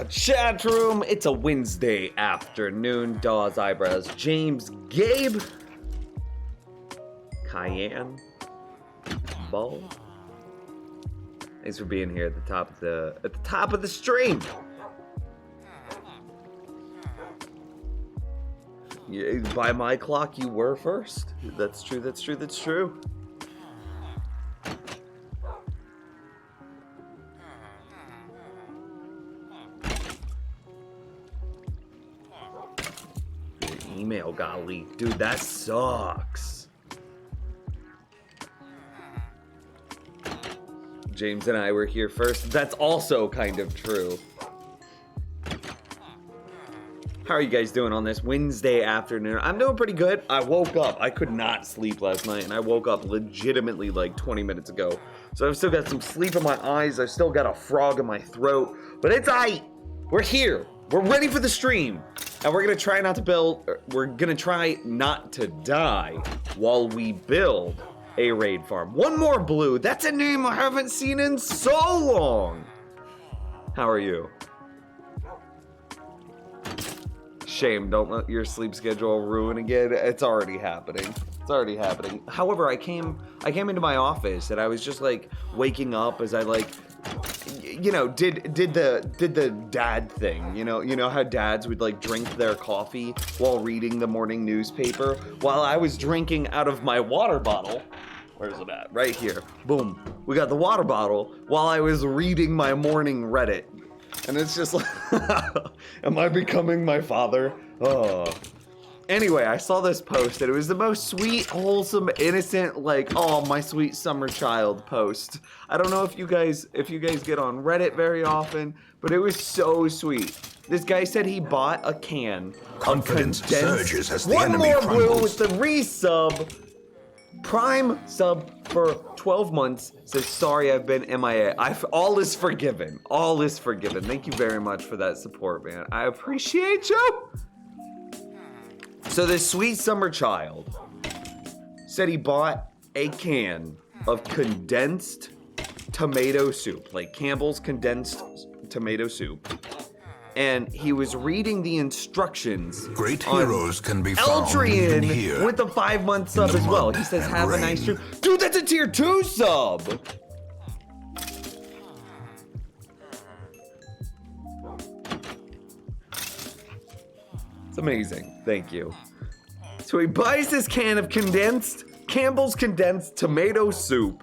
Chat room, it's a Wednesday afternoon. Dawes Eyebrows, James, Gabe, Cayenne, Ball. Thanks for being here at the top of the stream. Yeah, by my clock, you were first. That's true. That's true. That's true. Your email got leaked, dude. That sucks. James and I were here first. That's also kind of true. How are you guys doing on this Wednesday afternoon? I'm doing pretty good. I woke up. I could not sleep last night, and I woke up legitimately like 20 minutes ago. So I've still got some sleep in my eyes. I've still got a frog in my throat. But it's aight. We're here. We're ready for the stream. And we're going to try not to die while we build a raid farm. One more blue. That's a name I haven't seen in so long. How are you? Shame, don't let your sleep schedule ruin again. It's already happening. It's already happening. However, I came into my office and I was just like waking up as I like, you know, did the dad thing. You know how dads would like drink their coffee while reading the morning newspaper, while I was drinking out of my water bottle. Where's it at? Right here. Boom. We got the water bottle while I was reading my morning Reddit. And it's just like, am I becoming my father? Oh. Anyway, I saw this post and it was the most sweet, wholesome, innocent, like, oh, my sweet summer child post. I don't know if you guys get on Reddit very often, but it was so sweet. This guy said he bought a can of condensed. Surges as the One enemy more blue crumbles. with the resub. Prime sub for 12 months says, sorry, I've been MIA. All is forgiven. All is forgiven. Thank you very much for that support, man. I appreciate you. So this sweet summer child said he bought a can of condensed tomato soup, like Campbell's condensed tomato soup. And he was reading the instructions. Great heroes can be found even here. Eldrian with the 5-month sub the as well. mud He says, and have a rain. nice trip. Dude, that's a tier 2 sub. It's amazing. Thank you. So he buys this can of Campbell's condensed tomato soup.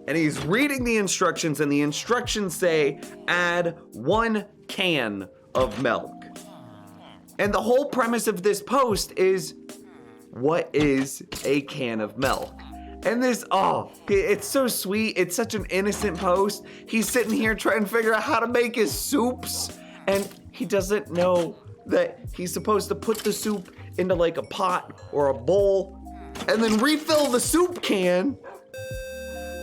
And he's reading the instructions, and the instructions say, add 1 can of milk. And the whole premise of this post is, what is a can of milk? And this, oh, it's so sweet. It's such an innocent post. He's sitting here trying to figure out how to make his soups, and he doesn't know that he's supposed to put the soup into like a pot or a bowl and then refill the soup can.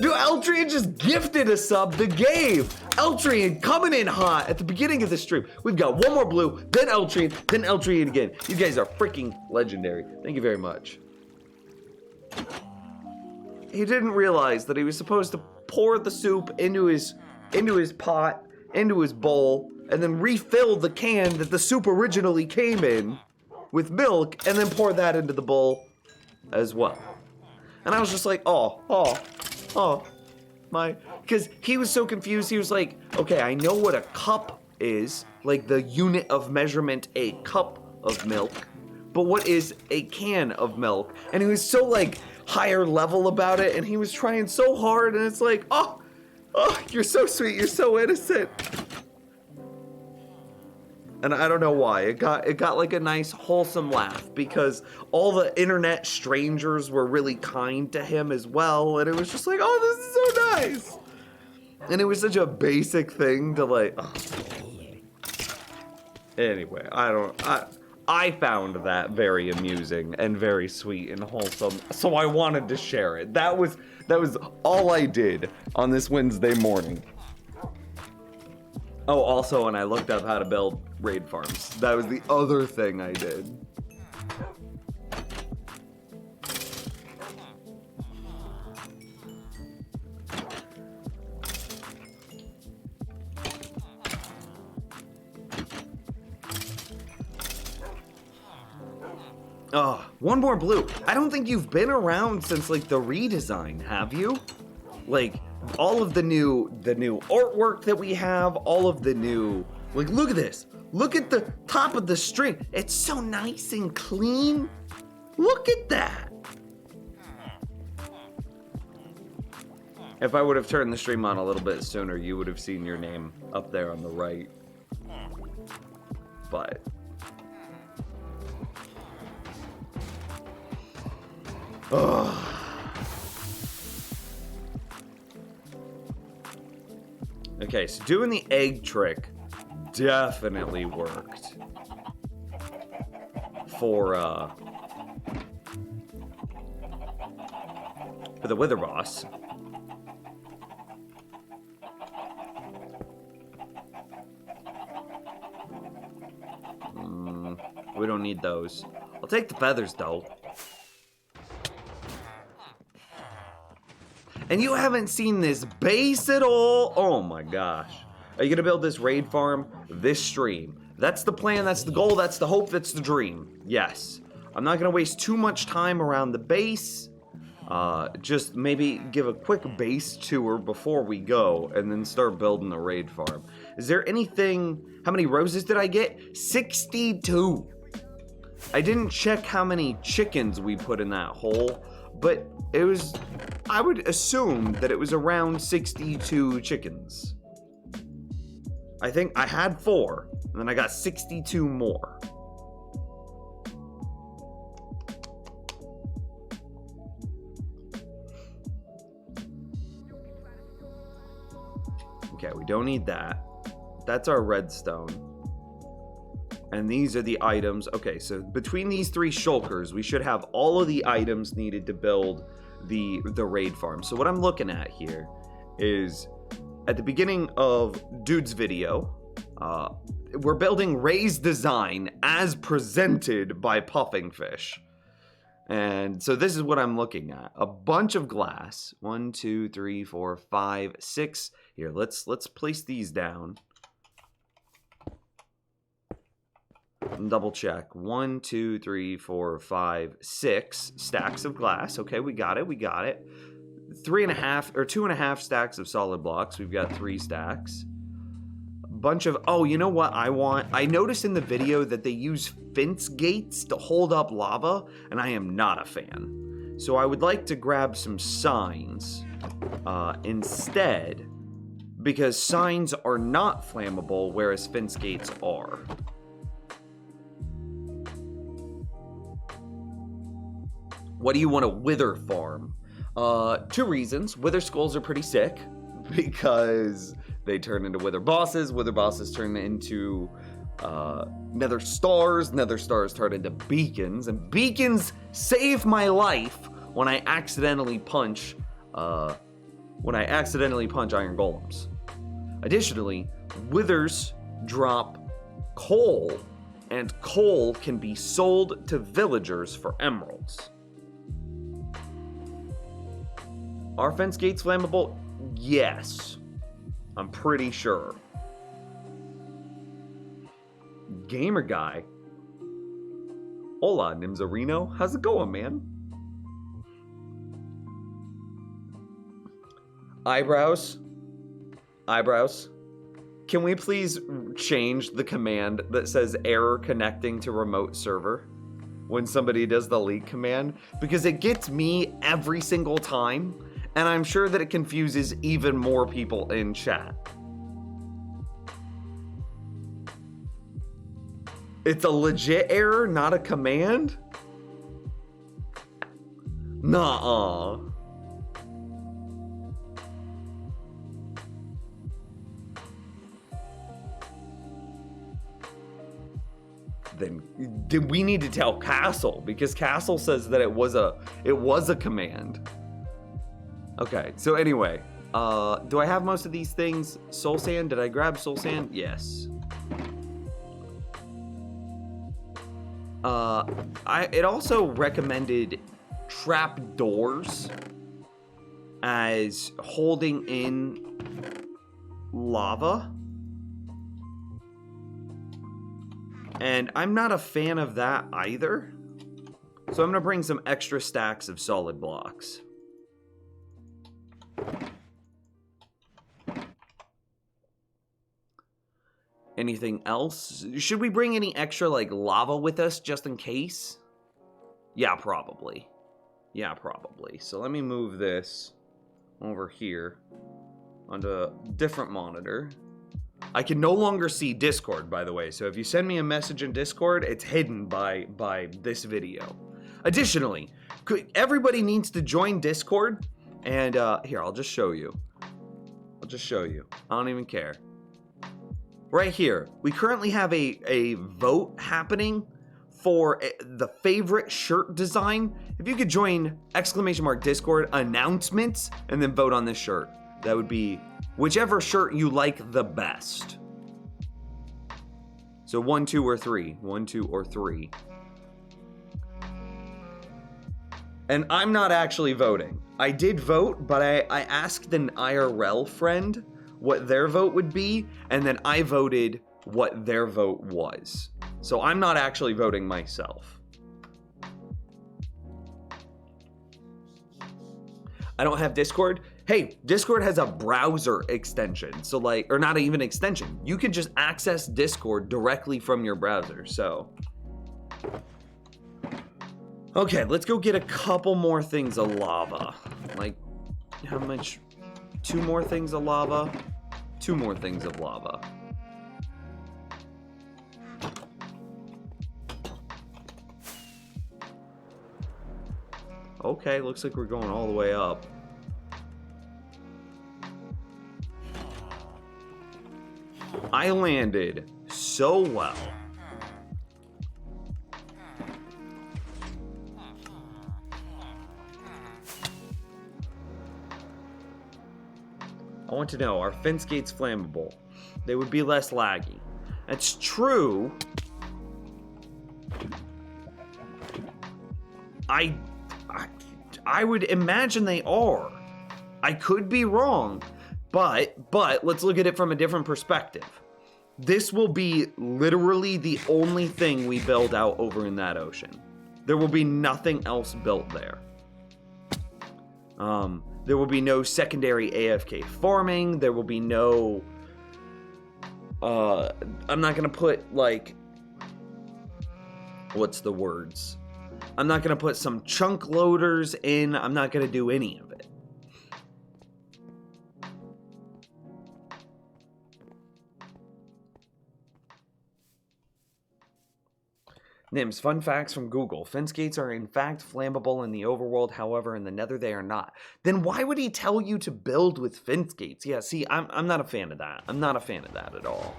Dude, Eltrian just gifted a sub to Gabe. Eltrian coming in hot at the beginning of the stream. We've got one more blue, then Eltrian again. You guys are freaking legendary. Thank you very much. He didn't realize that he was supposed to pour the soup into his pot, into his bowl, and then refill the can that the soup originally came in with milk, and then pour that into the bowl as well. And I was just like, oh, because he was so confused. He was like, okay, I know what a cup is, like the unit of measurement, a cup of milk, but what is a can of milk? And he was so like higher level about it, and he was trying so hard, and it's like, oh, you're so sweet, you're so innocent. And I don't know why. It got like a nice wholesome laugh because all the internet strangers were really kind to him as well, and it was just like, oh, this is so nice. And it was such a basic thing to like, oh. Anyway, I found that very amusing and very sweet and wholesome, so I wanted to share it. That was all I did on this Wednesday morning. Oh, also, and I looked up how to build raid farms. That was the other thing I did. Oh, one more blue. I don't think you've been around since like the redesign, have you? Like all of the new artwork that we have, all of the new, like look at this. Look at the top of the stream. It's so nice and clean. Look at that. If I would have turned the stream on a little bit sooner, you would have seen your name up there on the right. But ugh. Okay, so doing the egg trick definitely worked for the Wither Boss. We don't need those. I'll take the feathers though. And you haven't seen this base at all? Oh my gosh. Are you gonna build this raid farm this stream? That's the plan, that's the goal, that's the hope, that's the dream. Yes. I'm not going to waste too much time around the base. Just maybe give a quick base tour before we go, and then start building the raid farm. Is there anything... How many roses did I get? 62! I didn't check how many chickens we put in that hole, but it was... I would assume that it was around 62 chickens. I think I had 4, and then I got 62 more. Okay, we don't need that. That's our redstone. And these are the items. Okay, so between these 3 shulkers, we should have all of the items needed to build the raid farm. So what I'm looking at here is at the beginning of Dude's video, we're building Ray's design as presented by Puffing Fish. And so this is what I'm looking at. A bunch of glass. 1, 2, 3, 4, 5, 6. Here, let's place these down. And double check. 1, 2, 3, 4, 5, 6 stacks of glass. Okay, we got it. 3.5 or 2.5 stacks of solid blocks. We've got 3 stacks. Bunch of, oh, you know what I want? I noticed in the video that they use fence gates to hold up lava, and I am not a fan. So I would like to grab some signs instead, because signs are not flammable, whereas fence gates are. What do you want to wither farm? 2 reasons. Wither skulls are pretty sick, because they turn into wither bosses. Wither bosses turn into nether stars. Nether stars turn into beacons. And beacons save my life when I accidentally punch iron golems. Additionally, withers drop coal, and coal can be sold to villagers for emeralds. Are fence gates flammable? Yes. I'm pretty sure. Gamer guy. Hola, Nimzarino. How's it going, man? Eyebrows. Can we please change the command that says error connecting to remote server when somebody does the leak command? Because it gets me every single time. And I'm sure that it confuses even more people in chat. It's a legit error, not a command? Nuh-uh. Then we need to tell Castle, because Castle says that it was a command. Okay, so anyway, do I have most of these things? Soul sand, did I grab soul sand? Yes. It also recommended trap doors as holding in lava. And I'm not a fan of that either. So I'm gonna bring some extra stacks of solid blocks. Anything else? Should we bring any extra, like, lava with us just in case? Yeah, probably. So let me move this over here onto a different monitor. I can no longer see Discord, by the way, so if you send me a message in Discord, it's hidden by this video. Additionally, everybody needs to join Discord, and here, I'll just show you. I don't even care. Right here, we currently have a vote happening for the favorite shirt design. If you could join !Discord announcements and then vote on this shirt, that would be whichever shirt you like the best. So 1, 2, or 3. 1, 2, or 3. And I'm not actually voting. I did vote, but I asked an IRL friend what their vote would be, and then I voted what their vote was. So I'm not actually voting myself. I don't have Discord. Hey, Discord has a browser extension. So like, or not even extension. You can just access Discord directly from your browser. So, okay, let's go get a couple more things of lava. Like, how much? 2 more things of lava? 2 more things of lava. Okay, looks like we're going all the way up. I landed so well. I want to know, are fence gates flammable? They would be less laggy. That's true. I would imagine they are. I could be wrong, but let's look at it from a different perspective. This will be literally the only thing we build out over in that ocean. There will be nothing else built there. There will be no secondary AFK farming. There will be no... I'm not gonna put, like... What's the words? I'm not gonna put some chunk loaders in. I'm not gonna do any of it. Nims, fun facts from Google. Fence gates are in fact flammable in the overworld, however, in the nether they are not. Then why would he tell you to build with fence gates? Yeah, see, I'm not a fan of that. I'm not a fan of that at all.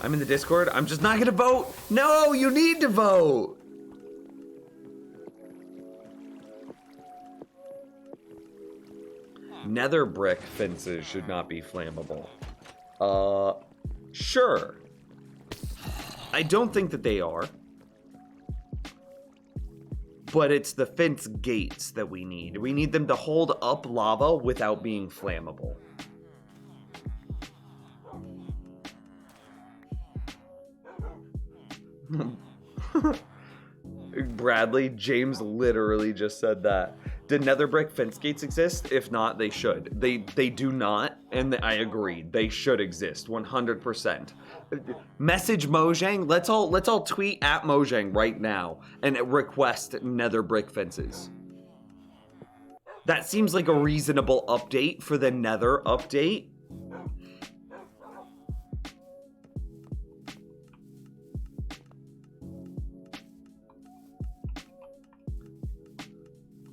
I'm in the Discord. I'm just not gonna vote. No, you need to vote. Nether brick fences should not be flammable. Sure. I don't think that they are. But it's the fence gates that we need. We need them to hold up lava without being flammable. Bradley, James literally just said that. Did nether brick fence gates exist? If not, they should. They do not, and I agree. They should exist 100%. Message Mojang. Let's all tweet at Mojang right now and request nether brick fences. That seems like a reasonable update for the nether update.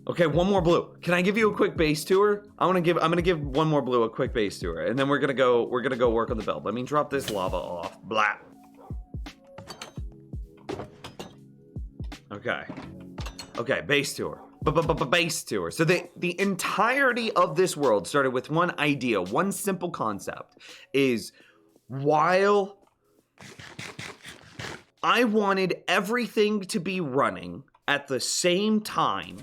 Okay, one more blue. Can I give you a quick base tour? I'm gonna give one more blue a quick base tour, and then we're gonna go work on the build. Let me drop this lava off. Blah. Okay. Okay, base tour. Base tour. So the entirety of this world started with one idea, one simple concept, is while I wanted everything to be running at the same time,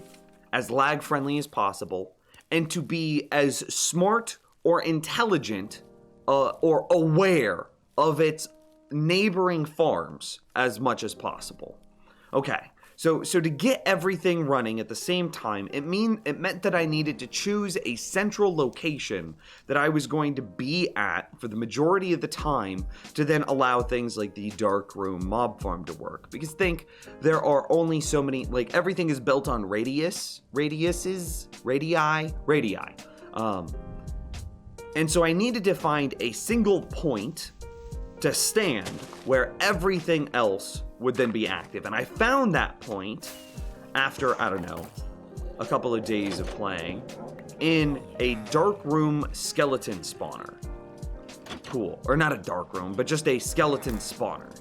as lag friendly as possible, and to be as smart or intelligent or aware of its neighboring farms as much as possible. Okay, so to get everything running at the same time, it meant that I needed to choose a central location that I was going to be at for the majority of the time to then allow things like the dark room mob farm to work. Because think, there are only so many, like everything is built on radii. And so I needed to find a single point to stand where everything else would then be active. And I found that point after, I don't know, a couple of days of playing in a dark room skeleton spawner. Cool. Or not a dark room, but just a skeleton spawner.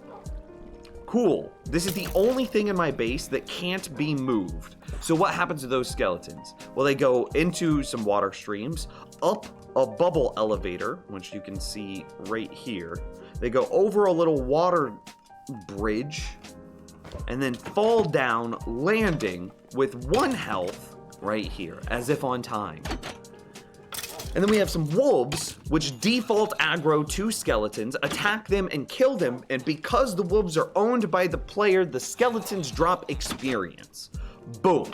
Cool. This is the only thing in my base that can't be moved. So what happens to those skeletons? Well, they go into some water streams, up a bubble elevator, which you can see right here. They go over a little water bridge and then fall down, landing with 1 health right here, as if on time. And then we have some wolves, which default aggro 2 skeletons, attack them and kill them, and because the wolves are owned by the player, the skeletons drop experience. Boom.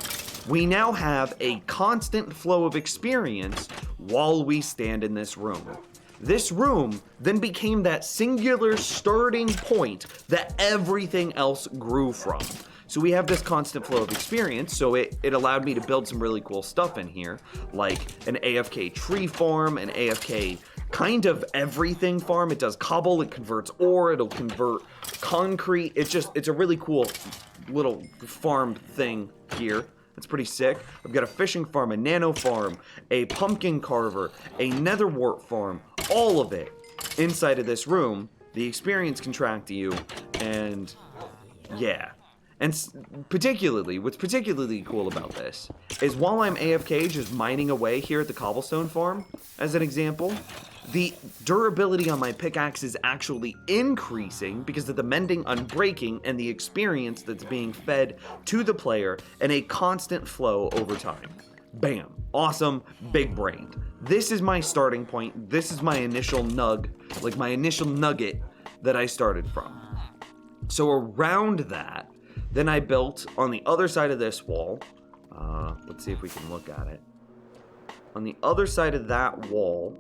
We now have a constant flow of experience while we stand in this room. This room then became that singular starting point that everything else grew from. So we have this constant flow of experience, so it allowed me to build some really cool stuff in here, like an AFK tree farm, an AFK kind of everything farm. It does cobble, it converts ore, it'll convert concrete. It's a really cool little farm thing here. It's pretty sick. I've got a fishing farm, a nano farm, a pumpkin carver, a nether wart farm, all of it inside of this room. The experience can track to you, and yeah. And what's particularly cool about this is while I'm AFK just mining away here at the cobblestone farm, as an example, the durability on my pickaxe is actually increasing because of the mending, unbreaking, and the experience that's being fed to the player in a constant flow over time. Bam. Awesome. Big brained. This is my starting point. This is my initial my initial nugget that I started from. So around that, then I built on the other side of this wall. Let's see if we can look at it. On the other side of that wall,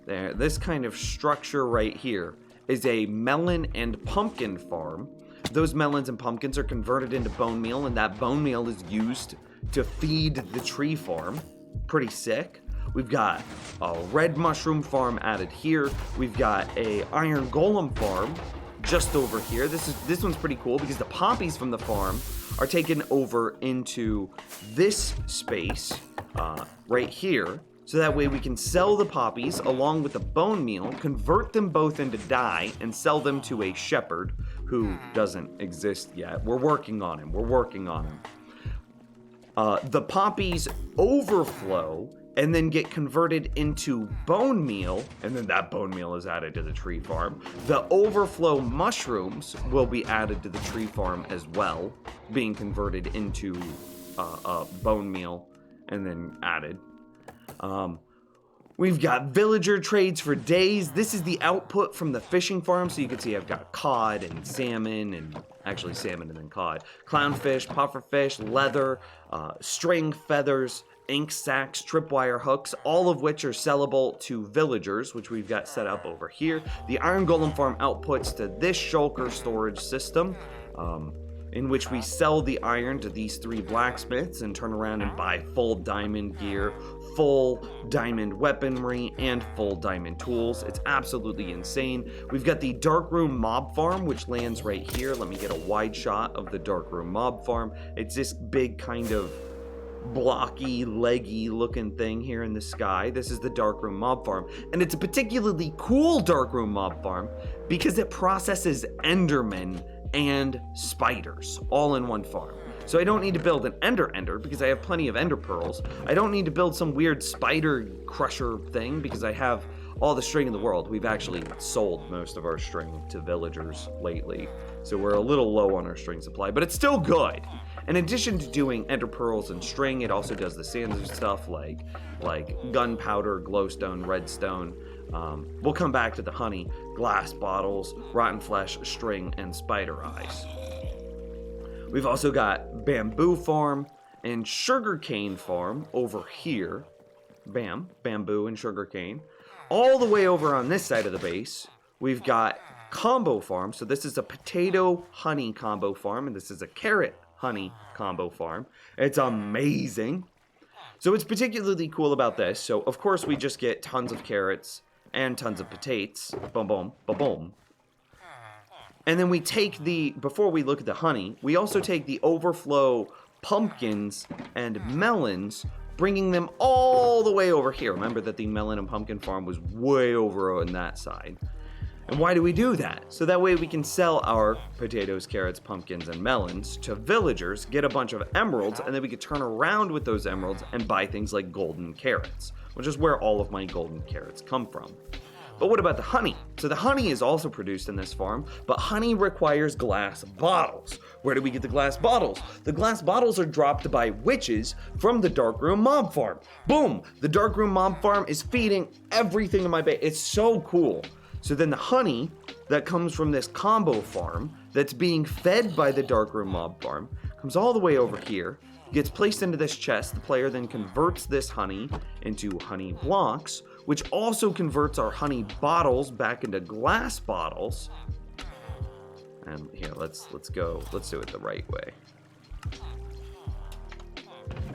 there, this kind of structure right here is a melon and pumpkin farm. Those melons and pumpkins are converted into bone meal, and that bone meal is used to feed the tree farm. Pretty sick. We've got a red mushroom farm added here. We've got a iron golem farm just over here. This one's pretty cool because the poppies from the farm are taken over into this space right here. So that way we can sell the poppies along with the bone meal, convert them both into dye, and sell them to a shepherd who doesn't exist yet. We're working on him. The poppies overflow and then get converted into bone meal, and then that bone meal is added to the tree farm. The overflow mushrooms will be added to the tree farm as well, being converted into bone meal and then added. We've got villager trades for days. This is the output from the fishing farm. So you can see I've got cod and salmon, and actually salmon and then cod, clownfish, pufferfish, leather, string, feathers, ink sacks, tripwire hooks, all of which are sellable to villagers, which we've got set up over here. The iron golem farm outputs to this shulker storage system, in which we sell the iron to these 3 blacksmiths and turn around and buy full diamond gear, full diamond weaponry, and full diamond tools. It's absolutely insane. We've got the Darkroom Mob Farm, which lands right here. Let me get a wide shot of the Darkroom Mob Farm. It's this big kind of blocky, leggy looking thing here in the sky. This is the Darkroom Mob Farm, and it's a particularly cool Darkroom Mob Farm because it processes Endermen and spiders all in one farm. So I don't need to build an ender because I have plenty of ender pearls. I don't need to build some weird spider crusher thing because I have all the string in the world. We've actually sold most of our string to villagers lately, so we're a little low on our string supply, but it's still good. In addition to doing ender pearls and string, it also does the sands stuff like gunpowder, glowstone, redstone. We'll come back to the honey, glass bottles, rotten flesh, string, and spider eyes. We've also got bamboo farm and sugarcane farm over here. Bam, bamboo and sugarcane. All the way over on this side of the base, we've got combo farm. So this is a potato honey combo farm, and this is a carrot honey combo farm. It's amazing. So what's particularly cool about this, so of course we just get tons of carrots and tons of potatoes. Boom, boom, boom, boom. And then we take before we look at the honey, we also take the overflow pumpkins and melons, bringing them all the way over here. Remember that the melon and pumpkin farm was way over on that side. And why do we do that? So that way we can sell our potatoes, carrots, pumpkins, and melons to villagers, get a bunch of emeralds, and then we could turn around with those emeralds and buy things like golden carrots, which is where all of my golden carrots come from. But what about the honey? So the honey is also produced in this farm, but honey requires glass bottles. Where do we get the glass bottles? The glass bottles are dropped by witches from the Darkroom Mob Farm. Boom! The Darkroom Mob Farm is feeding everything in my base. It's so cool. So then the honey that comes from this combo farm that's being fed by the Darkroom Mob Farm comes all the way over here, gets placed into this chest. The player then converts this honey into honey blocks, which also converts our honey bottles back into glass bottles. And here, let's go. Let's do it the right way.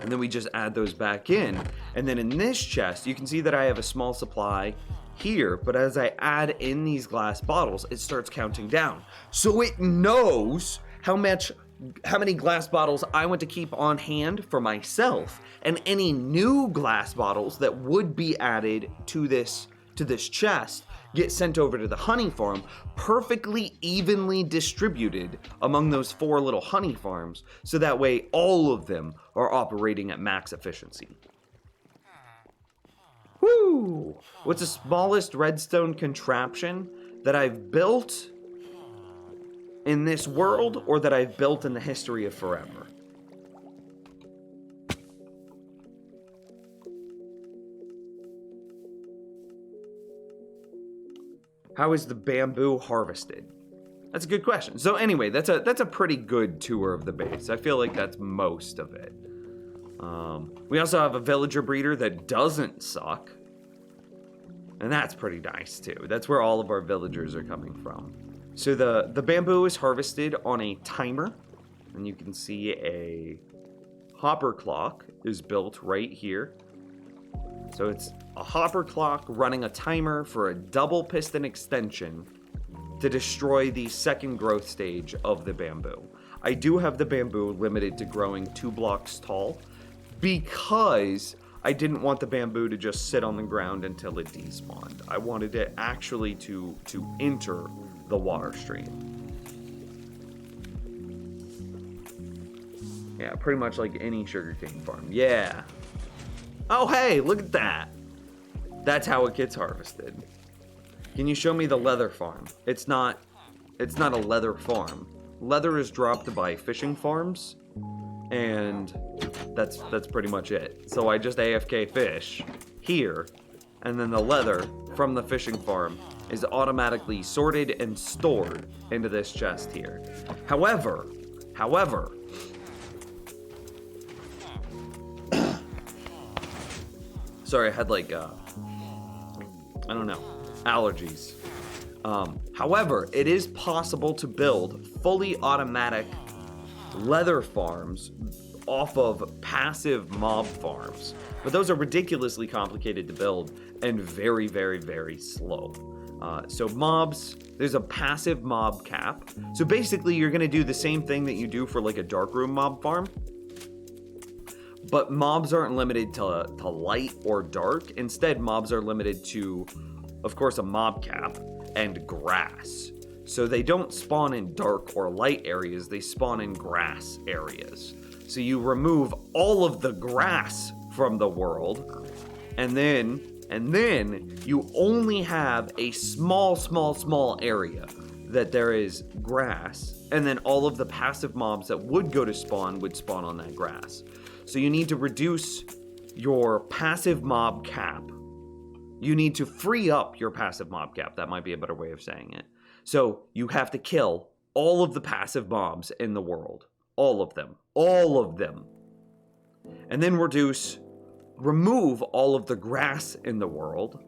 And then we just add those back in. And then in this chest, you can see that I have a small supply here, but as I add in these glass bottles, it starts counting down. So it knows how many glass bottles I want to keep on hand for myself, and any new glass bottles that would be added to this chest get sent over to the honey farm, perfectly evenly distributed among those 4 little honey farms, so that way all of them are operating at max efficiency. Woo! What's the smallest redstone contraption that I've built in this world, or that I've built in the history of forever? How is the bamboo harvested? That's a good question. So anyway, that's a pretty good tour of the base. I feel like that's most of it. We also have a villager breeder that doesn't suck. And that's pretty nice too. That's where all of our villagers are coming from. So the bamboo is harvested on a timer. And you can see a hopper clock is built right here. So it's a hopper clock running a timer for a double piston extension to destroy the second growth stage of the bamboo. I do have the bamboo limited to growing 2 blocks tall because I didn't want the bamboo to just sit on the ground until it despawned. I wanted it actually to enter the water stream. Yeah, pretty much like any sugarcane farm. Yeah. Oh, hey, look at that. That's how it gets harvested. Can you show me the leather farm? It's not a leather farm. Leather is dropped by fishing farms, and that's pretty much it. So I just AFK fish here, and then the leather from the fishing farm is automatically sorted and stored into this chest here. However, sorry, I had like, I don't know, allergies. However, it is possible to build fully automatic leather farms off of passive mob farms. But those are ridiculously complicated to build and very, very, very slow. So mobs, there's a passive mob cap. So basically you're gonna do the same thing that you do for like a darkroom mob farm. But mobs aren't limited to light or dark. Instead, mobs are limited to, of course, a mob cap and grass. So they don't spawn in dark or light areas, they spawn in grass areas. So you remove all of the grass from the world, and then you only have a small area that there is grass, and then all of the passive mobs that would go to spawn would spawn on that grass. So you need to reduce your passive mob cap. You need to free up your passive mob cap. That might be a better way of saying it. So you have to kill all of the passive mobs in the world. All of them. All of them. And then remove all of the grass in the world.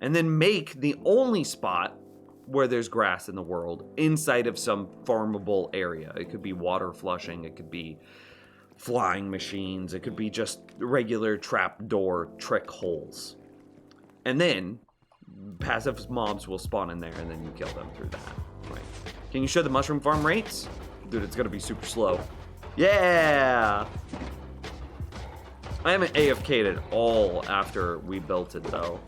And then make the only spot where there's grass in the world inside of some farmable area. It could be water flushing. It could be flying machines. It could be just regular trapdoor trick holes. And then passive mobs will spawn in there, and then you kill them through that. Right. Can you show the mushroom farm rates? Dude, it's gonna be super slow. Yeah! I haven't AFK'd at all after we built it, though.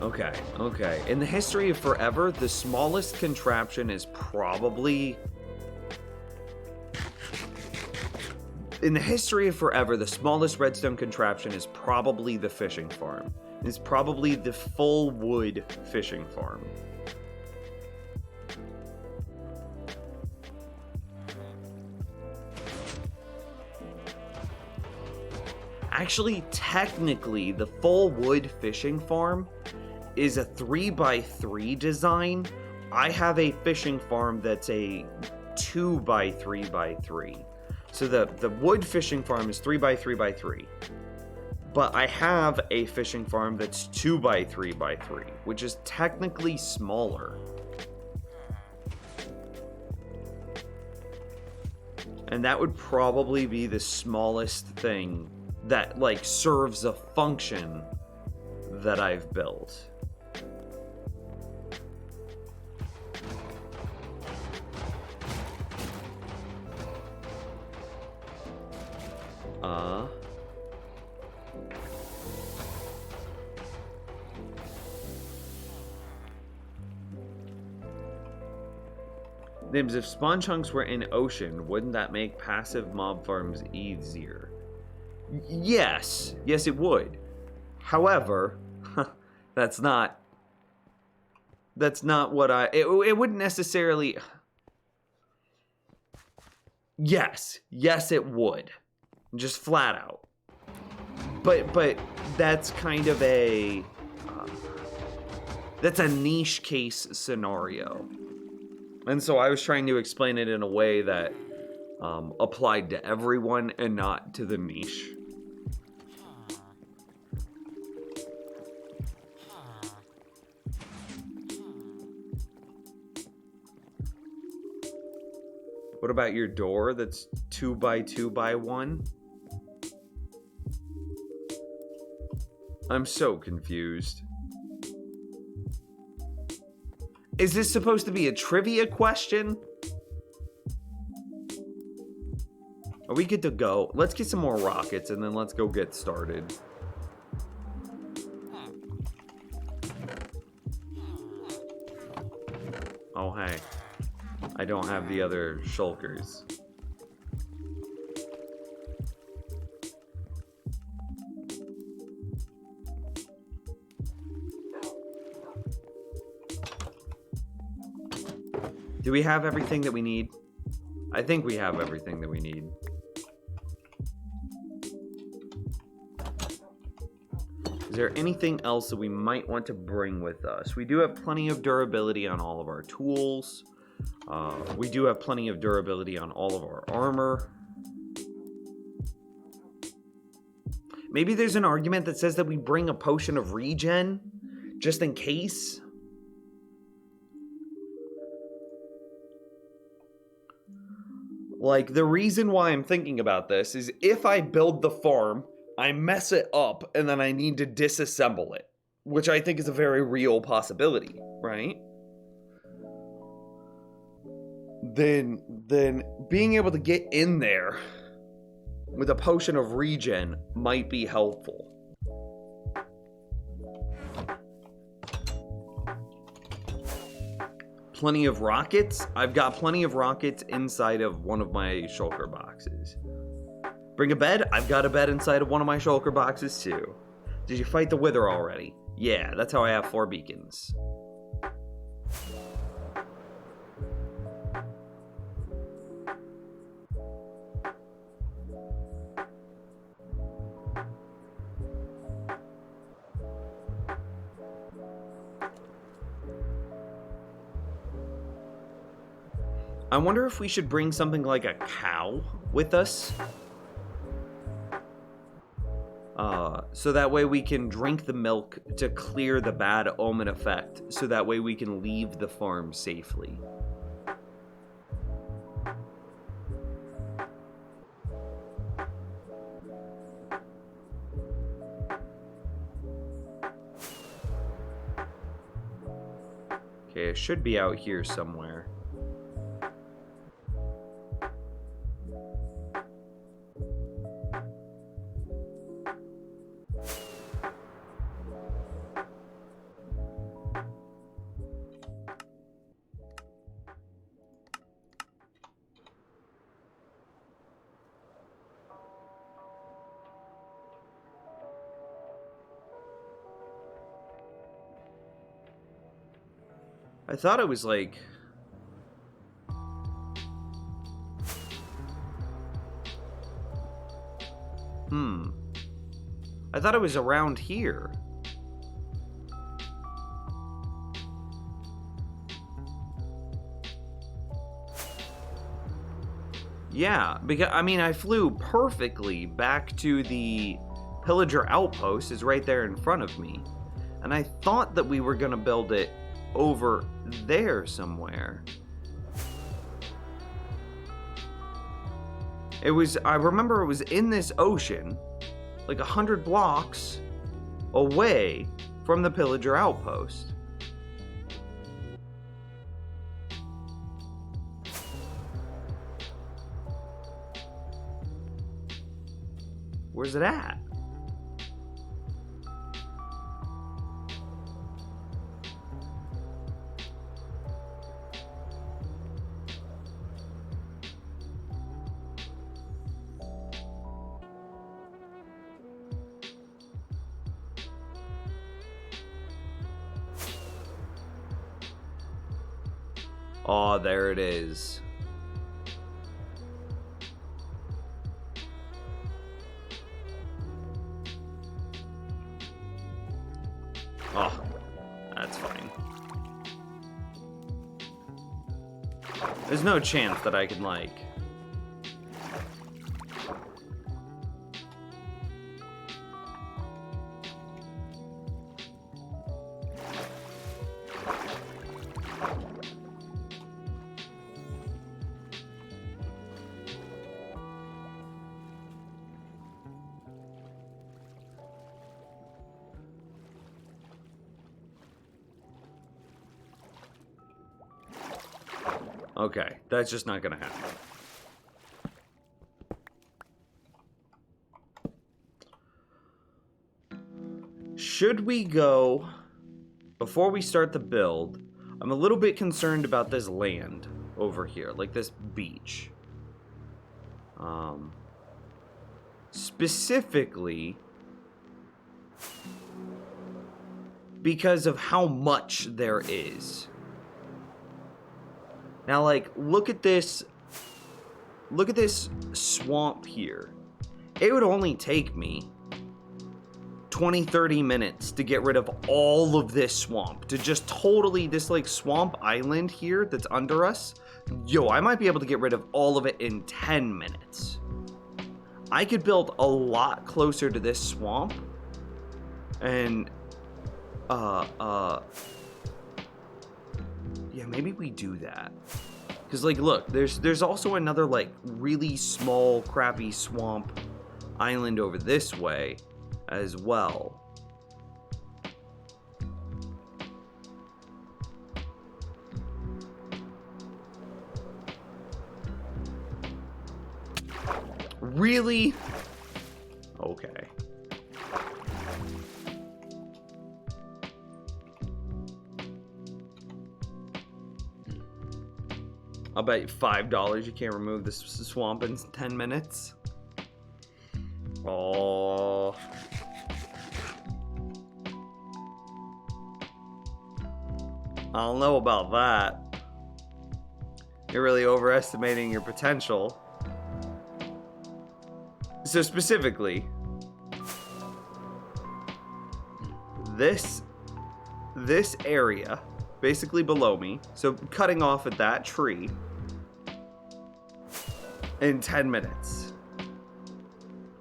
Okay. In the history of forever, the smallest contraption is probably... In the history of forever, the smallest redstone contraption is probably the fishing farm. It's probably the full wood fishing farm. Actually, technically, the full wood fishing farm is a 3x3 design. I have a fishing farm that's a 2x3x3. So the wood fishing farm is 3x3x3. But I have a fishing farm that's 2x3x3, which is technically smaller. And that would probably be the smallest thing that, like, serves a function that I've built. Nibs, if spawn chunks were in ocean, wouldn't that make passive mob farms easier? Yes. Yes, it would. However, that's not what it wouldn't necessarily... Yes. Yes, it would. Just flat out. But that's kind of a... that's a niche case scenario. And so I was trying to explain it in a way that applied to everyone and not to the niche. What about your door that's 2x2x1? I'm so confused. Is this supposed to be a trivia question? Are we good to go? Let's get some more rockets and then let's go get started. Oh, hey. I don't have the other shulkers. Do we have everything that we need? I think we have everything that we need. Is there anything else that we might want to bring with us? We do have plenty of durability on all of our tools. We do have plenty of durability on all of our armor. Maybe there's an argument that says that we bring a potion of regen, just in case. Like, the reason why I'm thinking about this is if I build the farm, I mess it up, and then I need to disassemble it, which I think is a very real possibility, right? Then being able to get in there with a potion of regen might be helpful. Plenty of rockets? I've got plenty of rockets inside of one of my shulker boxes. Bring a bed? I've got a bed inside of one of my shulker boxes too. Did you fight the Wither already? Yeah, that's how I have 4 beacons. I wonder if we should bring something like a cow with us. So that way we can drink the milk to clear the bad omen effect. So that way we can leave the farm safely. Okay, it should be out here somewhere. I thought it was like... I thought it was around here. Yeah, because I mean, I flew perfectly back to the Pillager Outpost, is right there in front of me. And I thought that we were gonna build it over there somewhere. I remember it was in this ocean, like 100 blocks away from the Pillager Outpost. Where's it at? Oh, there it is. Oh, that's fine. There's no chance that I can, like... Okay, that's just not gonna happen. Should we go, before we start the build, I'm a little bit concerned about this land over here, like this beach. Specifically, because of how much there is. Now, like, look at this swamp here. It would only take me 20-30 minutes to get rid of all of this swamp, to just totally, this like swamp island here that's under us. Yo, I might be able to get rid of all of it in 10 minutes. I could build a lot closer to this swamp, and yeah, maybe we do that. Cause like, look, there's also another like really small, crappy swamp island over this way as well. Really? Okay. I'll bet you $5 you can't remove this swamp in 10 minutes. Oh. I don't know about that. You're really overestimating your potential. So specifically, this area, basically below me, so cutting off at that tree in 10 minutes.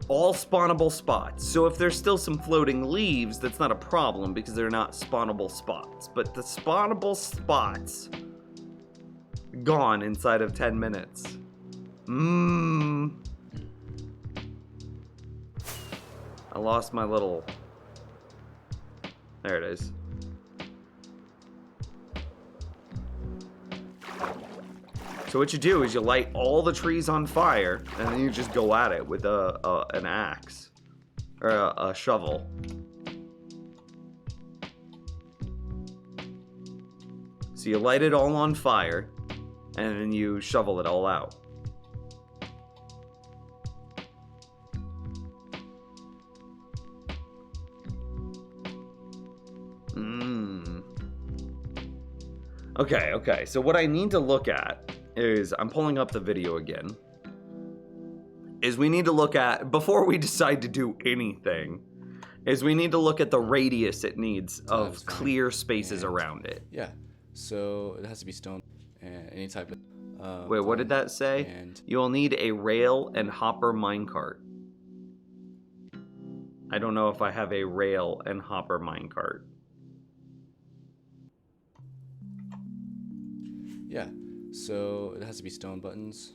All spawnable spots. So if there's still some floating leaves, that's not a problem because they're not spawnable spots. But the spawnable spots gone inside of 10 minutes. I lost my little... There it is. So what you do is you light all the trees on fire, and then you just go at it with an axe or a shovel. So you light it all on fire, and then you shovel it all out. Okay, so what I need to look at is, I'm pulling up the video again, is we need to look at, before we decide to do anything, is we need to look at the radius it needs of clear spaces around it. Yeah, so it has to be stone and any type of Wait, what did that say? And You will need a rail and hopper minecart. I don't know if I have a rail and hopper minecart. yeah, so it has to be stone buttons,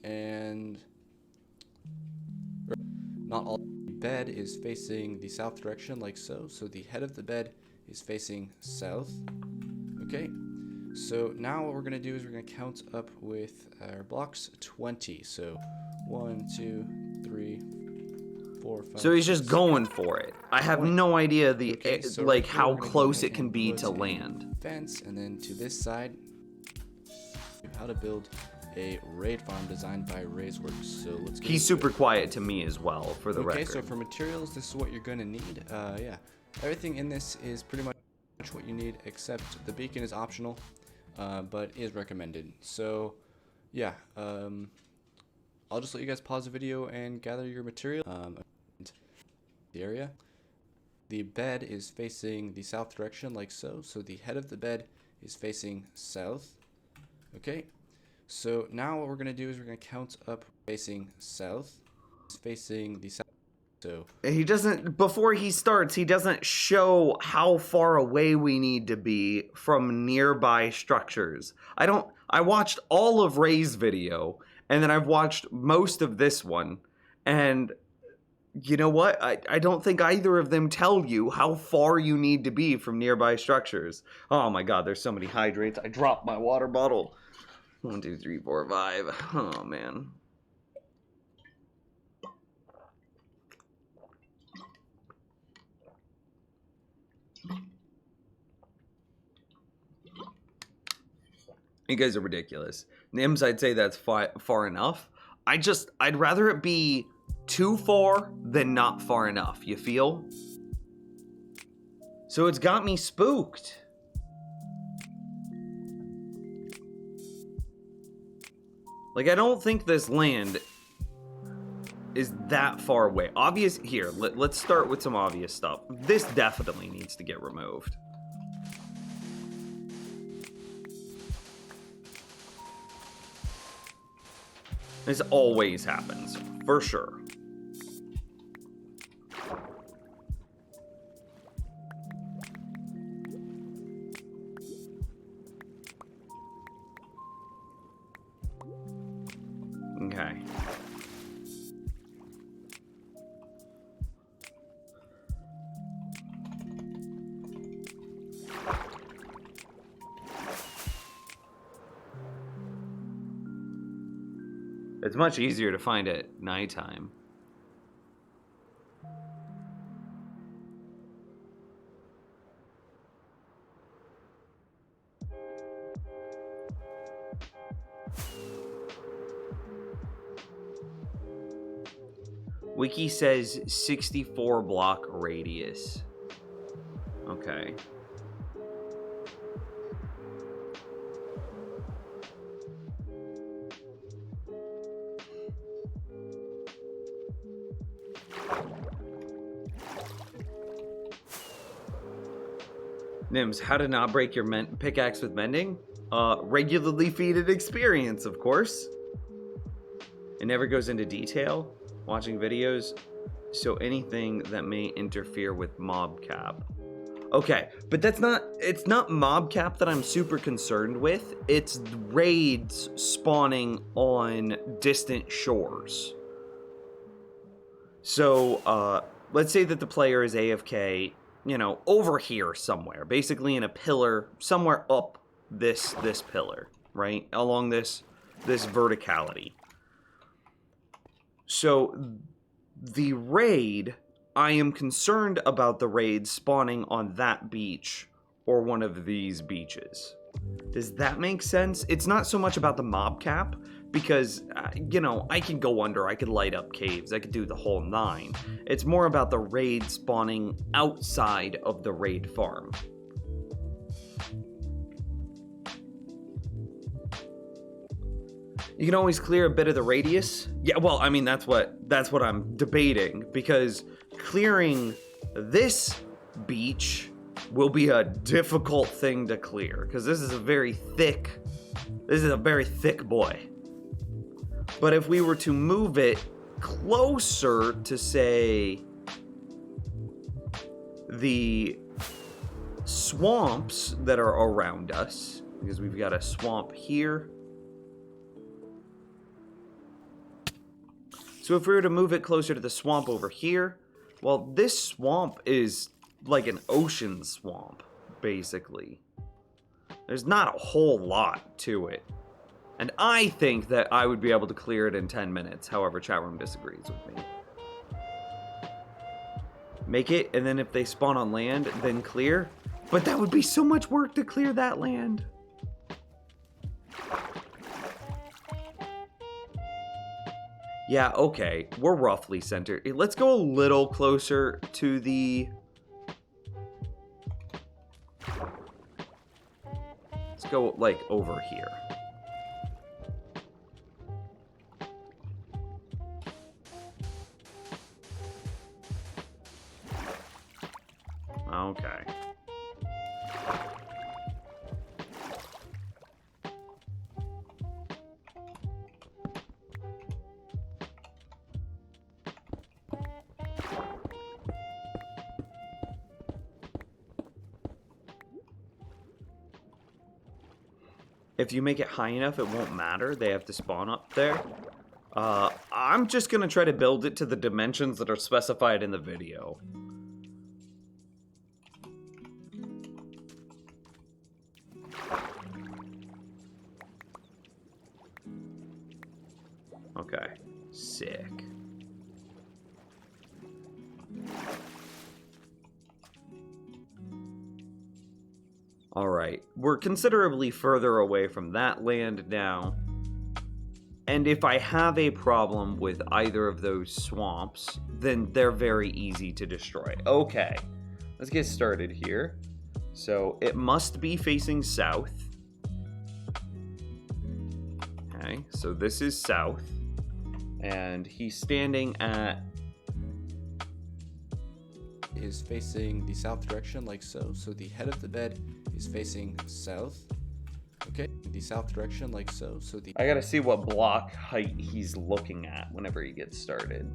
and not all. The bed is facing the south direction like so. So the head of the bed is facing south. Okay. So now what we're gonna do is we're gonna count up with our blocks 20. So 1, 2, 3, 4, 5. So he's just 6, going for it. I have no idea the Okay, so like right here how we're gonna go close ahead it can and be put to a land. Fence, and then to this side, how to build a raid farm designed by Raiseworks. So let's get He's into super it. quiet to me as well, for the Okay, record. so for materials, this is what you're gonna need. Yeah, everything in this is pretty much what you need, except the beacon is optional, but is recommended. So yeah, I'll just let you guys pause the video and gather your material. The area. The bed is facing the south direction like so. So the head of the bed is facing south. Okay. So now what we're gonna do is we're gonna count up facing south. It's facing the south. So He doesn't, before he starts, he doesn't show how far away we need to be from nearby structures. I watched all of Ray's video, and then I've watched most of this one, and you know what? I don't think either of them tell you how far you need to be from nearby structures. Oh my god, there's so many hydrates. I dropped my water bottle. 1, 2, 3, 4, 5. Oh man. You guys are ridiculous. Nims, I'd say that's far enough. I'd rather it be too far than not far enough. You feel? So it's got me spooked. Like, I don't think this land is that far away. Here, let's start with some obvious stuff. This definitely needs to get removed. This always happens, for sure. Okay. It's much easier to find at nighttime. Wiki says 64 block radius. Okay. Nims, how to not break your pickaxe with mending? Regularly feed it experience, of course. It never goes into detail. Watching videos, so anything that may interfere with mob cap. Okay, but it's not mob cap that I'm super concerned with. It's raids spawning on distant shores. So, let's say that the player is AFK, you know, over here somewhere, basically in a pillar, somewhere up this pillar, right? Along this verticality. So, the raid, I am concerned about the raid spawning on that beach or one of these beaches. Does that make sense? It's not so much about the mob cap, because, you know, I can go under, I could light up caves, I could do the whole 9. It's more about the raid spawning outside of the raid farm. You can always clear a bit of the radius. Yeah, well, I mean, that's what I'm debating, because clearing this beach will be a difficult thing to clear, because this is a very thick This is a very thick boy. But if we were to move it closer to, say, the swamps that are around us, because we've got a swamp here. So if we were to move it closer to the swamp over here, well, this swamp is like an ocean swamp, basically. There's not a whole lot to it. And I think that I would be able to clear it in 10 minutes. However, chat room disagrees with me. Make it, and then if they spawn on land, then clear. But that would be so much work to clear that land. Yeah, okay. We're roughly centered. Let's go a little closer to the... Let's go, like, over here. Okay. If you make it high enough, it won't matter. They have to spawn up there. I'm just gonna try to build it to the dimensions that are specified in the video. Okay, sick. Alright, we're considerably further away from that land now. And if I have a problem with either of those swamps, then they're very easy to destroy. Okay, let's get started here. So it must be facing south. Okay, so this is south. And he's standing at... is facing the south direction like so. So the head of the bed is facing south. Okay, the south direction like so. So the... I gotta see what block height he's looking at whenever he gets started.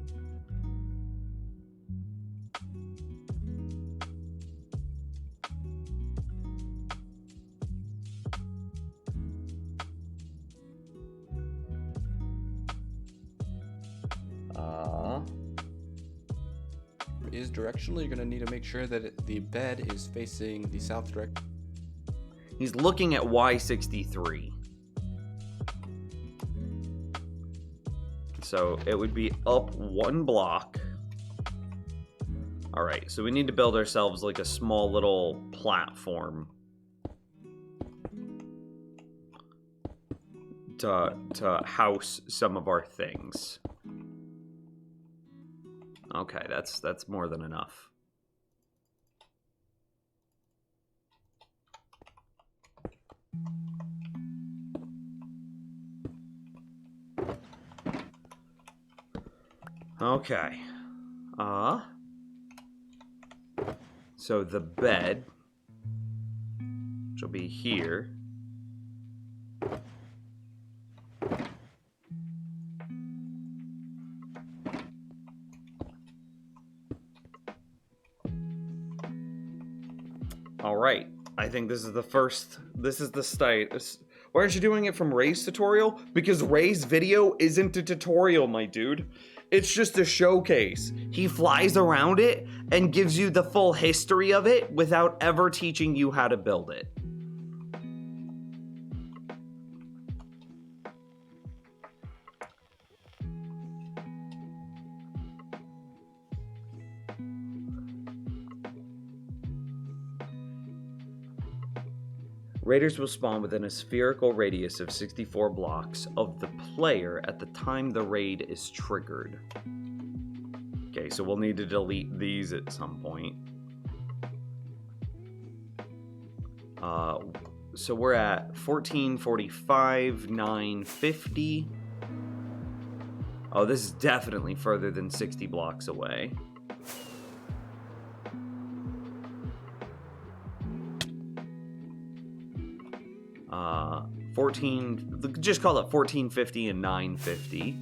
Is directionally, you're gonna need to make sure that the bed is facing the south direction. He's looking at Y63. So it would be up one block. Alright, so we need to build ourselves like a small little platform to house some of our things. Okay, that's more than enough. Okay. So the bed, which will be here. All right, I think this is the first, this is the state. Why aren't you doing it from Ray's tutorial? Because Ray's video isn't a tutorial, my dude. It's just a showcase. He flies around it and gives you the full history of it without ever teaching you how to build it. Raiders will spawn within a spherical radius of 64 blocks of the player at the time the raid is triggered. Okay, so we'll need to delete these at some point. So we're at 1445, 950. Oh, this is definitely further than 60 blocks away. 14, just call it 1450 and 950.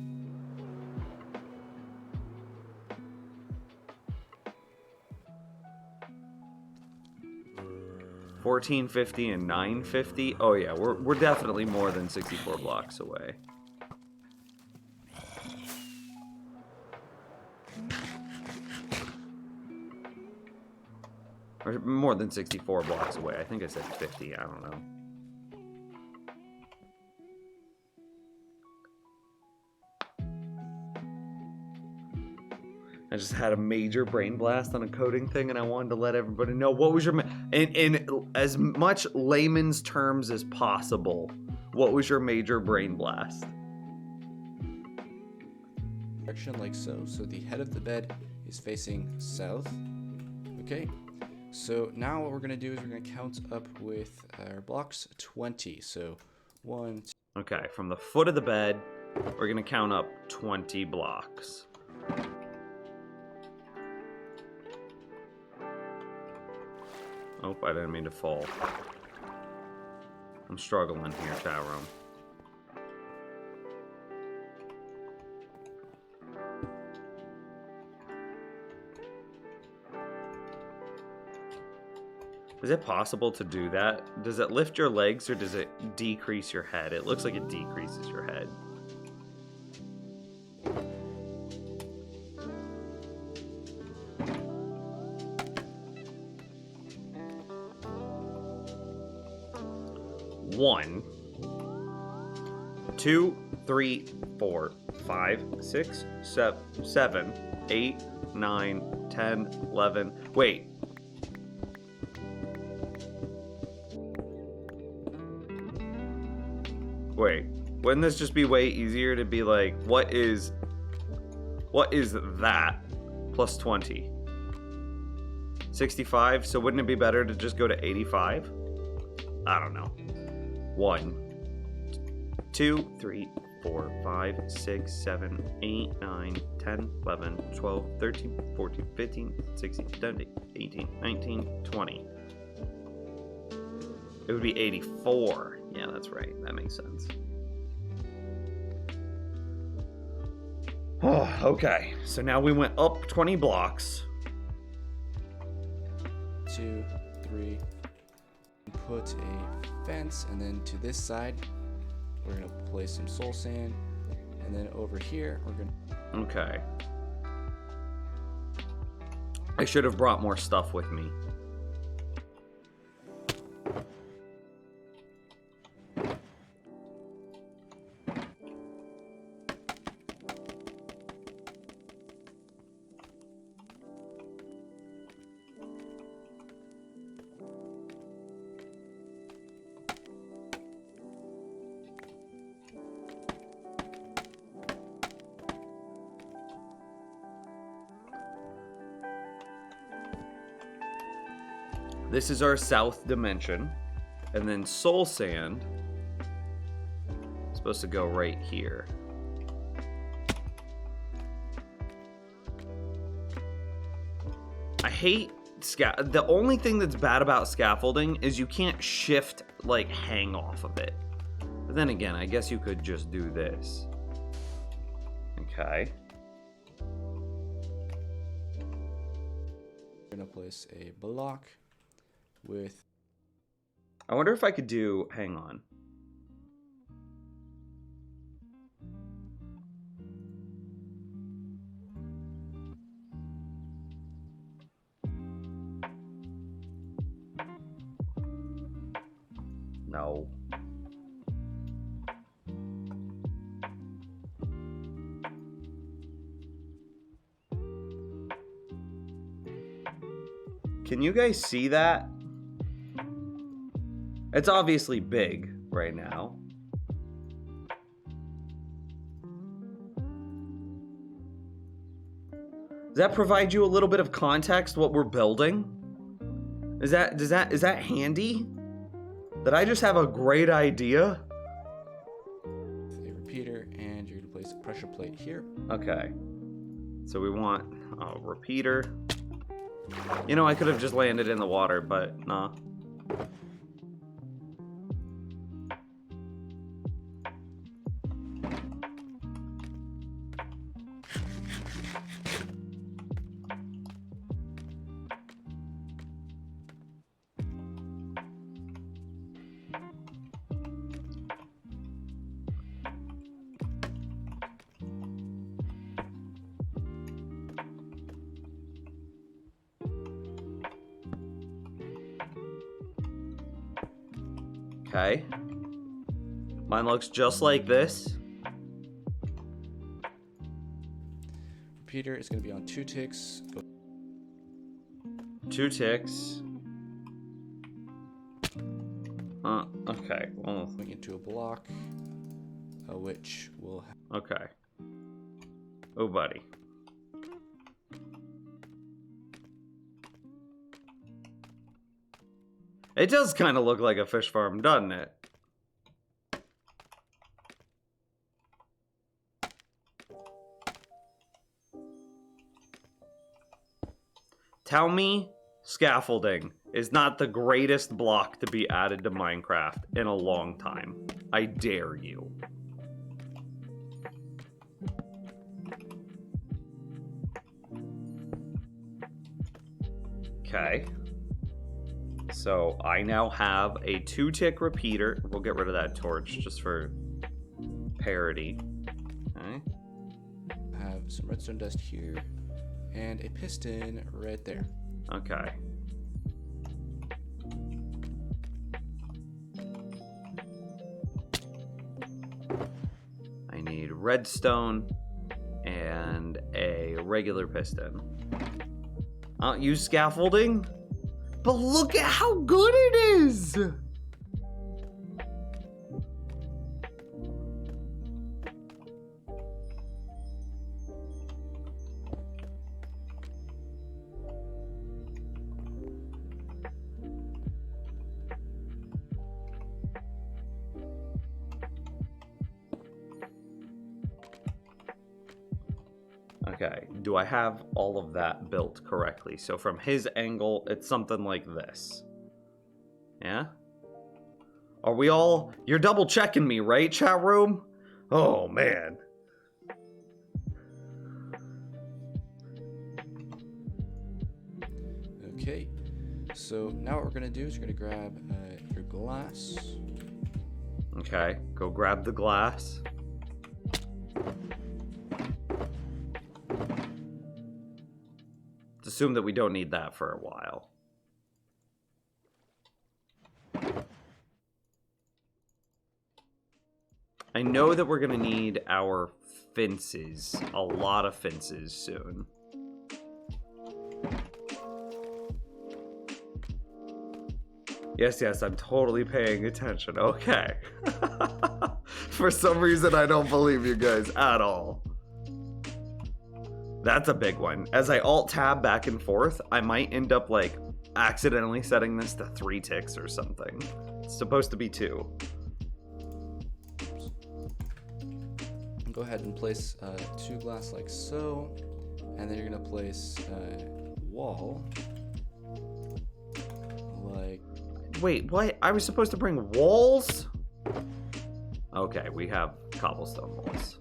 $14.50 and $9.50. Oh yeah, we're definitely more than 64 blocks away. Or more than 64 blocks away. I think I said 50. I don't know. I just had a major brain blast on a coding thing, and I wanted to let everybody know what was your in as much layman's terms as possible. What was your major brain blast? Direction like so. So the head of the bed is facing south. Okay. So now what we're gonna do is we're gonna count up with our blocks 20. So 1, 2. Okay, from the foot of the bed, we're gonna count up 20 blocks. Oh, I didn't mean to fall. I'm struggling here, chat room. Is it possible to do that? Does it lift your legs or does it decrease your head? It looks like it decreases your head. One, 2, 3, 4, 5, 6, 7, 8, 9, 10, 11. Wait. Wait. Wouldn't this just be way easier to be like, what is that plus 20? 65? So wouldn't it be better to just go to 85? I don't know. 1, 2, 3, 4, 5, 6, 7, 8, 9, 10, 11, 12, 13, 14, 15, 16, 17, 18, 19, 20. It would be 84. Yeah, that's right. That makes sense. Oh, okay. So now we went up 20 blocks. 2, 3. Put a fence, and then to this side we're gonna place some soul sand, and then over here we're gonna. Okay. I should have brought more stuff with me. This is our south dimension, and then soul sand is supposed to go right here. I hate the only thing that's bad about scaffolding is you can't shift, like, hang off of it. But then again, I guess you could just do this. Okay. We're gonna place a block with. I wonder if I could do, hang on. No. Can you guys see that? It's obviously big right now. Does that provide you a little bit of context what we're building? Is that handy? Did I just have a great idea? A repeater, and you're gonna place a pressure plate here. Okay. So we want a repeater. You know, I could have just landed in the water, but nah. Okay. Mine looks just like this. Repeater is going to be on 2 ticks. 2 ticks. Okay. Well, Going into a block, which will. Okay. Oh, buddy. It does kind of look like a fish farm, doesn't it? Tell me scaffolding is not the greatest block to be added to Minecraft in a long time. I dare you. Okay. So I now have a 2-tick repeater. We'll get rid of that torch just for parity. Okay. Have some redstone dust here and a piston right there. Okay. I need redstone and a regular piston. I don't use scaffolding, but look at how good it is! Okay, do I have all of that built correctly? So from his angle, it's something like this. Yeah? Are we all... You're double checking me, right, chat room? Oh, man. Okay, so now what we're going to do is you're going to grab your glass. Okay, go grab the glass. Let's assume that we don't need that for a while. I know that we're gonna need our fences, a lot of fences soon. Yes, I'm totally paying attention. Okay. For some reason, I don't believe you guys at all. That's a big one. As I alt-tab back and forth, I might end up, like, accidentally setting this to 3 ticks or something. It's supposed to be 2. Go ahead and place 2 glass like so, and then you're going to place a wall like... Wait, what? I was supposed to bring walls? Okay, we have cobblestone walls.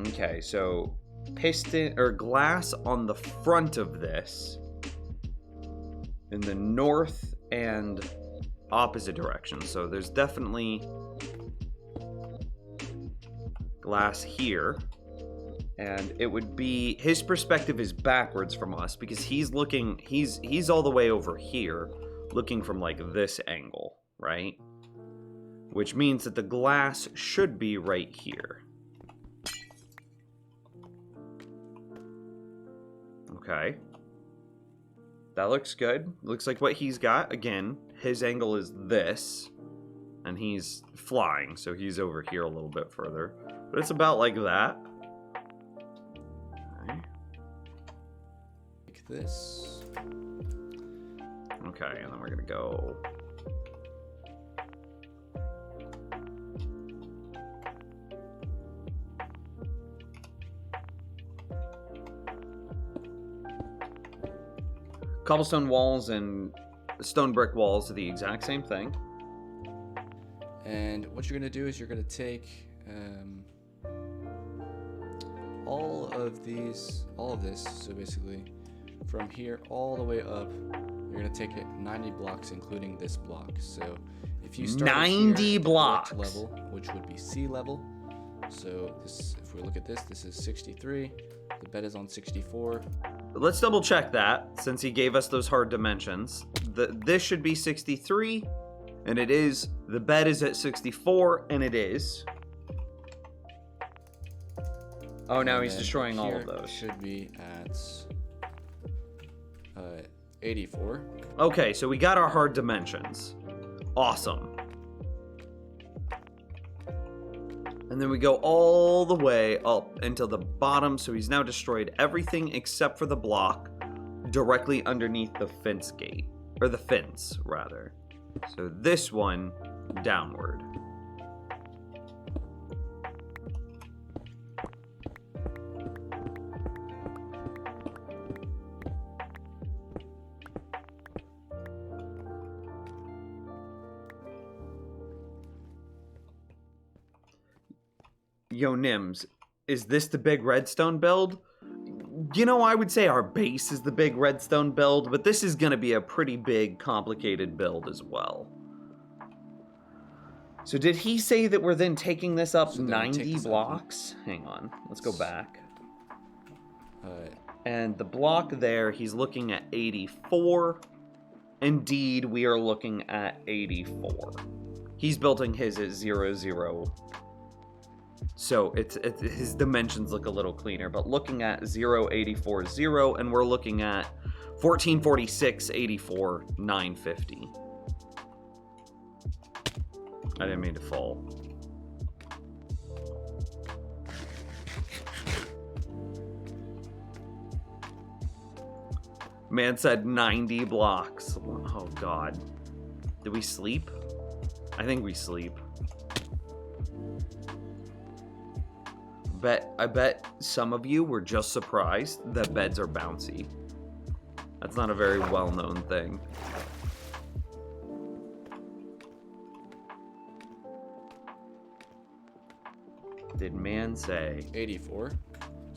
Okay, so piston or glass on the front of this in the north and opposite direction. So there's definitely glass here. And it would be, his perspective is backwards from us because he's looking, he's all the way over here looking from like this angle, right? Which means that the glass should be right here. Okay. That looks good. Looks like what he's got. Again, his angle is this. And he's flying, so he's over here a little bit further. But it's about like that. Okay. Like this. Okay, and then we're gonna go... Cobblestone walls and stone brick walls are the exact same thing. And what you're going to do is you're going to take all of this, so basically from here all the way up, you're going to take it 90 blocks, including this block. So if you start 90 here at the blocks correct level, which would be sea level, So this, if we look at this, this is 63. The bed is on 64. Let's double check that since he gave us those hard dimensions. This should be 63, and it is. The bed is at 64, and it is. Oh, now he's destroying all of those. Should be at 84. Okay, so we got our hard dimensions. Awesome. And then we go all the way up into the bottom, so he's now destroyed everything except for the block directly underneath the fence gate. Or the fence, rather. So this one, downward. Yo, Nims, is this the big redstone build? You know, I would say our base is the big redstone build, but this is going to be a pretty big, complicated build as well. So did he say that we're then taking this up 90 blocks? Hang on, let's go back. And the block there, he's looking at 84. Indeed, we are looking at 84. He's building his at 0, 0. So his dimensions look a little cleaner, but looking at 0, 84, 0, and we're looking at 1446, 84, 950. I didn't mean to fall. Man said 90 blocks. Oh God. Did we sleep? I think we sleep. I bet some of you were just surprised that beds are bouncy. That's not a very well-known thing. Did man say 84.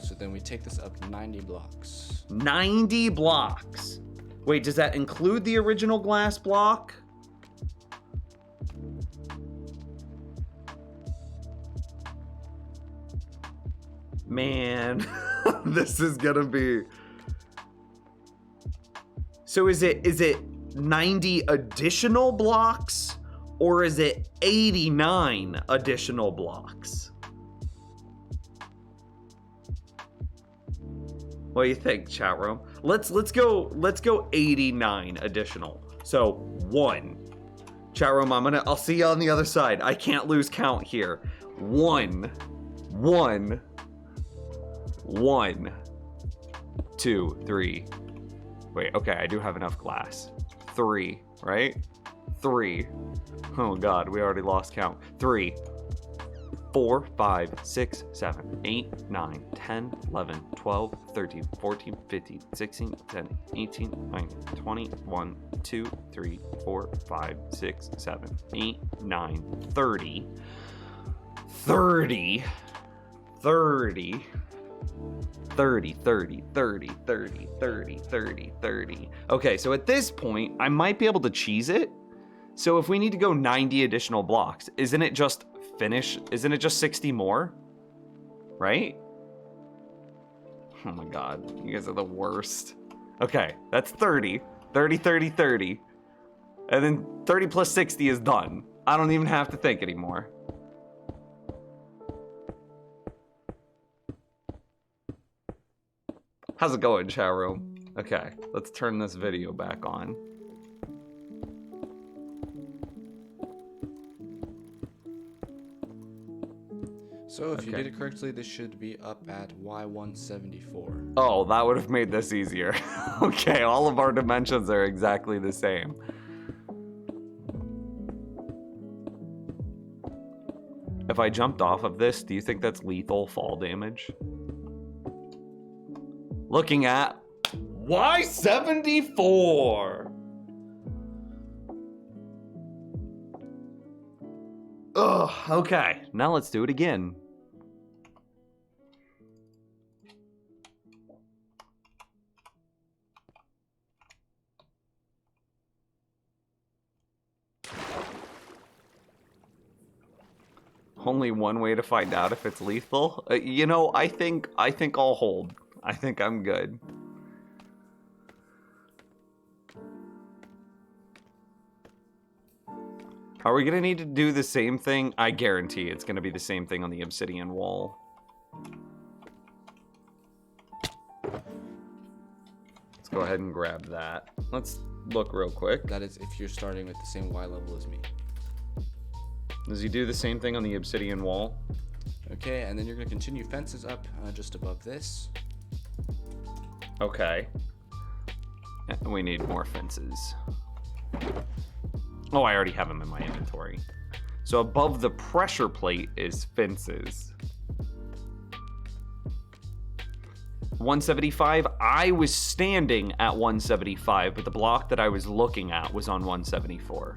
So then we take this up 90 blocks. 90 blocks? Wait, does that include the original glass block? Man, this is gonna be... So is it 90 additional blocks? Or is it 89 additional blocks? What do you think, chat room? Let's go 89 additional. So 1. Chat room, I'll see you on the other side. I can't lose count here. 1, 2, 3. Wait, okay, I do have enough glass. 3, right? 3. Oh God, we already lost count. 3, 4, 5, 6, 7, 8, 9, 10, 11, 12, 13, 14, 15, 16, 17, 18, 19, 20, 1, 2, 3, 4, 5, 6, 7, 8, 9, 30, 30, 30, 30, 30, 30, 30, 30, 30, 30. Okay, so at this point, I might be able to cheese it. So if we need to go 90 additional blocks, isn't it just 60 more? Right? Oh my God, you guys are the worst. Okay, that's 30. 30, 30, 30. And then 30 plus 60 is done. I don't even have to think anymore. How's it going, chat room? Okay, let's turn this video back on. So if you did it correctly, this should be up at Y174. Oh, that would have made this easier. Okay, all of our dimensions are exactly the same. If I jumped off of this, do you think that's lethal fall damage? Looking at Y74. Ugh, okay. Now let's do it again. Only one way to find out if it's lethal. You know, I think I'll hold. I think I'm good. Are we gonna need to do the same thing? I guarantee it's gonna be the same thing on the obsidian wall. Let's go ahead and grab that. Let's look real quick. That is if you're starting with the same Y level as me. Does he do the same thing on the obsidian wall? Okay, and then you're going to continue fences up just above this. Okay. We need more fences. Oh, I already have them in my inventory. So above the pressure plate is fences. 175. I was standing at 175, but the block that I was looking at was on 174.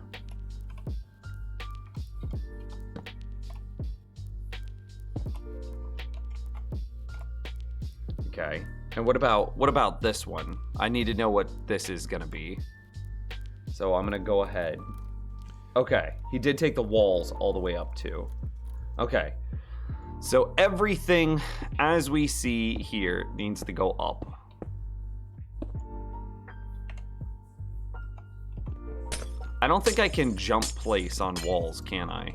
Okay. And what about this one? I need to know what this is gonna be. So I'm gonna go ahead. Okay, he did take the walls all the way up too. Okay. So everything, as we see here, needs to go up. I don't think I can jump place on walls, can I?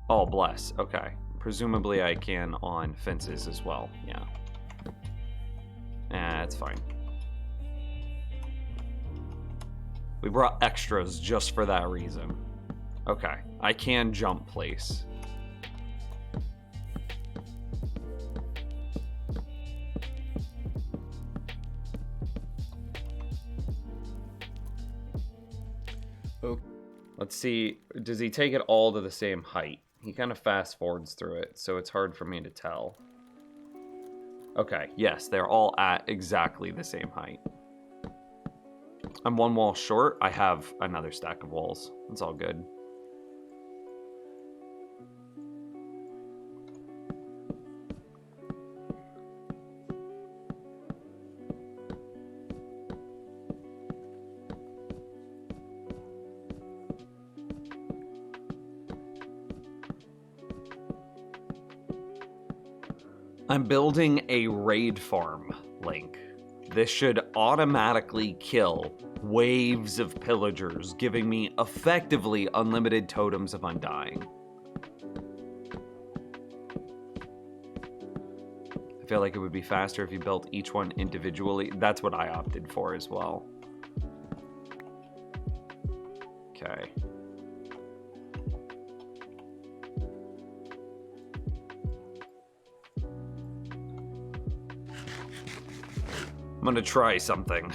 Oh, bless. Okay. Presumably I can on fences as well. Yeah. That's fine. We brought extras just for that reason. Okay. I can jump place. Okay. Let's see. Does he take it all to the same height? He kind of fast forwards through it, so it's hard for me to tell. Okay, yes, they're all at exactly the same height. I'm one wall short. I have another stack of walls. It's all good. I'm building a raid farm, Link. This should automatically kill waves of pillagers, giving me effectively unlimited totems of undying. I feel like it would be faster if you built each one individually. That's what I opted for as well. Okay. I'm gonna try something.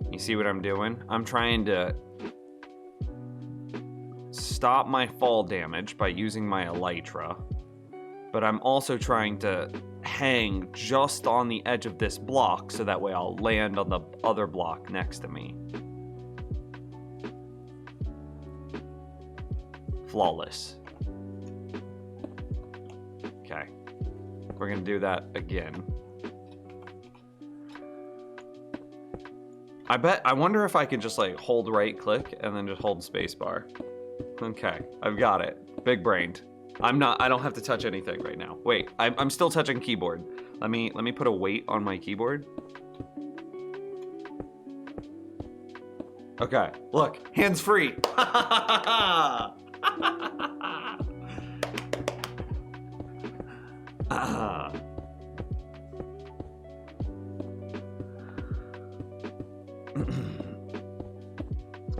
You see what I'm doing? I'm trying to stop my fall damage by using my elytra, but I'm also trying to hang just on the edge of this block so that way I'll land on the other block next to me. Flawless. Okay. We're gonna do that again. I wonder if I can just like hold right click and then just hold spacebar. Okay, I've got it. Big brained. I don't have to touch anything right now. Wait, I'm still touching keyboard. Let me put a weight on my keyboard. Okay, look, hands free.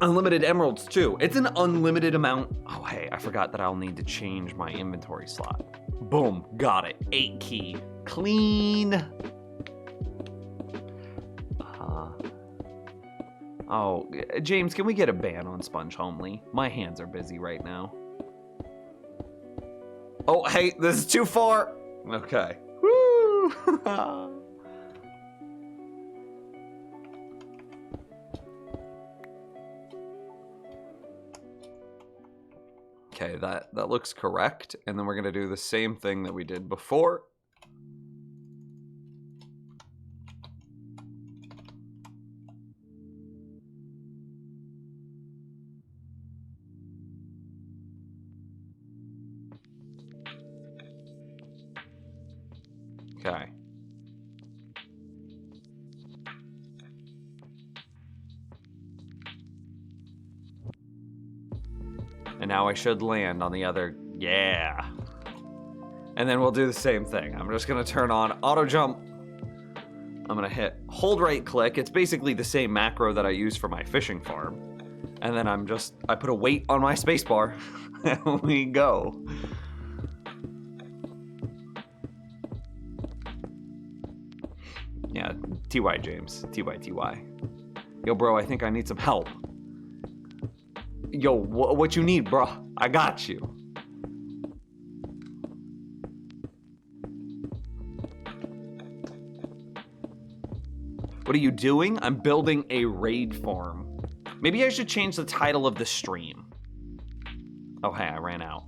Unlimited emeralds too. It's an unlimited amount. Oh, hey, I forgot that I'll need to change my inventory slot. Boom, got it. 8 key. Clean. Oh, James, can we get a ban on Sponge Homely? My hands are busy right now. Oh, hey, this is too far. Okay. Woo! Okay, that looks correct. And then we're going to do the same thing that we did before. Okay. And now I should land on the other. Yeah. And then we'll do the same thing. I'm just gonna turn on auto jump. I'm gonna hit hold right click. It's basically the same macro that I use for my fishing farm. And then I put a weight on my spacebar and we go. Yeah, TY James, TY. Yo, bro, I think I need some help. Yo, what you need, bro? I got you. What are you doing? I'm building a raid farm. Maybe I should change the title of the stream. Oh, hey, I ran out.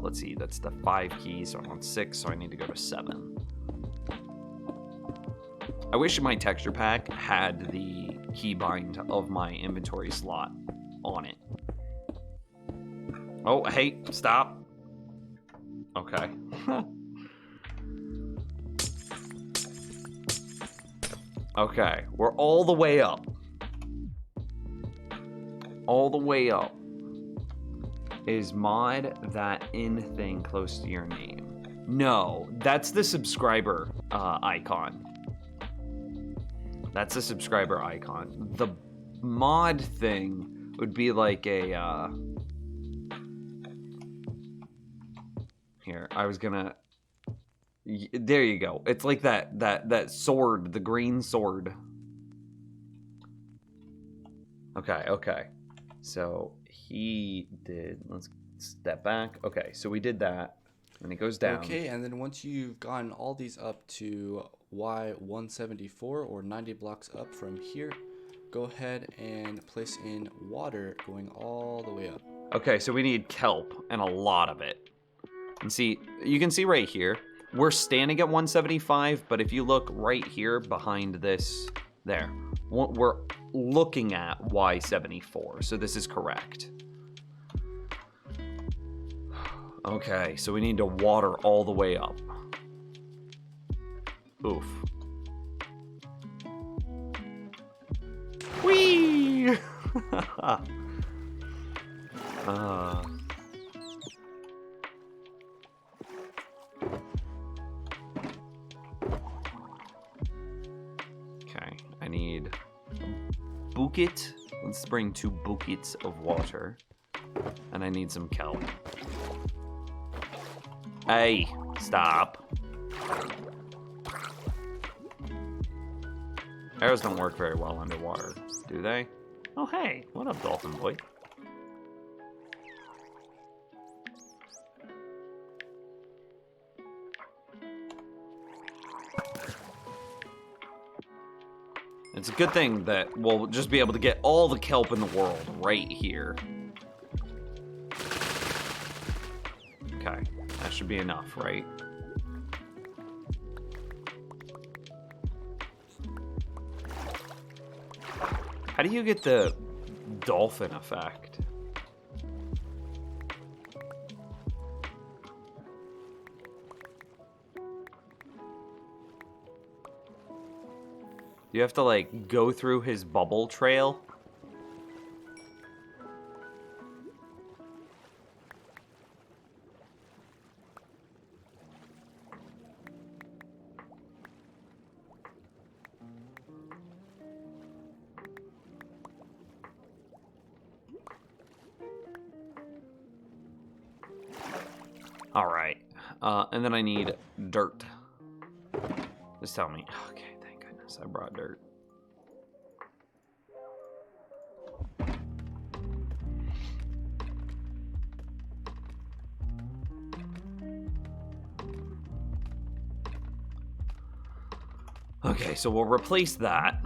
Let's see, that's the 5 keys, so I'm on 6, so I need to go to 7. I wish my texture pack had the keybind of my inventory slot on it. Oh, hey, stop. Okay. Okay, we're all the way up. All the way up. Is mod that in thing close to your name? No, that's the subscriber icon. That's the subscriber icon. The mod thing would be like a, Here, I was gonna... There you go. It's like that sword, the green sword. Okay. So he did... Let's step back. Okay, so we did that. And it goes down. Okay, and then once you've gotten all these up to Y174 or 90 blocks up from here, go ahead and place in water going all the way up. Okay, so we need kelp and a lot of it. And see, you can see right here, we're standing at 175, but if you look right here behind this, there, we're looking at Y74, so this is correct. Okay, so we need to water all the way up. Oof. Whee! Okay, I need a bucket. Let's bring 2 buckets of water. And I need some kelp. Hey, stop. Arrows don't work very well underwater, do they? Oh, hey, what up, dolphin boy? It's a good thing that we'll just be able to get all the kelp in the world right here. Okay, that should be enough, right? How do you get the dolphin effect? You have to, like, go through his bubble trail? Alright. And then I need dirt. Just tell me. Okay, thank goodness I brought dirt. Okay, so we'll replace that.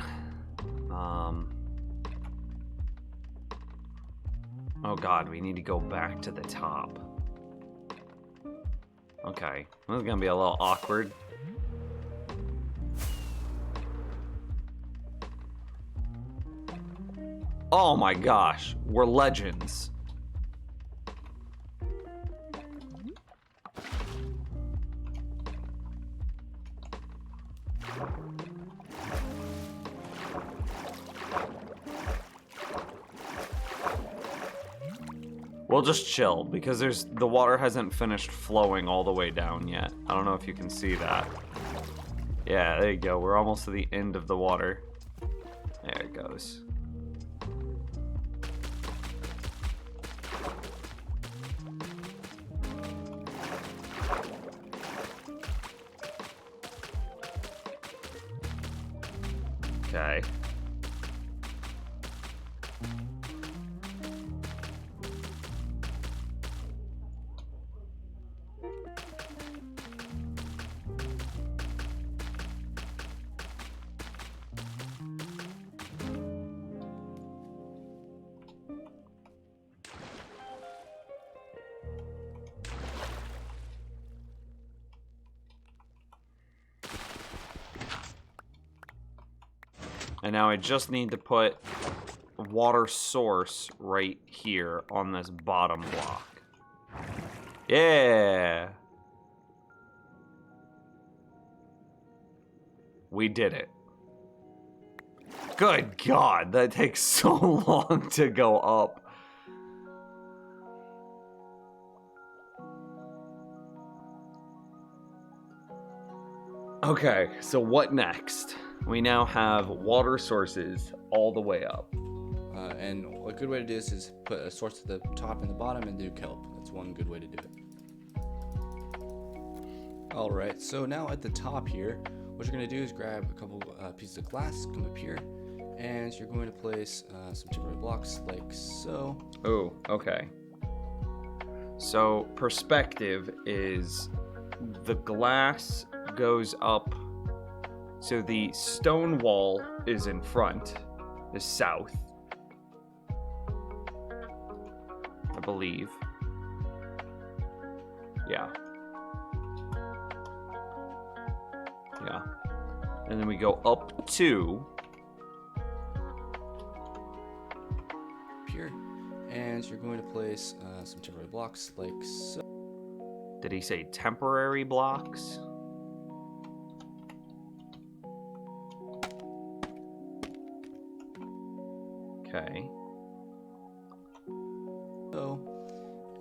Oh god, we need to go back to the top. Okay, this is gonna be a little awkward. Oh my gosh, we're legends. We'll just chill because the water hasn't finished flowing all the way down yet. I don't know if you can see that. Yeah, there you go. We're almost to the end of the water. There it goes. Okay. And now I just need to put a water source right here on this bottom block. Yeah. We did it. Good God, that takes so long to go up. Okay, so what next? We now have water sources all the way up. And a good way to do this is put a source at the top and the bottom and do kelp. That's one good way to do it. Alright, so now at the top here, what you're going to do is grab a couple pieces of glass, come up here, and you're going to place some temporary blocks like so. Oh, okay. So perspective is the glass goes up. So the stone wall is in front, is south, I believe. Yeah. Yeah. And then we go up to here, and you're going to place some temporary blocks like so. Did he say temporary blocks? Okay. So,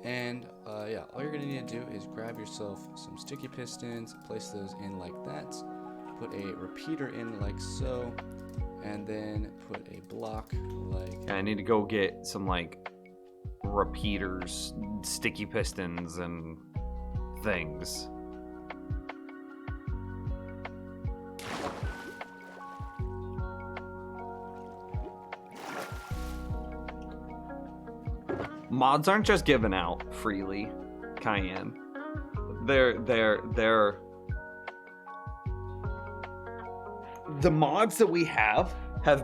and yeah, all you're gonna need to do is grab yourself some sticky pistons, place those in like that, put a repeater in like so, and then put a block like. I need to go get some like repeaters, sticky pistons, and things. Mods aren't just given out freely, Cayenne. They're the mods that we have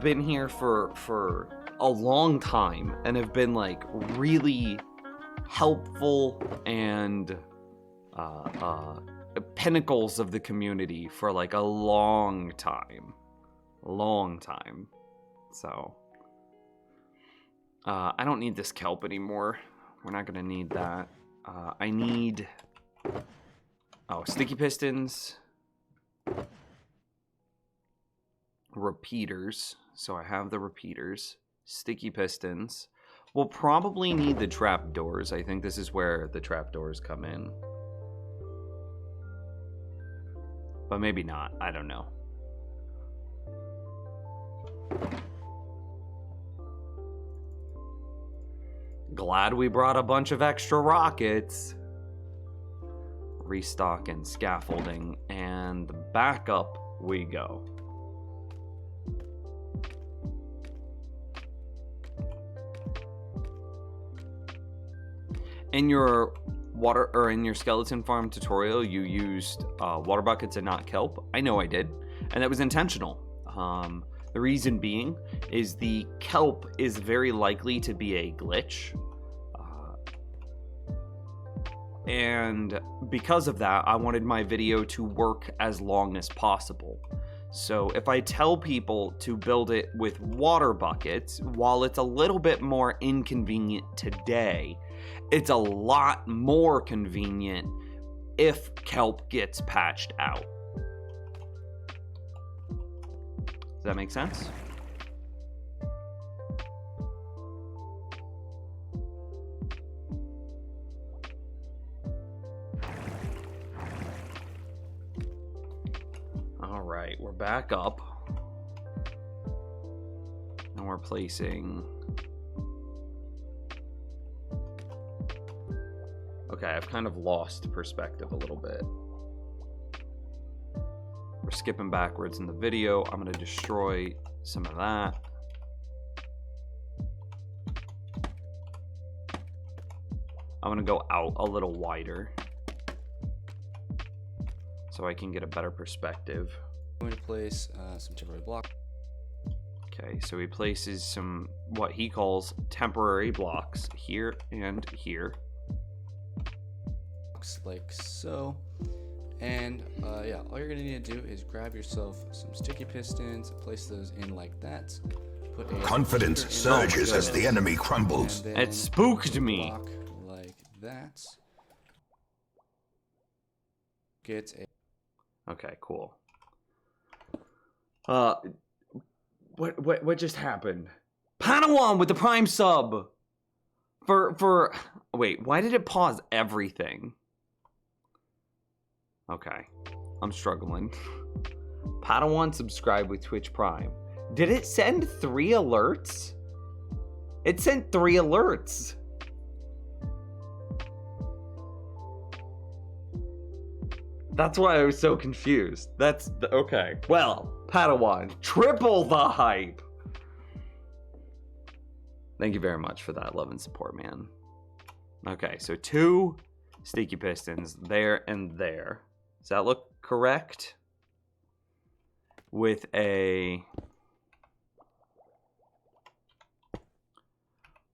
been here for a long time and have been like really helpful and pinnacles of the community for like a long time. So I don't need this kelp anymore. We're not gonna need that. I need sticky pistons, repeaters. So I have the repeaters, sticky pistons. We'll probably need the trapdoors. I think this is where the trapdoors come in. But maybe not. I don't know. Glad we brought a bunch of extra rockets. Restock and scaffolding, and back up we go. In your in your skeleton farm tutorial, you used water buckets and not kelp. I know I did, and that was intentional. The reason being is the kelp is very likely to be a glitch. And because of that, I wanted my video to work as long as possible. So if I tell people to build it with water buckets, while it's a little bit more inconvenient today, it's a lot more convenient if kelp gets patched out. Does that make sense? All right, we're back up. And we're placing... Okay, I've kind of lost perspective a little bit. We're skipping backwards in the video. I'm going to destroy some of that. I'm going to go out a little wider so I can get a better perspective. I'm going to place some temporary block. Okay, so he places some, what he calls temporary blocks here and here. Like so. And yeah, all you're gonna need to do is grab yourself some sticky pistons, place those in like that. Put a Confidence surges as the enemy crumbles. It spooked me. Block like that. Get a Okay, cool. What just happened? Padawan with the Prime sub. For wait, why did it pause everything? Okay, I'm struggling. Padawan subscribed with Twitch Prime. Did it send 3 alerts? It sent 3 alerts. That's why I was so confused. That's okay. Well, Padawan, triple the hype. Thank you very much for that love and support, man. Okay, so 2 sticky pistons there and there. Does that look correct? With a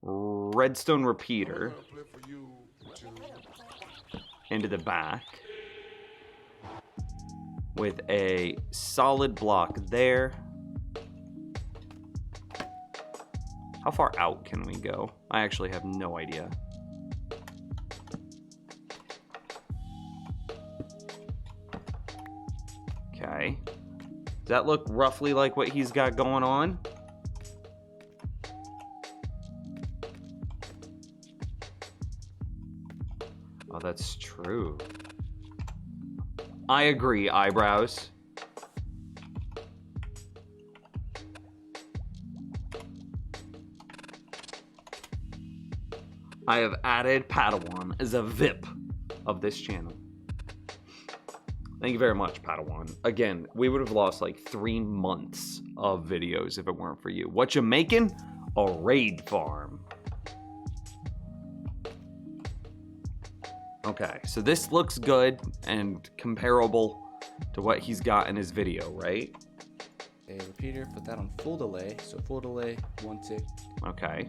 redstone repeater into the back. With a solid block there. How far out can we go? I actually have no idea. Okay. Does that look roughly like what he's got going on? Oh, that's true. I agree, eyebrows. I have added Padawan as a VIP of this channel. Thank you very much, Padawan. Again, we would have lost like 3 months of videos if it weren't for you. What you making? A raid farm. Okay, so this looks good and comparable to what he's got in his video, right? a repeater, put that on full delay. So full delay, 1 tick. Okay.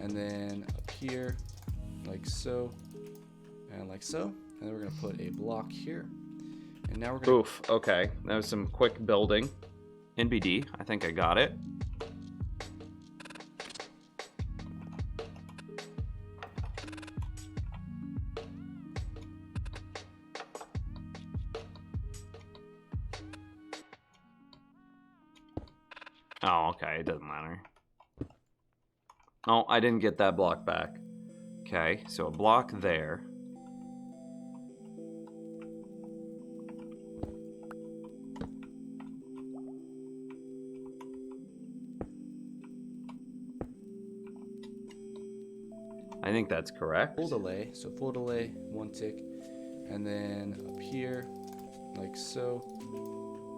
And then up here, like so, and like so. And then we're gonna put a block here. And now we're gonna... Oof, okay. That was some quick building. NBD, I think I got it. Oh, okay, it doesn't matter. Oh, I didn't get that block back. Okay, so a block there. I think that's correct. Full delay, so full delay, 1 tick. And then up here, like so,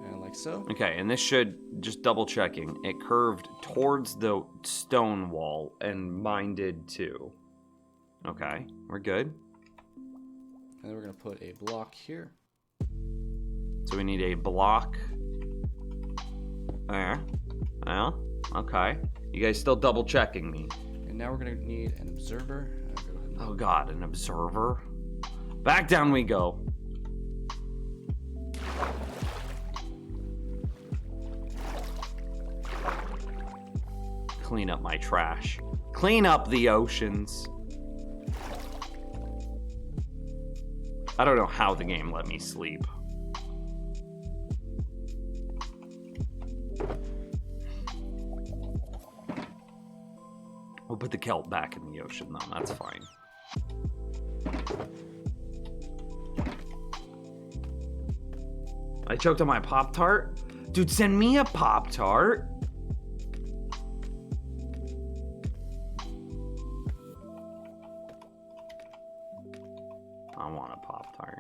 and like so. Okay, and this should, just double checking, it curved towards the stone wall, and mine did too. Okay, we're good. And then we're gonna put a block here. So we need a block there. Well, okay. You guys still double checking me. And now we're gonna need an observer. Oh god, an observer. Back down we go. Clean up my trash. Clean up the oceans. I don't know how the game let me sleep. We'll put the kelp back in the ocean, though. That's fine. I choked on my Pop-Tart? Dude, send me a Pop-Tart. I want a Pop-Tart.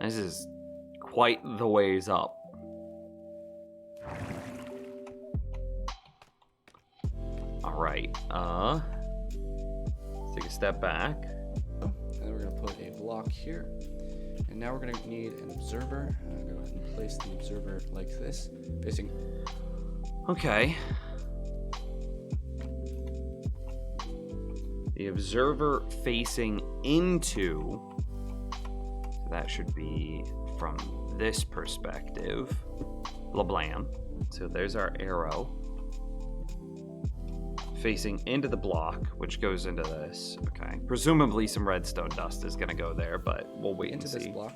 This is quite the ways up. Alright, let's take a step back. And then we're going to put a block here. And now we're going to need an observer. I'm going to go ahead and place the observer like this, facing. Okay. The observer facing into, so that should be from this perspective. LeBlanc. So there's our arrow. Facing into the block, which goes into this. Okay. Presumably some redstone dust is going to go there, but we'll wait and see. Into this block.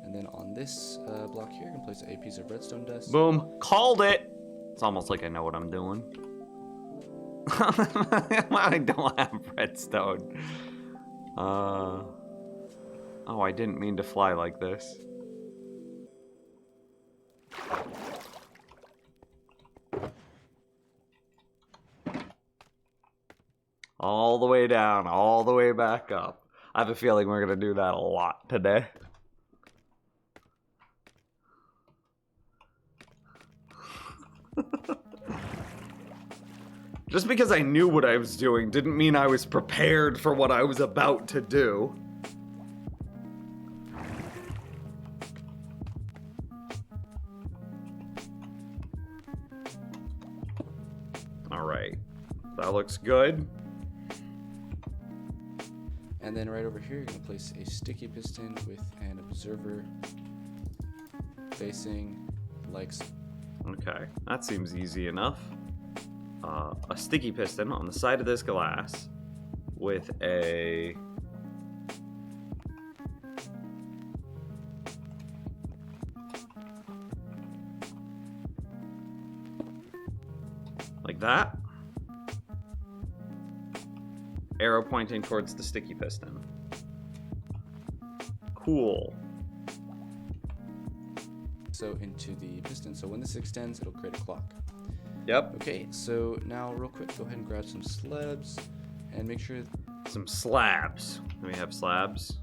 And then on this block here, you can place a piece of redstone dust. Boom. Called it. It's almost like I know what I'm doing. I don't have redstone. Oh, I didn't mean to fly like this. All the way down, all the way back up. I have a feeling we're going to do that a lot today. Just because I knew what I was doing didn't mean I was prepared for what I was about to do. All right, that looks good. And then right over here, you're going to place a sticky piston with an observer facing like so. Okay, that seems easy enough. A sticky piston on the side of this glass with a like that. Arrow pointing towards the sticky piston. Cool. So into the piston. So when this extends, it'll create a clock. Yep. Okay, so now real quick, go ahead and grab some slabs and make sure. Some slabs. Do we have slabs?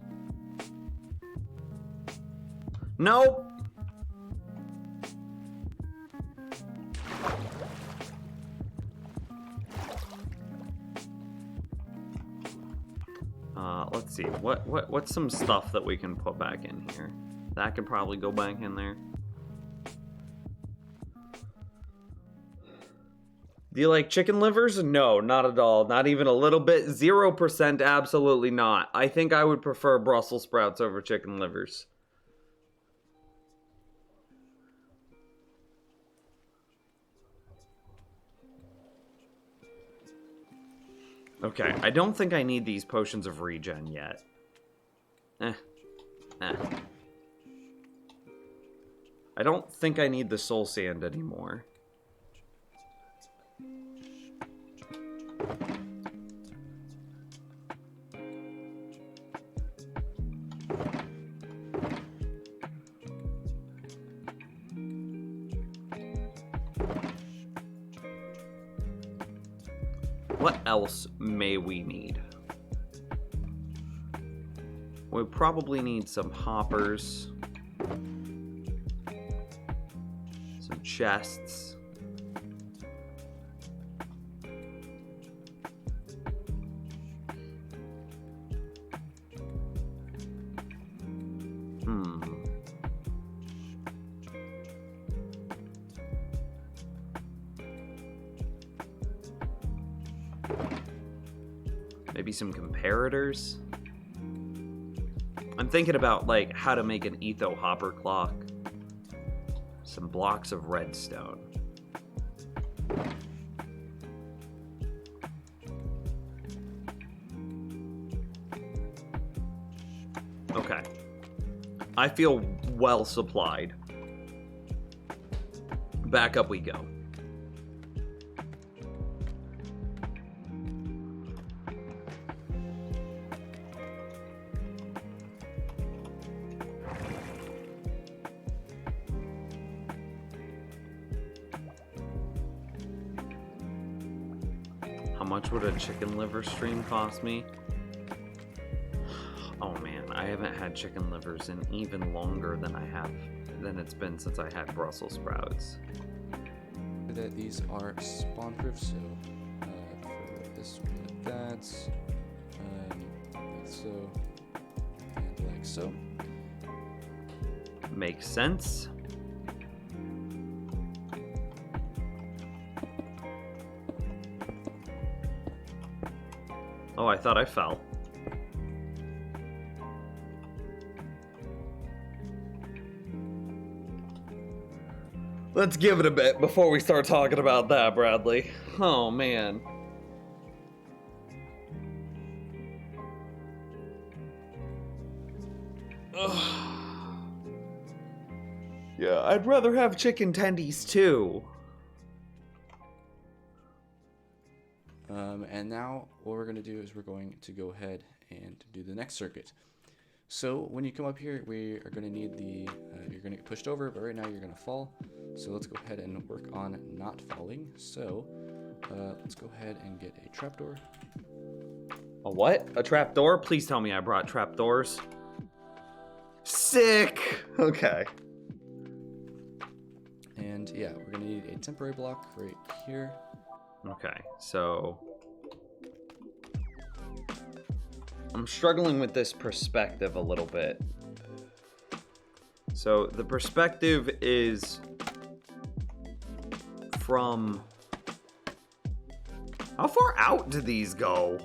Nope. Let's see. What's some stuff that we can put back in here? That could probably go back in there. Do you like chicken livers? No, not at all. Not even a little bit. 0%, absolutely not. I think I would prefer Brussels sprouts over chicken livers. Okay, I don't think I need these potions of regen yet. I don't think I need the soul sand anymore. What else may we need? We probably need some hoppers, some chests. Maybe some comparators. I'm thinking about like how to make an etho hopper clock. Some blocks of redstone. Okay. I feel well supplied. Back up we go. How much would a chicken liver stream cost me? Oh man, I haven't had chicken livers in even longer than it's been since I had Brussels sprouts. That these are spawn proof, so for this like that, like so, and like so. Makes sense. Oh, I thought I fell. Let's give it a bit before we start talking about that, Bradley. Oh, man. Ugh. Yeah, I'd rather have chicken tendies, too. And now what we're going to do is we're going to go ahead and do the next circuit. So when you come up here, we are going to need the, you're going to get pushed over, but right now you're going to fall. So let's go ahead and work on not falling. So let's go ahead and get a trapdoor. A what? A trapdoor? Please tell me I brought trapdoors. Sick! Okay. And yeah, we're going to need a temporary block right here. Okay, so I'm struggling with this perspective a little bit. So the perspective is from... How far out do these go?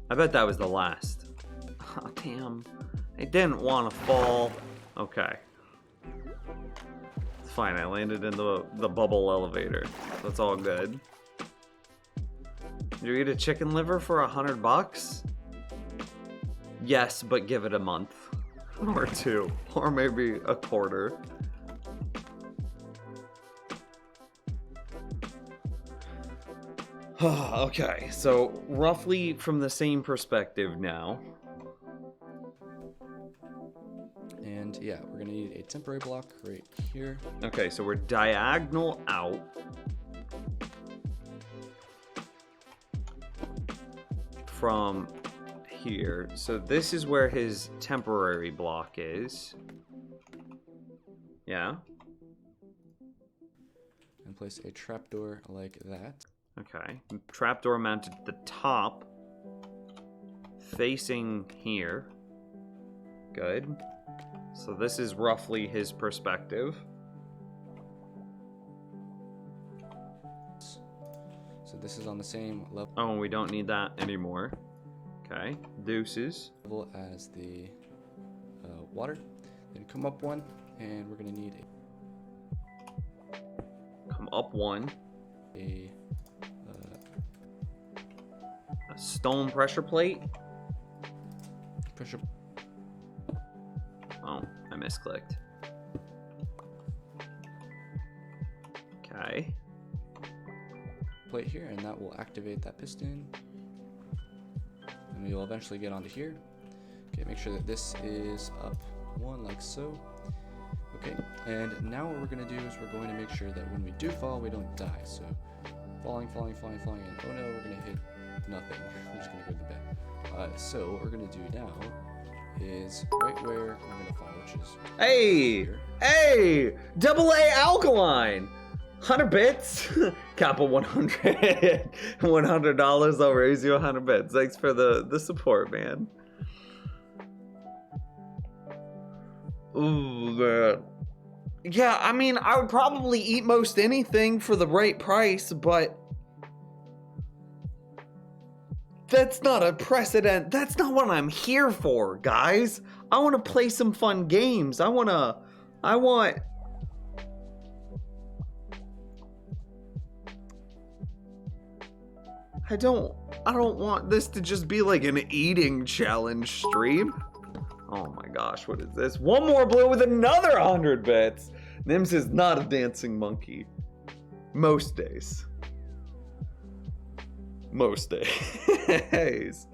I bet that was the last. Oh, damn. I didn't want to fall. Okay. It's fine, I landed in the bubble elevator. That's all good. Did you eat a chicken liver for $100? Yes, but give it a month. Or two. Or maybe a quarter. Okay, so roughly from the same perspective now. And yeah, we're gonna need a temporary block right here. Okay, so we're diagonal out. From here. So this is where his temporary block is. Yeah. And place a trapdoor like that. Okay. Trapdoor mounted at the top. Facing here. Good. So this is roughly his perspective. So this is on the same level Oh, we don't need that anymore. Okay. Deuces. as the water. Then come up one, and we're gonna need Come up one. a A stone pressure plate. pressure. Oh, I misclicked. Okay. Plate here, and that will activate that piston, and we'll eventually get onto here. Okay, make sure that this is up one like so. Okay, and now what we're going to do is we're going to make sure that when we do fall, we don't die. So falling, and oh no, we're going to hit nothing. We're just going to go to bed. So what we're going to do now is right where we're going to fall, which is Hey! here. Hey! Double A alkaline! 100 bits? Kappa 100. $100. I'll raise you 100 bits. Thanks for the support, man. Ooh, man. Yeah, I mean, I would probably eat most anything for the right price, but that's not a precedent. That's not what I'm here for, guys. I want to play some fun games. I want... I don't want this to just be like an eating challenge stream. Oh my gosh, what is this? One more blue with another 100 bits. Nims is not a dancing monkey. Most days. Most days.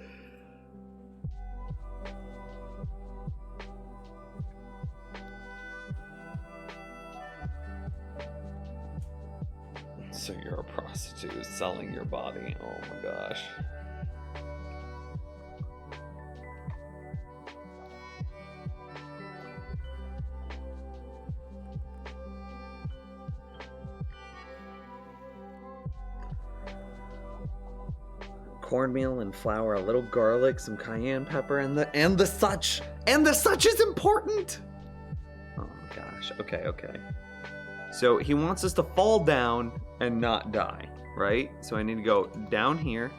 So you're a prostitute selling your body. Oh my gosh. Cornmeal and flour, a little garlic, some cayenne pepper, and the such is important. Oh my gosh. Okay. So he wants us to fall down and not die, right? So I need to go down here.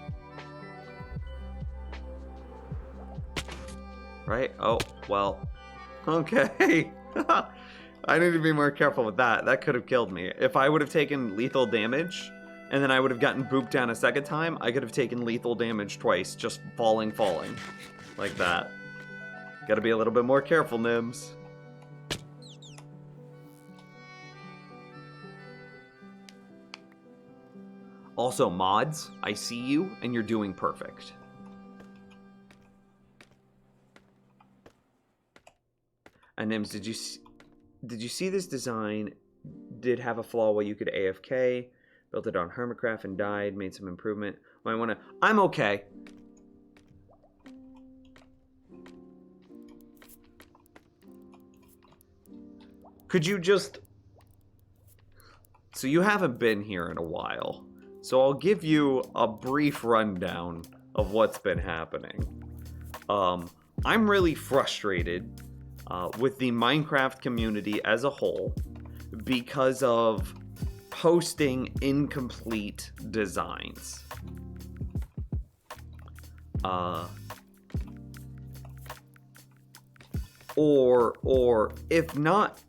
Right? Oh, well. Okay. I need to be more careful with that. That could have killed me. If I would have taken lethal damage, and then I would have gotten booped down a second time, I could have taken lethal damage twice, just falling. Like that. Gotta be a little bit more careful, Nims. Also, mods, I see you, and you're doing perfect. And Nims, did you see this design? Did have a flaw where you could AFK, built it on Hermitcraft and died, made some improvement. I'm okay. Could you just... So you haven't been here in a while. So I'll give you a brief rundown of what's been happening. I'm really frustrated with the Minecraft community as a whole because of posting incomplete designs. Or if not,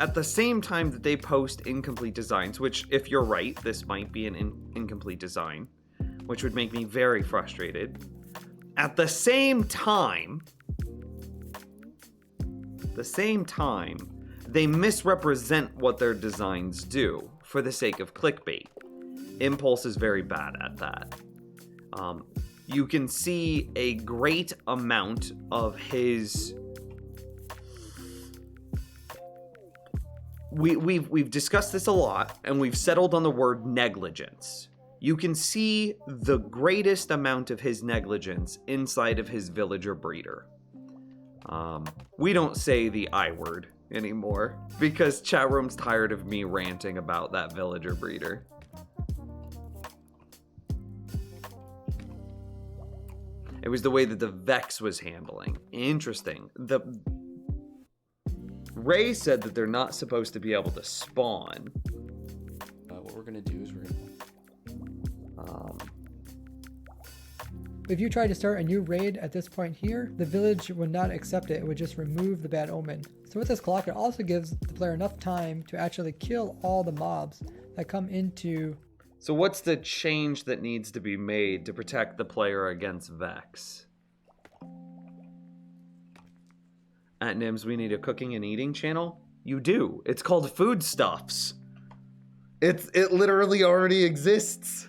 at the same time that they post incomplete designs, which, if you're right, this might be an incomplete design, which would make me very frustrated. At the same time, they misrepresent what their designs do for the sake of clickbait. Impulse is very bad at that. You can see a great amount of his... We've discussed this a lot, and we've settled on the word negligence. You can see the greatest amount of his negligence inside of his villager breeder. We don't say the I word anymore, because chat room's tired of me ranting about that villager breeder. It was the way that the Vex was handling. Interesting. Ray said that they're not supposed to be able to spawn. What we're gonna do is we're gonna... If you try to start a new raid at this point here, the village would not accept it. It would just remove the bad omen. So with this clock, it also gives the player enough time to actually kill all the mobs that come into... So what's the change that needs to be made to protect the player against Vex? At Nims, we need a cooking and eating channel? You do. It's called Foodstuffs. It literally already exists.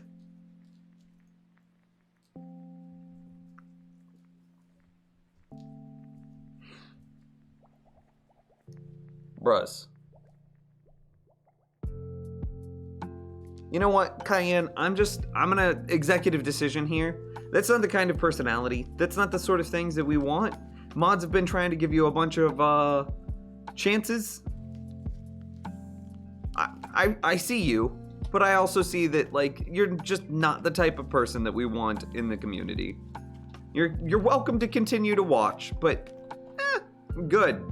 Bruss. You know what, Cayenne? I'm gonna executive decision here. That's not the kind of personality. That's not the sort of things that we want. Mods have been trying to give you a bunch of chances. I see you, but I also see that, like, you're just not the type of person that we want in the community. You're welcome to continue to watch, but good.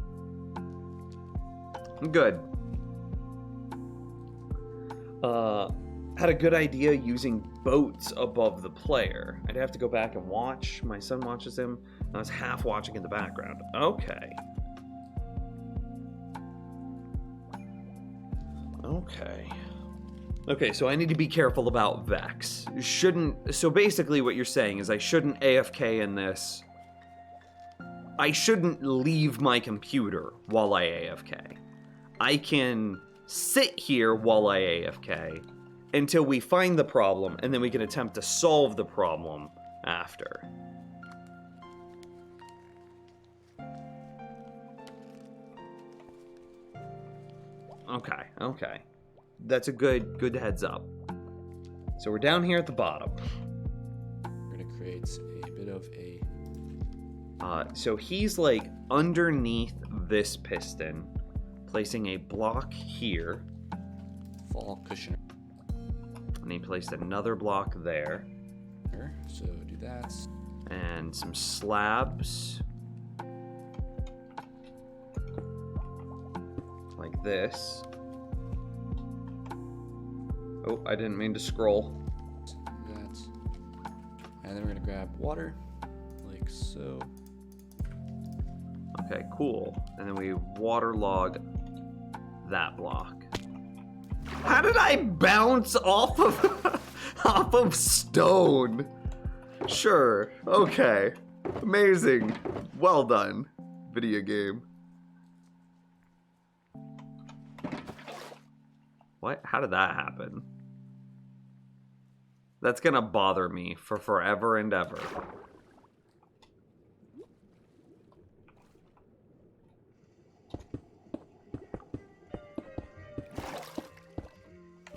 Good. Had a good idea using boats above the player. I'd have to go back and watch. My son watches him. I was half watching in the background. Okay. Okay. Okay, so I need to be careful about Vex. So basically what you're saying is I shouldn't AFK in this. I shouldn't leave my computer while I AFK. I can sit here while I AFK until we find the problem, and then we can attempt to solve the problem after. Okay. That's a good heads up. So we're down here at the bottom. We're gonna create a bit of a... So he's like underneath this piston, placing a block here. fall cushion. And he placed another block there. So do that. And some slabs. Like this. Oh, I didn't mean to scroll. That. And then we're gonna grab water, like so. Okay, cool. And then we waterlog that block. How did I bounce off of off of stone? Sure. Okay. Amazing. Well done, video game. What? How did that happen? That's gonna bother me for forever and ever.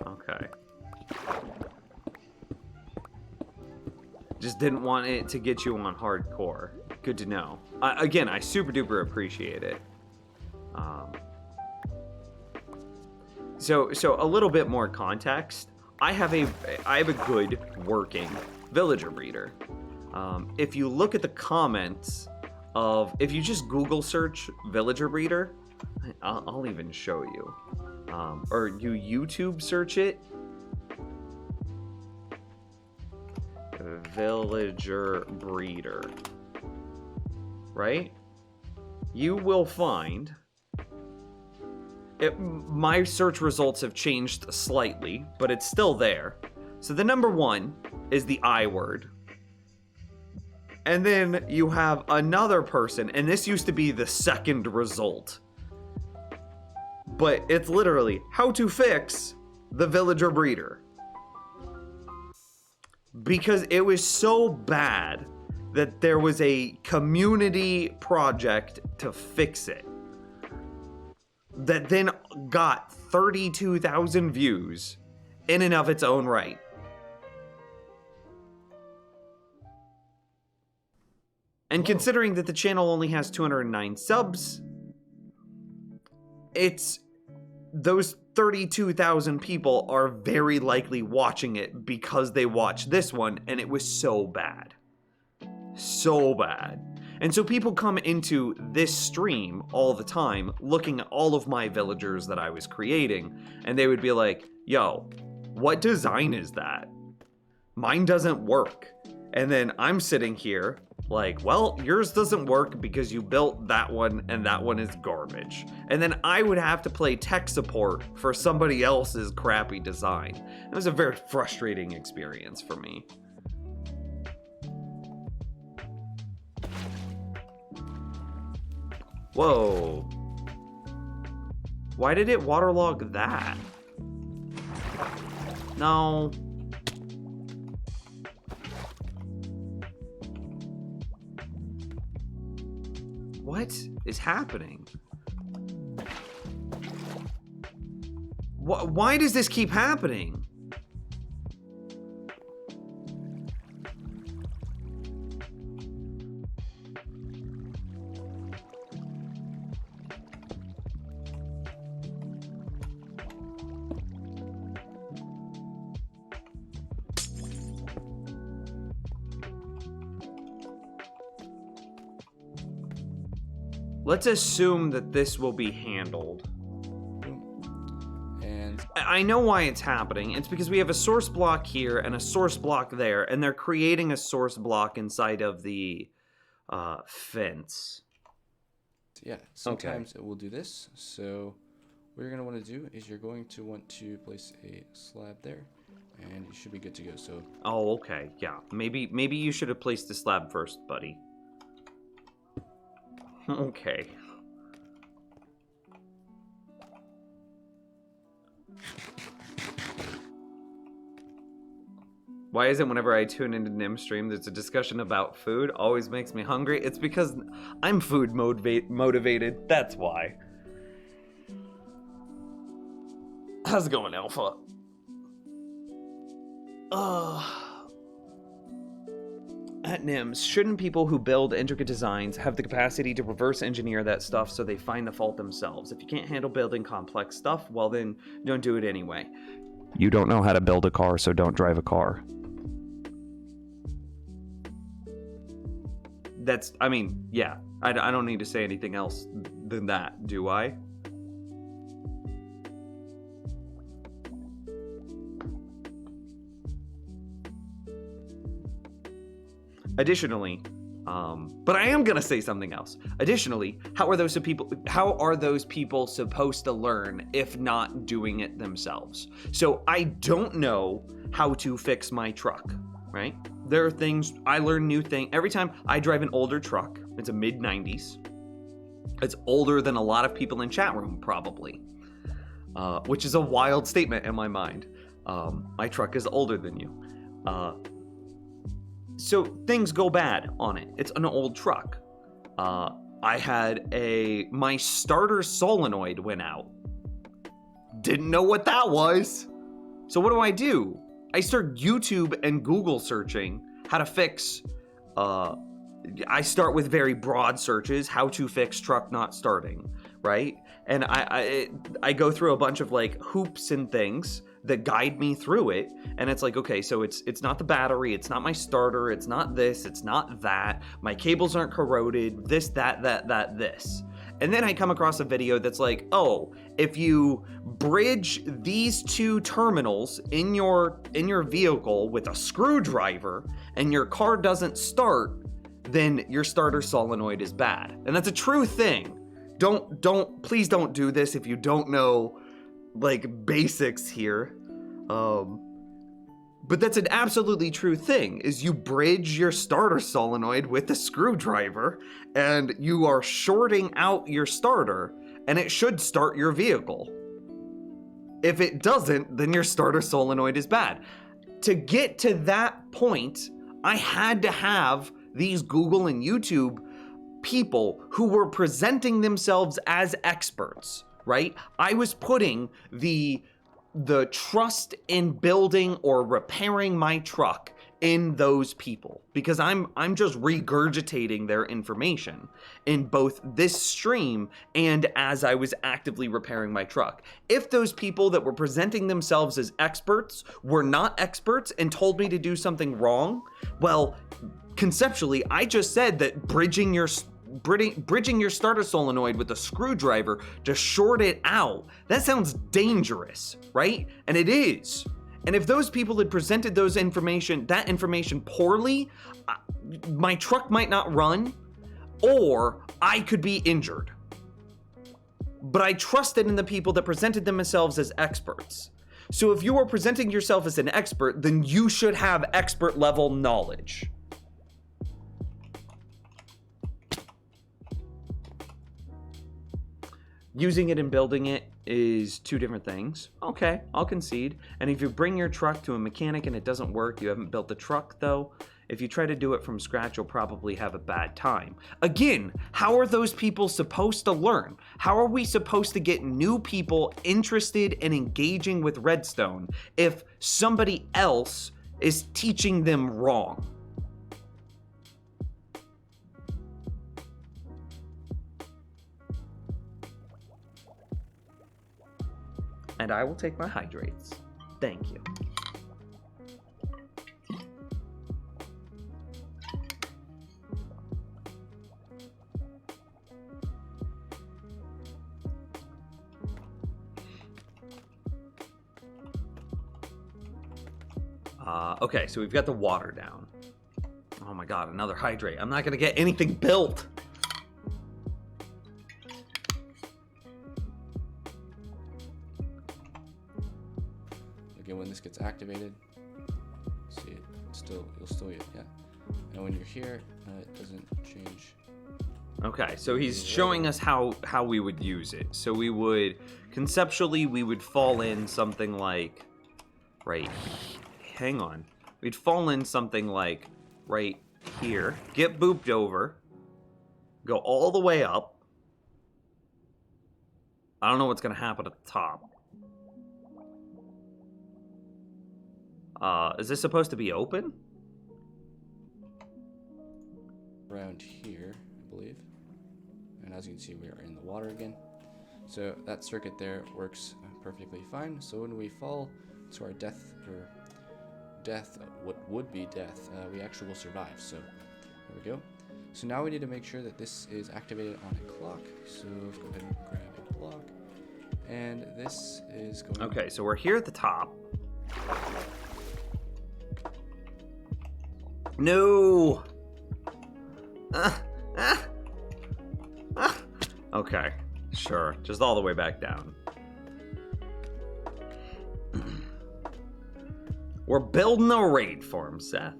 Okay. Just didn't want it to get you on hardcore. Good to know. Again, I super duper appreciate it. So a little bit more context. I have a good working villager breeder. If you look at the comments of, if you just Google search villager breeder, I'll even show you. Or you YouTube search it. Villager breeder. Right? You will find... my search results have changed slightly, but it's still there. So the number one is the I word. And then you have another person, and this used to be the second result. But it's literally how to fix the villager breeder. Because it was so bad that there was a community project to fix it. That then got 32,000 views in and of its own right. And considering that the channel only has 209 subs, it's those 32,000 people are very likely watching it because they watched this one and it was so bad. So bad. And so people come into this stream all the time looking at all of my villagers that I was creating, and they would be like, yo, what design is that? Mine doesn't work. And then I'm sitting here like, well, yours doesn't work because you built that one and that one is garbage. And then I would have to play tech support for somebody else's crappy design. It was a very frustrating experience for me. Whoa. Why did it waterlog that? No. What is happening? Why does this keep happening? Let's assume that this will be handled. And I know why it's happening. It's because we have a source block here and a source block there, and they're creating a source block inside of the fence. yeah, sometimes it will do this. So what you're going to want to do is you're going to want to place a slab there, and you should be good to go. So Oh, okay. Yeah. Maybe you should have placed the slab first, buddy. Okay. Why is it whenever I tune into Nim's stream, there's a discussion about food? Always makes me hungry. It's because I'm food motivated. That's why. How's it going, Alpha? At NIMS, shouldn't people who build intricate designs have the capacity to reverse engineer that stuff so they find the fault themselves? If you can't handle building complex stuff, well then, don't do it anyway. You don't know how to build a car, so don't drive a car. That's, I mean, yeah. I don't need to say anything else than that, do I? Additionally, but I am gonna say something else. Additionally, how are those people supposed to learn if not doing it themselves? So I don't know how to fix my truck, right? There are things, I learn new things. Every time I drive an older truck, it's a mid-90s. It's older than a lot of people in chat room, probably. Which is a wild statement in my mind. My truck is older than you. So things go bad on it. It's an old truck. I had my starter solenoid went out. Didn't know what that was. So what do? I start YouTube and Google searching how to fix, I start with very broad searches, how to fix truck not starting, right? And I go through a bunch of like hoops and things that guide me through it, and it's like, okay, so it's not the battery, it's not my starter, it's not this, it's not that, my cables aren't corroded, this, that, this. And then I come across a video that's like, oh, if you bridge these two terminals in your vehicle with a screwdriver and your car doesn't start, then your starter solenoid is bad. And that's a true thing. Please don't do this if you don't know like basics here. But that's an absolutely true thing, is you bridge your starter solenoid with a screwdriver and you are shorting out your starter and it should start your vehicle. If it doesn't, then your starter solenoid is bad. To get to that point, I had to have these Google and YouTube people who were presenting themselves as experts, right? I was putting the trust in building or repairing my truck in those people, because I'm just regurgitating their information in both this stream and as I was actively repairing my truck. If those people that were presenting themselves as experts were not experts and told me to do something wrong, well, conceptually, I just said that bridging your starter solenoid with a screwdriver to short it out, that sounds dangerous, right? And it is. And if those people had presented that information poorly, my truck might not run, or I could be injured. But I trusted in the people that presented themselves as experts. So if you are presenting yourself as an expert, then you should have expert level knowledge. Using it and building it is two different things. Okay, I'll concede. And if you bring your truck to a mechanic and it doesn't work, you haven't built the truck though, if you try to do it from scratch, you'll probably have a bad time. Again, how are those people supposed to learn? How are we supposed to get new people interested in engaging with Redstone if somebody else is teaching them wrong? And I will take my hydrates. Thank you. Okay, so we've got the water down. Oh my god, another hydrate. I'm not gonna get anything built. again, when this gets activated, see it still, you'll still get, yeah. And when you're here, it doesn't change. Okay, so he's showing us how we would use it. So we would, conceptually, we would fall in something like, hang on. We'd fall in something like right here, get booped over, go all the way up. I don't know what's going to happen at the top. Is this supposed to be open? Around here, I believe. And as you can see, we are in the water again. So that circuit there works perfectly fine. So when we fall to our death, what would be death, we actually will survive. So there we go. So now we need to make sure that this is activated on a clock. So let's go ahead and grab a block. And this is going... Okay, so we're here at the top. No! Okay, sure. Just all the way back down. We're building a raid farm, Seth.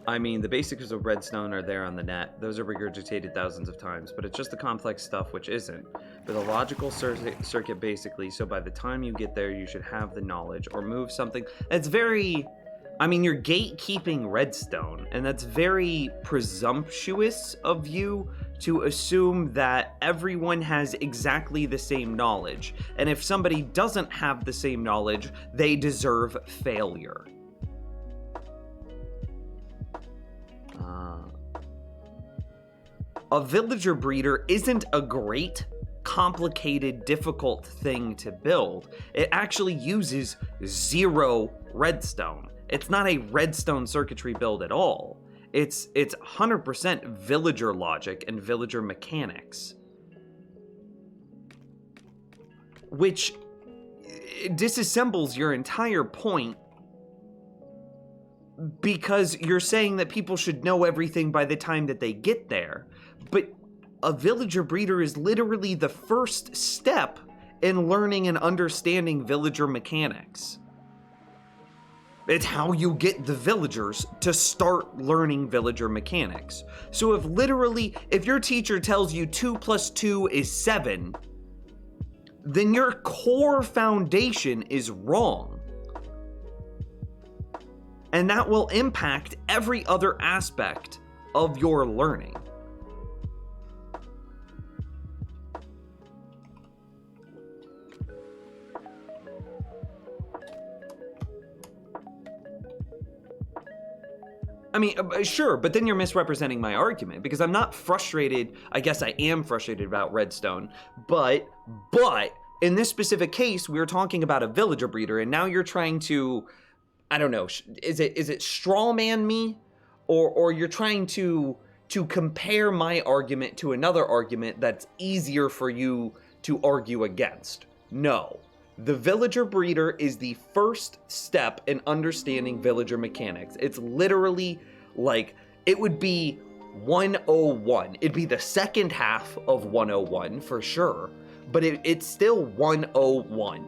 I mean, the basics of redstone are there on the net. Those are regurgitated thousands of times, but it's just the complex stuff which isn't. But the logical circuit basically, so by the time you get there, you should have the knowledge or move something. It's very... I mean, you're gatekeeping redstone, and that's very presumptuous of you to assume that everyone has exactly the same knowledge. And if somebody doesn't have the same knowledge, they deserve failure. A villager breeder isn't a great, complicated, difficult thing to build. It actually uses 0 redstone. It's not a redstone circuitry build at all. It's 100% villager logic and villager mechanics. Which disassembles your entire point, because you're saying that people should know everything by the time that they get there. But a villager breeder is literally the first step in learning and understanding villager mechanics. It's how you get the villagers to start learning villager mechanics. So if your teacher tells you 2 + 2 is 7, then your core foundation is wrong. And that will impact every other aspect of your learning. I mean, sure, but then you're misrepresenting my argument, because I'm not frustrated. I guess I am frustrated about redstone, but in this specific case, we were talking about a villager breeder, and now you're trying to, I don't know, is it straw man me, or you're trying to compare my argument to another argument that's easier for you to argue against? No. The villager breeder is the first step in understanding villager mechanics. It's literally like, it would be 101. It'd be the second half of 101 for sure, but it's still 101.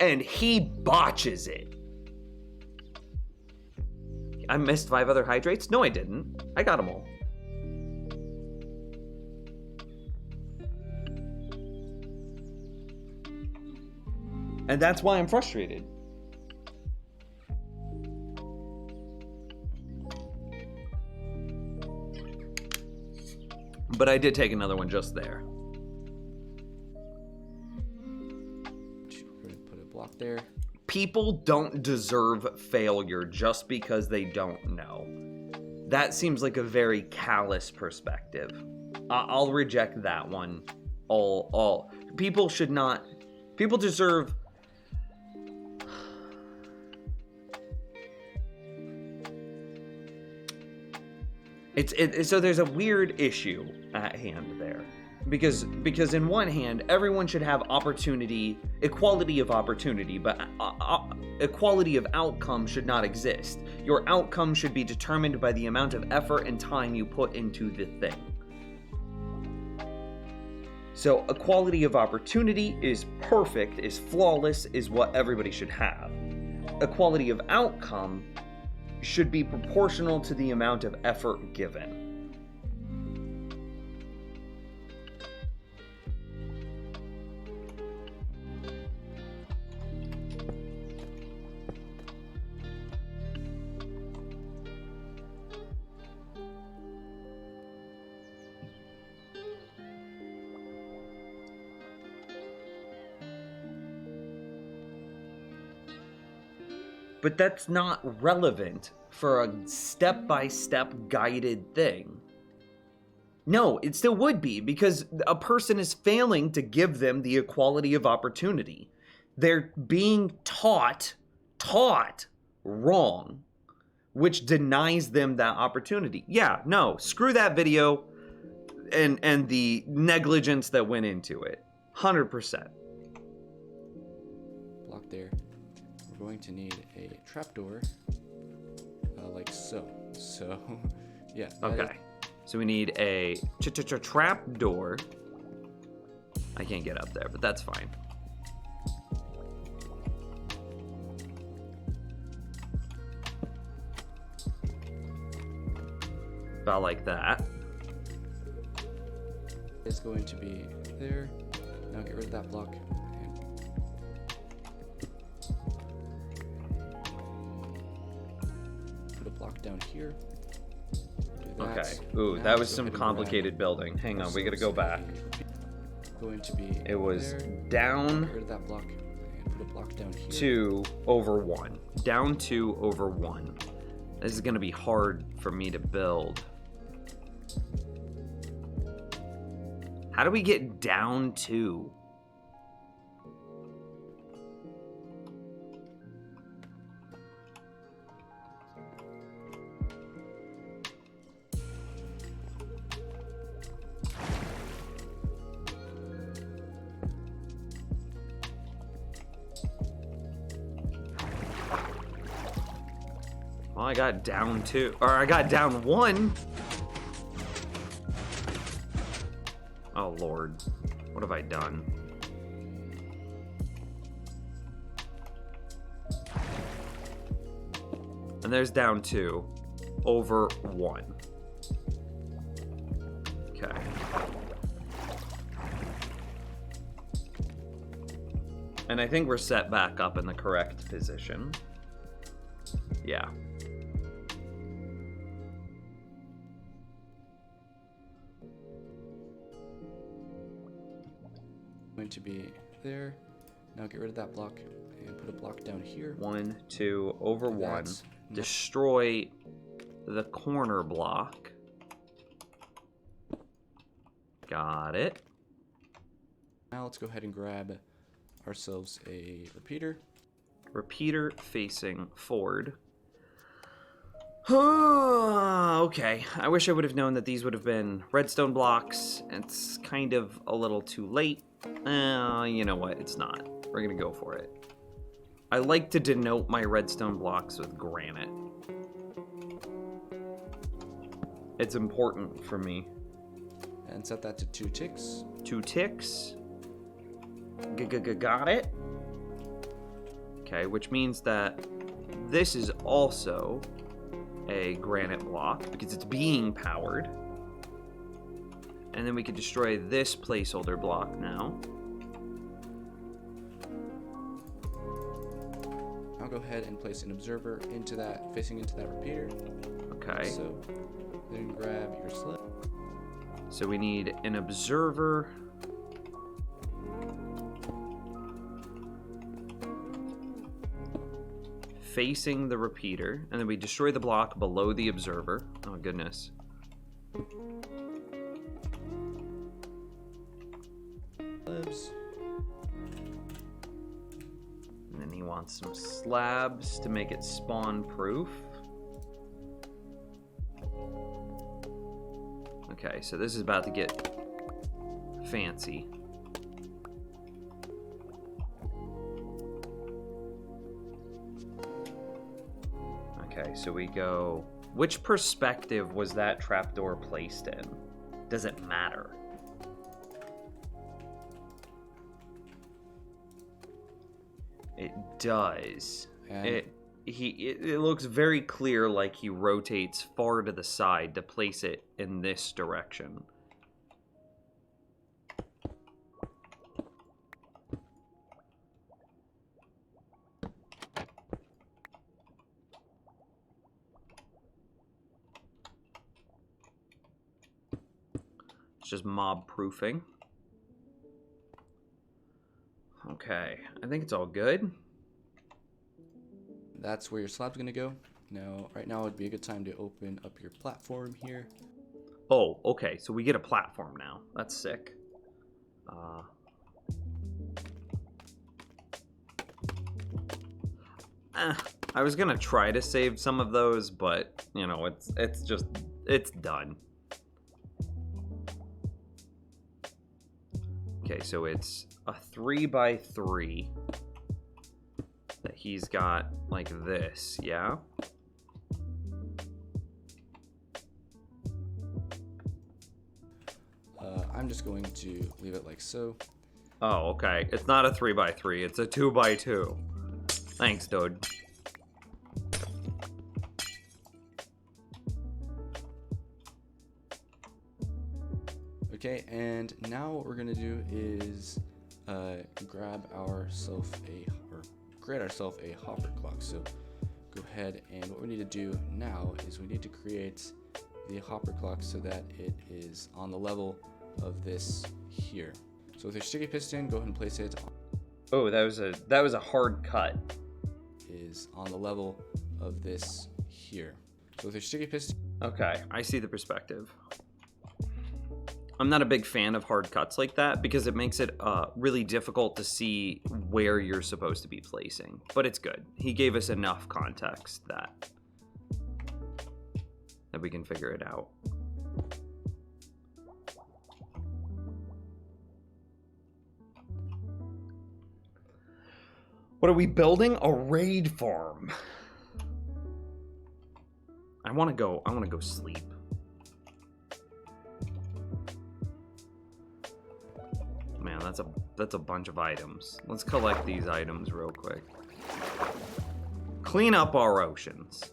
And he botches it. I missed 5 other hydrates? No, I didn't. I got them all. And that's why I'm frustrated. But I did take another one just there. We're gonna put a block there. People don't deserve failure just because they don't know. That seems like a very callous perspective. I'll reject that one. All. People should not. People deserve. So there's a weird issue at hand there, because in one hand, everyone should have opportunity, equality of opportunity, but equality of outcome should not exist. Your outcome should be determined by the amount of effort and time you put into the thing. So equality of opportunity is perfect, is flawless, is what everybody should have. Equality of outcome should be proportional to the amount of effort given. But that's not relevant for a step-by-step guided thing. No, it still would be, because a person is failing to give them the equality of opportunity. They're being taught wrong, which denies them that opportunity. Yeah, no, screw that video and the negligence that went into it. 100%. Block there. We're going to need a trapdoor, like so. So, yeah. Okay. So we need a trap door. I can't get up there, but that's fine. About like that. Is going to be there. Now get rid of that block. Put a block down here. Do that. Okay. Ooh, Now that was let's go some ahead and complicated building. Hang on, we gotta go back. Going to be. It was there. down Get rid of that block and put a block down here. 2 over 1. Down 2 over 1. This is gonna be hard for me to build. How do we get down 2? Well, I got down 2, or I got down 1. Oh Lord, what have I done? And there's down 2 over 1. Okay. And I think we're set back up in the correct position. Yeah. Going to be there. Now get rid of that block and put a block down here. 1, 2 over 1. That's- Destroy the corner block. Got it. Now let's go ahead and grab ourselves a repeater. Repeater facing forward. Okay, I wish I would have known that these would have been redstone blocks. It's kind of a little too late. You know what? It's not. We're gonna go for it. I like to denote my redstone blocks with granite. It's important for me. And set that to 2 ticks. 2 ticks. Got it. Okay, which means that this is also a granite block because it's being powered. And then we could destroy this placeholder block now. I'll go ahead and place an observer into that, facing into that repeater. Okay. So then grab your slip. So we need an observer. Facing the repeater, and then we destroy the block below the observer. Oh goodness. Slabs. And then he wants some slabs to make it spawn proof. Okay, so this is about to get fancy. Okay, so we go... Which perspective was that trapdoor placed in? Does it matter? It does. And It looks very clear like he rotates far to the side to place it in this direction. It's just mob proofing. Okay, I think it's all good. that's where your slab's gonna go. Now, right now would be a good time to open up your platform here. Oh, okay, so we get a platform now. That's sick. I was gonna try to save some of those, but you know, it's done. Okay, so it's a 3x3 that he's got like this, yeah? I'm just going to leave it like so. Oh, okay. It's not a 3x3, it's a 2x2. Thanks, dude. Okay, and now what we're gonna do is create ourselves a hopper clock. So go ahead, and what we need to do now is we need to create the hopper clock so that it is on the level of this here. So with your sticky piston, go ahead and place it on, Oh, that was a hard cut. is on the level of this here. So with your sticky piston, Okay, I see the perspective. I'm not a big fan of hard cuts like that because it makes it really difficult to see where you're supposed to be placing. But it's good. He gave us enough context that we can figure it out. What are we building? A raid farm. I want to go sleep. Man, that's a bunch of items. Let's collect these items real quick. Clean up our oceans.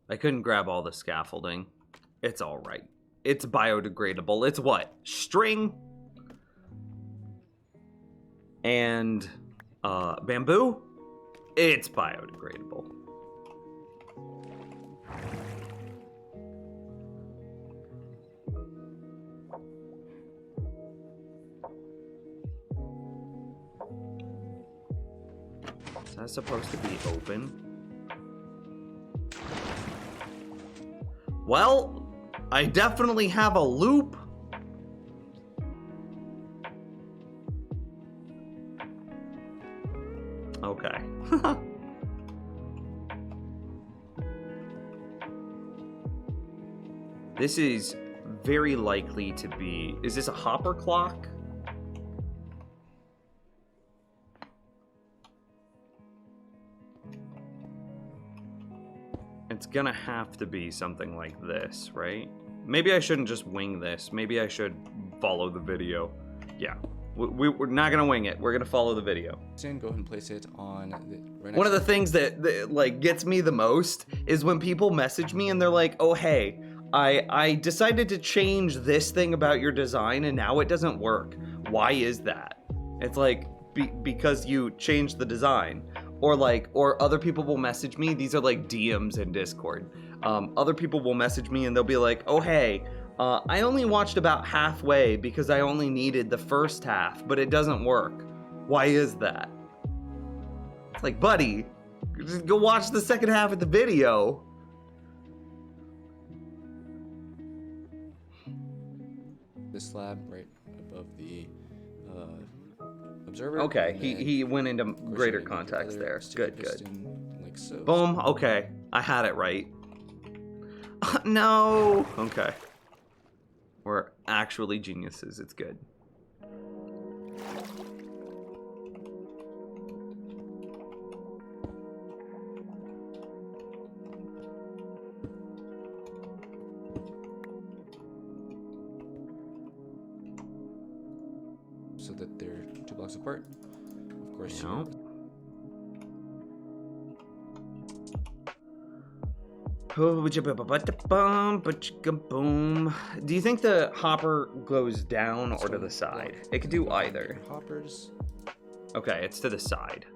I couldn't grab all the scaffolding. It's all right. It's biodegradable. It's what? String and bamboo? It's biodegradable. Is that supposed to be open? Well, I definitely have a loop. Okay. This is very likely to be... Is this a hopper clock? It's gonna have to be something like this, right? Maybe I shouldn't just wing this. Maybe I should follow the video. Yeah, we're not gonna wing it. We're gonna follow the video. go ahead and place it on the right One of next the things that like gets me the most is when people message me and they're like, "Oh hey, I decided to change this thing about your design and now it doesn't work. Why is that?" It's like because you changed the design. Or other people will message me. These are like DMs in Discord. Other people will message me and they'll be like, "Oh hey, I only watched about halfway because I only needed the first half, but it doesn't work. Why is that?" It's like, buddy, just go watch the second half of the video. this slab right above the observer. Okay, and then, he went into of course, greater you're gonna need your context other there. sticky Good, good. piston, like so. Boom. Okay, I had it right. No. Okay. We're actually geniuses. It's good. So that they're 2 blocks apart. Of course, Yep. Boom. Do you think the hopper goes down or to the side? It could do either. Hoppers. Okay, it's to the side.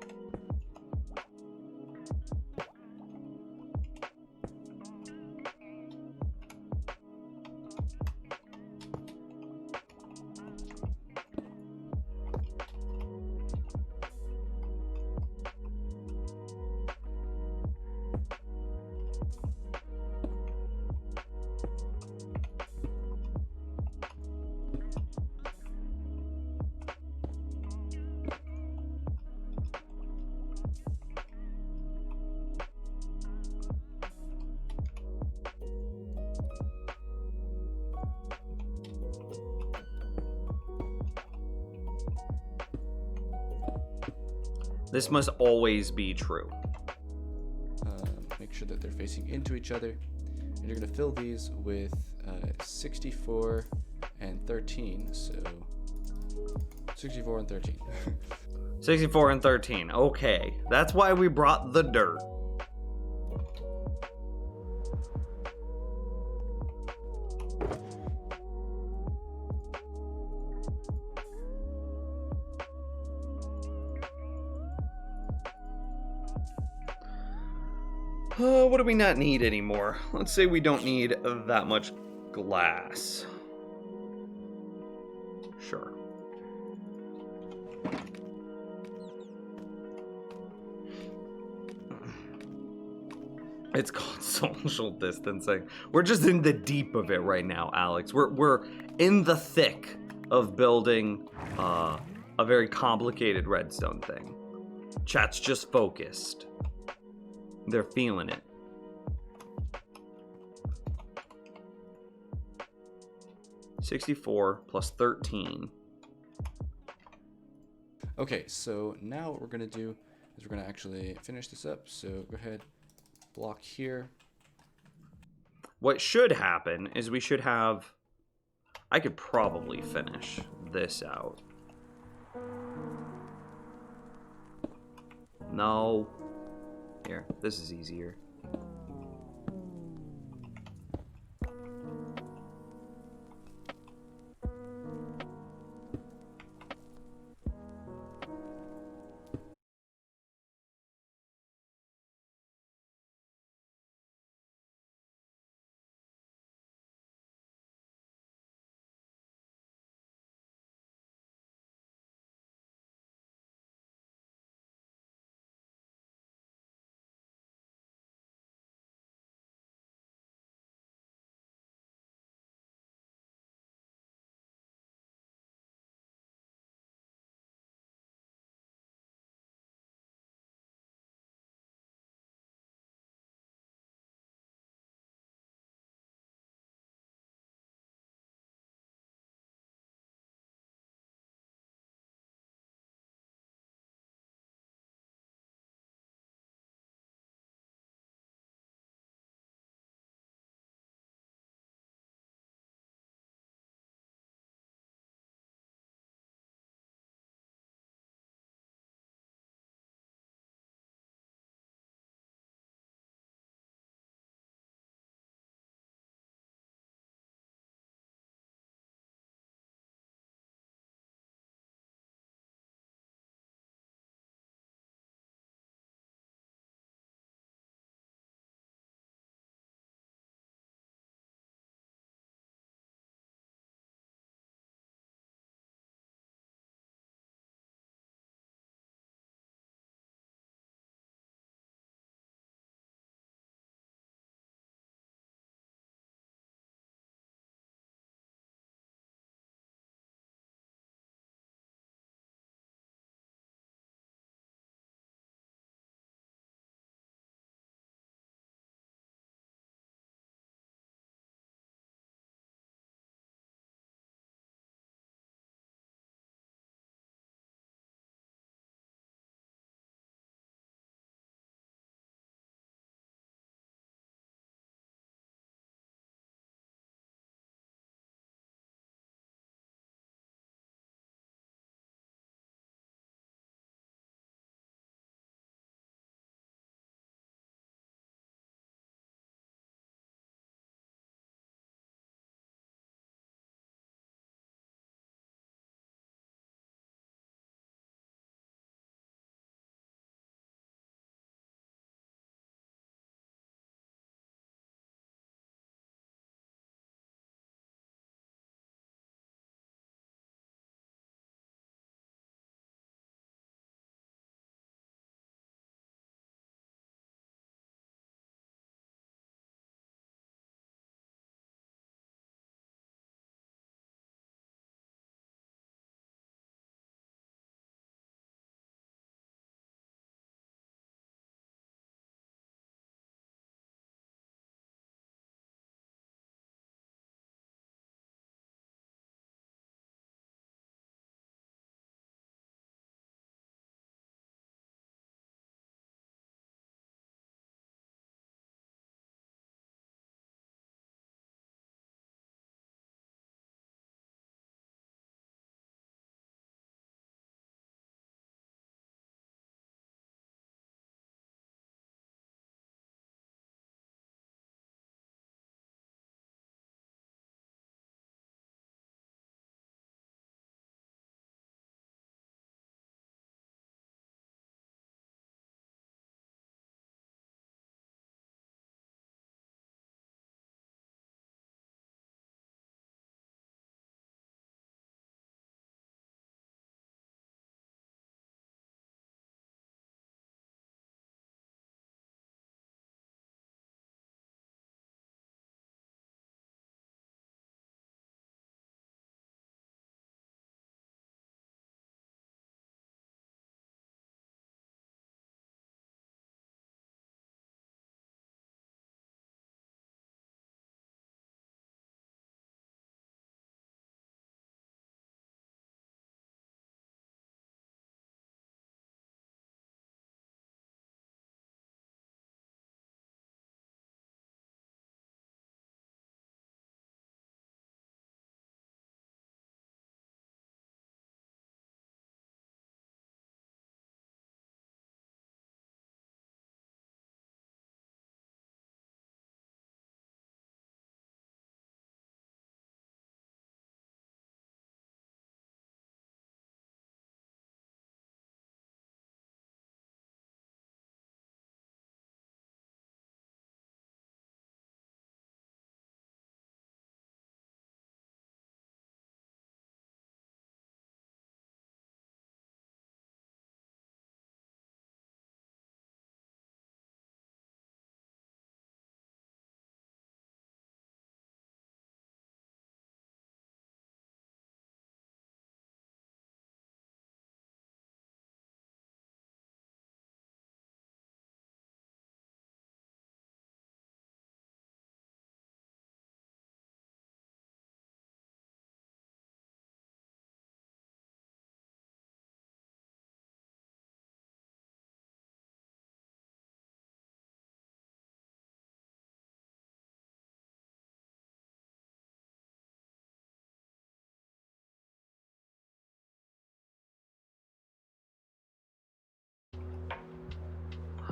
This must always be true. Make sure that they're facing into each other. And you're going to fill these with 64 and 13. So 64 and 13. 64 and 13. Okay, that's why we brought the dirt. What do we not need anymore? Let's say we don't need that much glass. Sure. It's called social distancing. We're just in the deep of it right now, Alex. We're in the thick of building a very complicated redstone thing. Chat's just focused. They're feeling it. $64 plus 13. Okay, so now what we're going to do is we're going to actually finish this up. So go ahead, block here. What should happen is we should have... I could probably finish this out. No. Here, this is easier.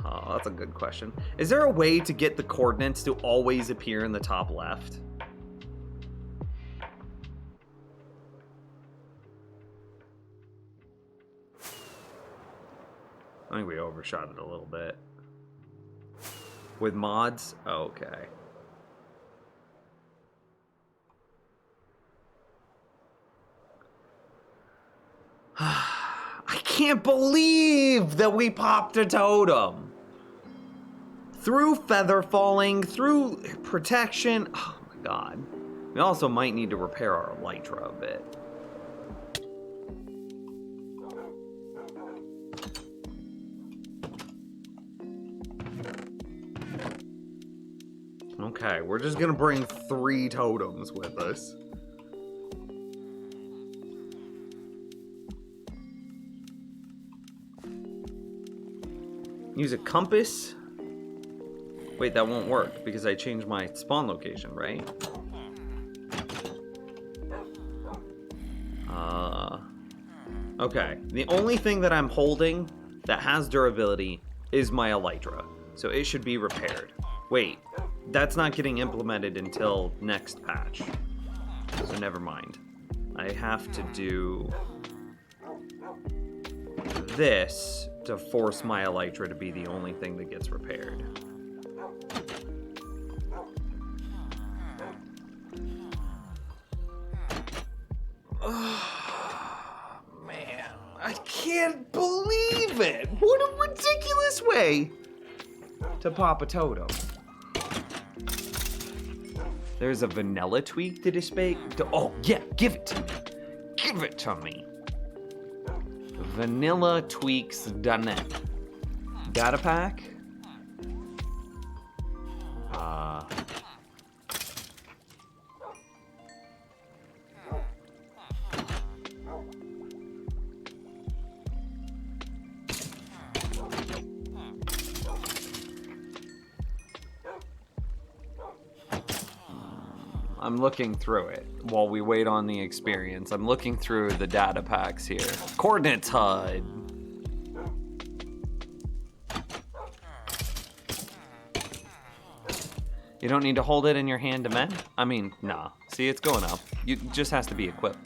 Oh, that's a good question. Is there a way to get the coordinates to always appear in the top left? I think we overshot it a little bit. With mods? Okay. I can't believe that we popped a totem. Through feather falling, through protection. Oh my god. We also might need to repair our elytra a bit. Okay, we're just gonna bring 3 totems with us. Use a compass. Wait, that won't work because I changed my spawn location, right? Okay. The only thing that I'm holding that has durability is my elytra, so it should be repaired. Wait, that's not getting implemented until next patch, so never mind. I have to do this to force my elytra to be the only thing that gets repaired. Oh, man, I can't believe it! What a ridiculous way to pop a totem. There's a vanilla tweak to display. Oh, yeah, give it to me. Give it to me. Vanilla tweaks done. Data pack. I'm looking through it while we wait on the experience. I'm looking through the data packs here. Coordinates HUD. You don't need to hold it in your hand to mend? I mean, nah. See, it's going up. It just has to be equipped.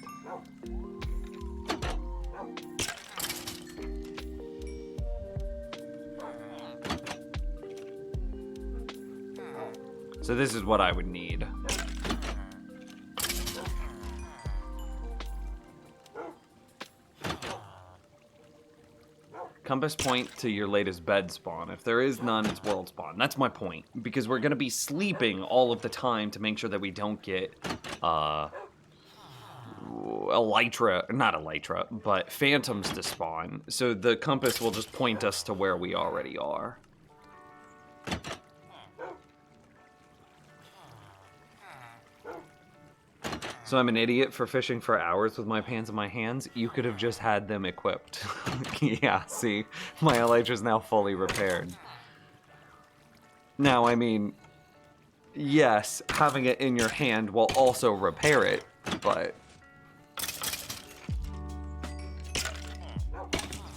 So this is what I would need. Compass point to your latest bed spawn. If there is none, it's world spawn. That's my point. Because we're going to be sleeping all of the time to make sure that we don't get elytra, not elytra, but phantoms to spawn. So the compass will just point us to where we already are. So I'm an idiot for fishing for hours with my pants in my hands. You could have just had them equipped. Yeah, see? My elytra's now fully repaired. Now, I mean, yes, having it in your hand will also repair it, but...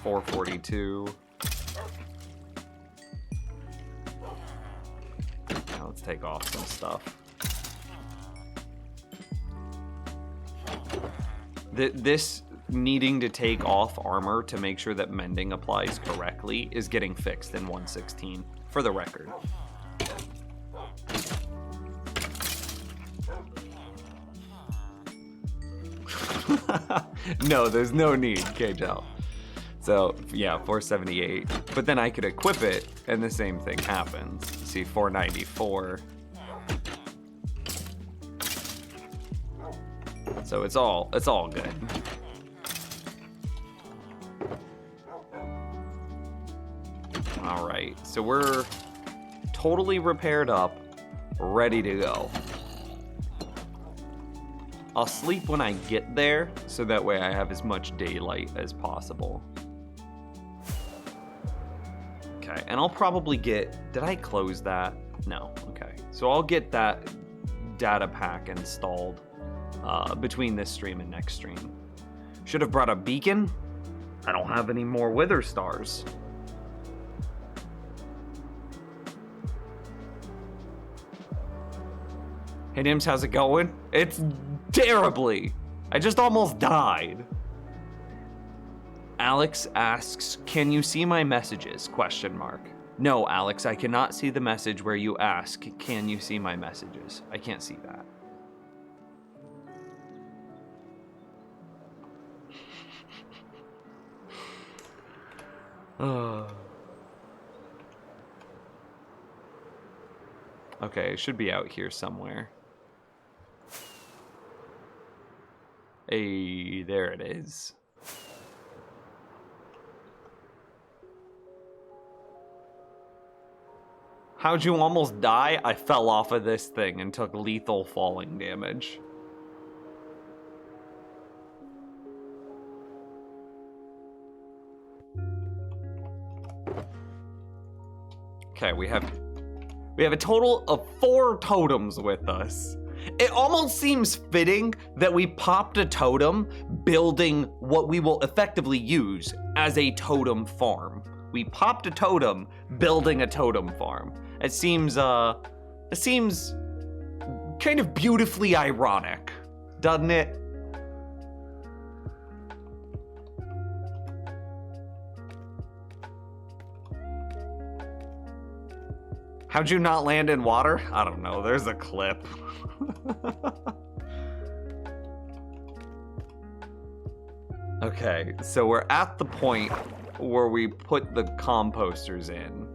442. Now let's take off some stuff. This needing to take off armor to make sure that mending applies correctly is getting fixed in 1.16, for the record. No, there's no need, KJL. So, yeah, 478. But then I could equip it, and the same thing happens. See, 494. So it's all good. All right, so we're totally repaired up, ready to go. I'll sleep when I get there, so that way I have as much daylight as possible. Okay, and I'll probably get, did I close that? No, okay. So I'll get that data pack installed between this stream and next stream. Should have brought a beacon. I don't have any more wither stars. Hey Nims, how's it going? It's terribly. I just almost died. Alex asks, can you see my messages? Question mark. No, Alex, I cannot see the message where you ask, can you see my messages? I can't see that. Okay, it should be out here somewhere. Hey, there it is. How'd you almost die? I fell off of this thing and took lethal falling damage. Okay, we have a total of 4 totems with us. It almost seems fitting that we popped a totem building what we will effectively use as a totem farm. We popped a totem building a totem farm. It seems kind of beautifully ironic, doesn't it? How'd you not land in water? I don't know, there's a clip. Okay, so we're at the point where we put the composters in.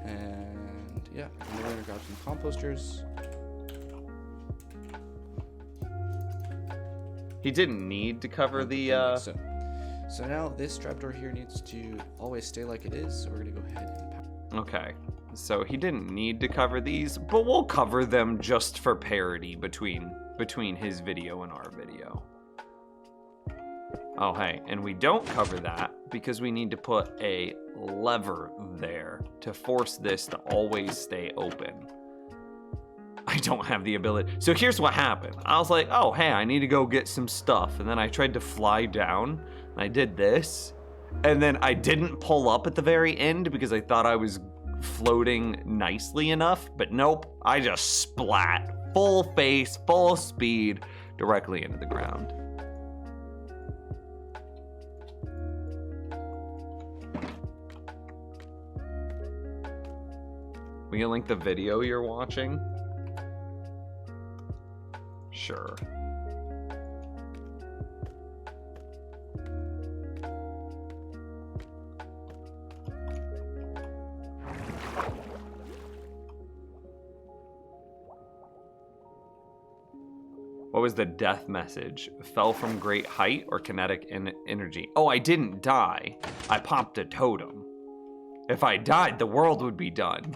And yeah, we're gonna grab some composters. He didn't need to cover the, So now this trapdoor here needs to always stay like it is, so we're gonna go ahead and power. Okay, so he didn't need to cover these, but we'll cover them just for parity between his video and our video. Oh hey, and we don't cover that because we need to put a lever there to force this to always stay open. I don't have the ability. So here's what happened. I was like, oh hey, I need to go get some stuff, and then I tried to fly down, and I did this, and then I didn't pull up at the very end because I thought I was floating nicely enough, but nope, I just splat, full face, full speed, directly into the ground. We can link the video you're watching? Sure. What was the death message? Fell from great height or kinetic energy? Oh, I didn't die. I popped a totem. If I died, the world would be done.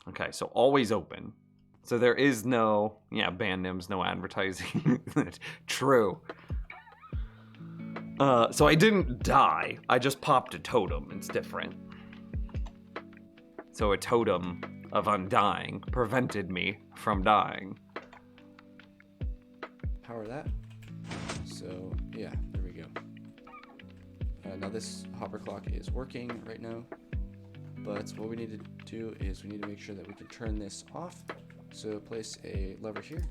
Okay, so always open. So there is no, yeah, ban Nims, no advertising. True. So I didn't die. I just popped a totem. It's different. So a totem of undying prevented me from dying. Power that. So yeah, there we go. Now this hopper clock is working right now, but what we need to do is we need to make sure that we can turn this off. So place a lever here.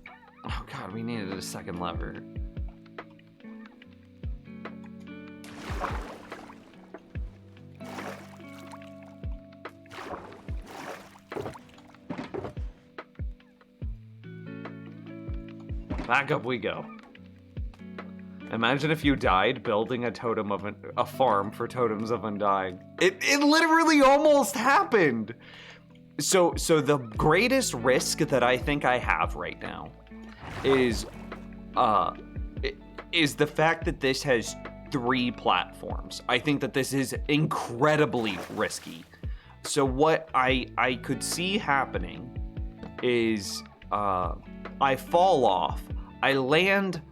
Oh god, we needed a second lever. Back up we go. Imagine if you died building a totem of a farm for totems of undying. It literally almost happened. So the greatest risk that I think I have right now is the fact that this has 3 platforms. I think that this is incredibly risky. So what I could see happening is I fall off, I land,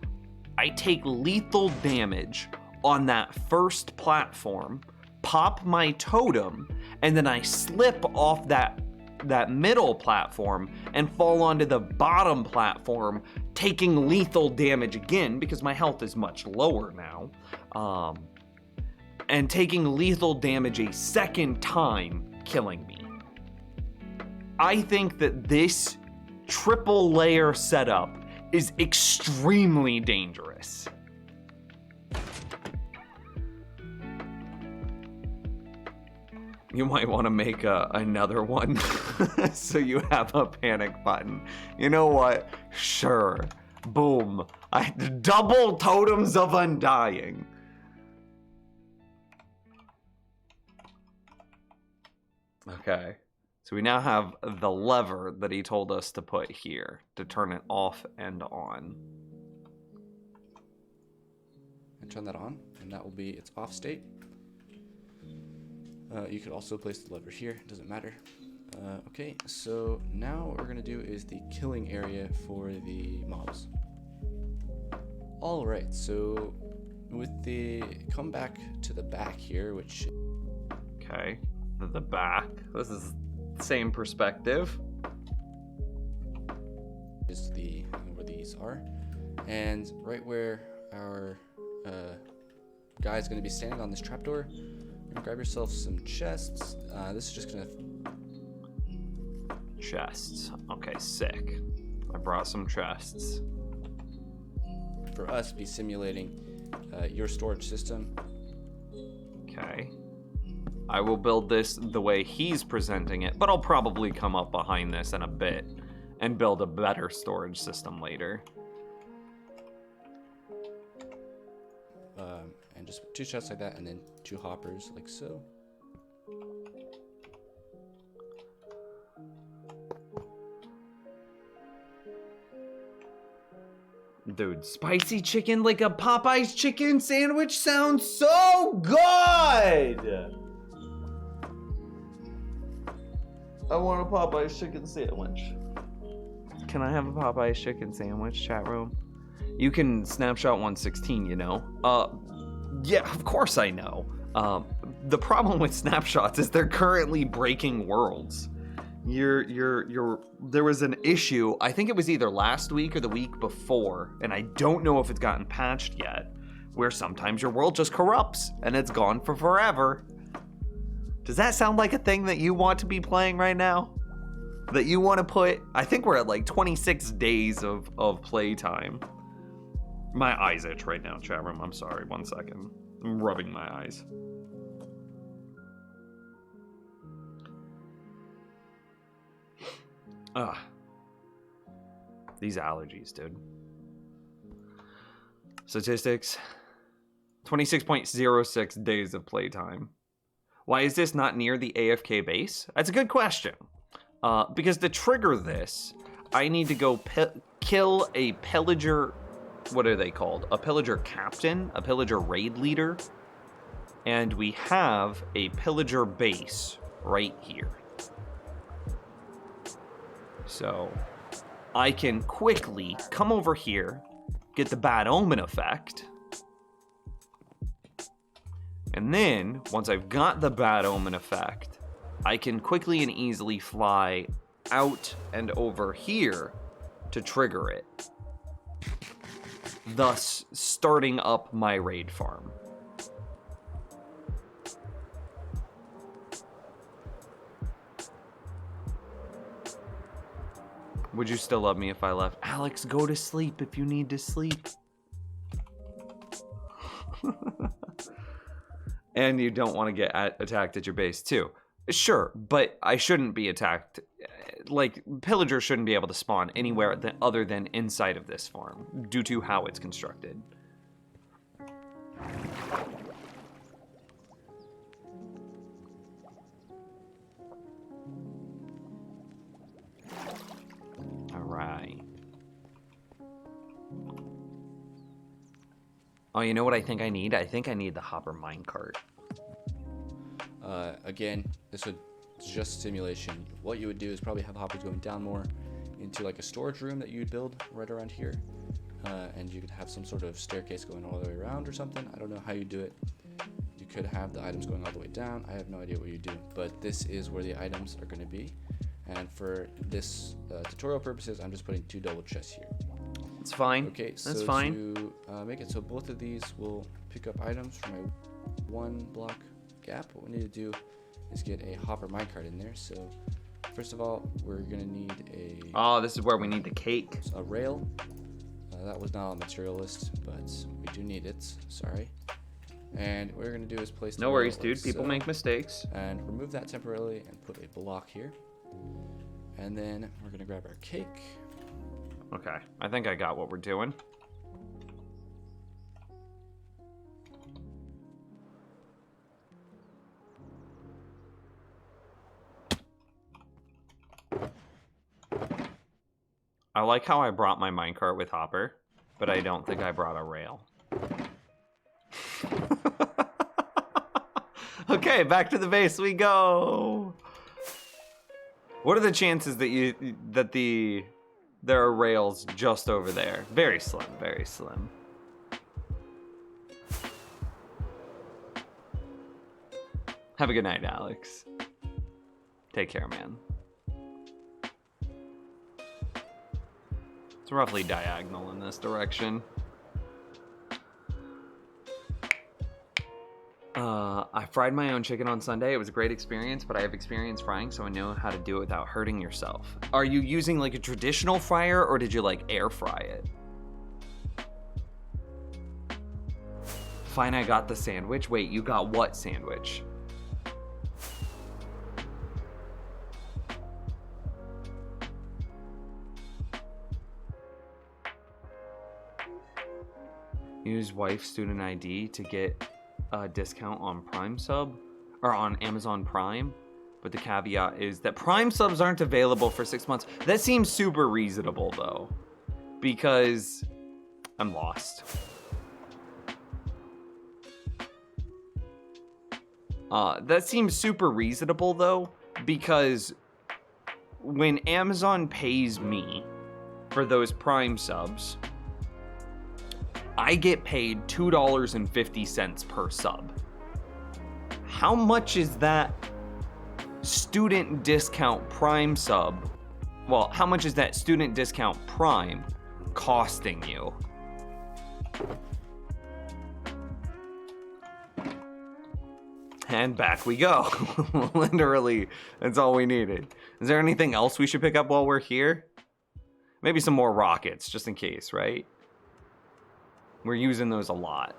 I take lethal damage on that first platform, pop my totem, and then I slip off that middle platform and fall onto the bottom platform, taking lethal damage again because my health is much lower now. and taking lethal damage a second time, killing me. I think that this triple layer setup is extremely dangerous. You might want to make another one so you have a panic button. You know what? Sure. Boom. Double totems of undying. Okay. So we now have the lever that he told us to put here to turn it off and on. And turn that on, and that will be its off state. You could also place the lever here, it doesn't matter. Okay, so now what we're gonna do is the killing area for the mobs. All right, so with the come back to the back here, which Okay, the back. This is the same perspective. is the where these are, and right where our guy is going to be standing on this trapdoor. Grab yourself some chests. This is just gonna Chests. Okay, sick. I brought some chests. for us be simulating your storage system. Okay. I will build this the way he's presenting it, but I'll probably come up behind this in a bit and build a better storage system later. And just 2 chests like that, and then 2 hoppers like so. Dude, spicy chicken like a Popeye's chicken sandwich sounds so good! I want a Popeye's chicken sandwich. Can I have a Popeye's chicken sandwich, chat room? You can snapshot 116, you know. Yeah, of course I know. The problem with snapshots is they're currently breaking worlds. There was an issue, I think it was either last week or the week before, and I don't know if it's gotten patched yet, where sometimes your world just corrupts and it's gone for forever. Does that sound like a thing that you want to be playing right now? That you want to put, I think we're at like 26 days of playtime. My eyes itch right now, chat room. I'm sorry, 1 second. I'm rubbing my eyes. Ugh. These allergies, dude. Statistics. 26.06 days of playtime. Why is this not near the AFK base? That's a good question. Because to trigger this, I need to go kill a pillager. What are they called? A pillager captain, a pillager raid leader. And we have a pillager base right here. So I can quickly come over here, get the bad omen effect. And then, once I've got the bad omen effect, I can quickly and easily fly out and over here to trigger it. Thus, starting up my raid farm. Would you still love me if I left? Alex, go to sleep if you need to sleep. And you don't want to get attacked at your base too. Sure, but I shouldn't be attacked. Like, pillagers shouldn't be able to spawn anywhere other than inside of this farm, due to how it's constructed. Alright. Oh, you know what I think I need? I think I need the hopper minecart. Again, this would just simulation. What you would do is probably have hoppers going down more into like a storage room that you'd build right around here. And you could have some sort of staircase going all the way around or something. I don't know how you do it. You could have the items going all the way down. I have no idea what you do, but this is where the items are going to be. And for this tutorial purposes, I'm just putting 2 double chests here. It's fine. Okay, That's so fine. to make it so both of these will pick up items from a 1 block gap, what we need to do is get a hopper minecart in there. So first of all, we're gonna need Oh, this is where we need the cake. a rail. That was not on the material list, but we do need it. Sorry. And what we're gonna do is place the No rail worries, like dude. People so, make mistakes. and remove that temporarily and put a block here. And then we're gonna grab our cake. Okay, I think I got what we're doing. I like how I brought my minecart with Hopper, but I don't think I brought a rail. Okay, back to the base we go. What are the chances that there are rails just over there? Very slim, very slim. Have a good night, Alex. Take care, man. It's roughly diagonal in this direction. I fried my own chicken on Sunday. It was a great experience, but I have experience frying, so I know how to do it without hurting yourself. Are you using like a traditional fryer, or did you like air fry it? Fine, I got the sandwich. Wait, you got what sandwich? Use wife student ID to get a discount on Prime sub or on Amazon Prime, but the caveat is that Prime subs aren't available for 6 months. That seems super reasonable though, because I'm lost. That seems super reasonable though, because when Amazon pays me for those Prime subs, I get paid $2.50 per sub. How much is that student discount Prime sub? Well, how much is that student discount Prime costing you? And back we go. Literally, that's all we needed. Is there anything else we should pick up while we're here? Maybe some more rockets, just in case, right? We're using those a lot.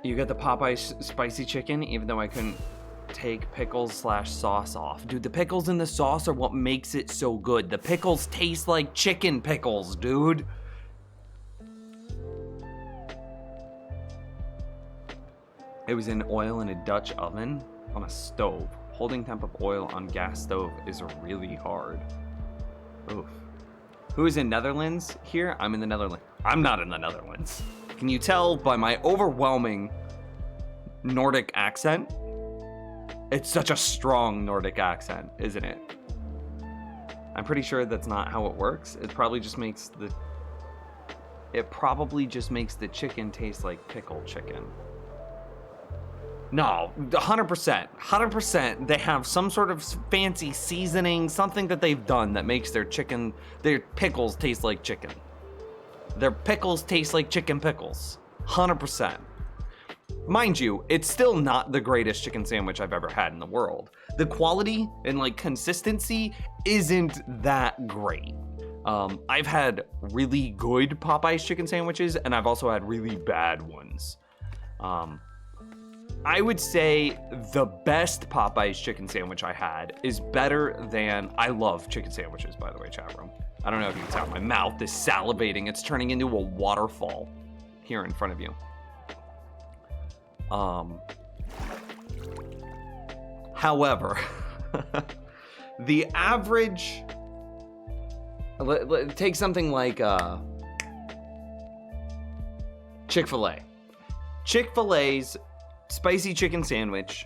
You got the Popeye spicy chicken, even though I couldn't take pickles/sauce off. Dude, the pickles and the sauce are what makes it so good. The pickles taste like chicken pickles, dude. It was in oil in a Dutch oven on a stove. Holding temp of oil on gas stove is really hard. Oof. Who is in Netherlands here? I'm in the Netherlands. I'm not in the Netherlands. Can you tell by my overwhelming Nordic accent? It's such a strong Nordic accent, isn't it? I'm pretty sure that's not how it works. It probably just makes the chicken taste like pickled chicken. No, 100%. 100%. They have some sort of fancy seasoning, something that they've done that makes their pickles taste like chicken. Their pickles taste like chicken pickles. 100%. Mind you, it's still not the greatest chicken sandwich I've ever had in the world. The quality and like consistency isn't that great. I've had really good Popeyes chicken sandwiches, and I've also had really bad ones. I would say the best Popeyes chicken sandwich I had is better than... I love chicken sandwiches, by the way, chat room. I don't know if you can tell. My mouth is salivating. It's turning into a waterfall here in front of you. However, the average... Take something like Chick-fil-A. Chick-fil-A's spicy chicken sandwich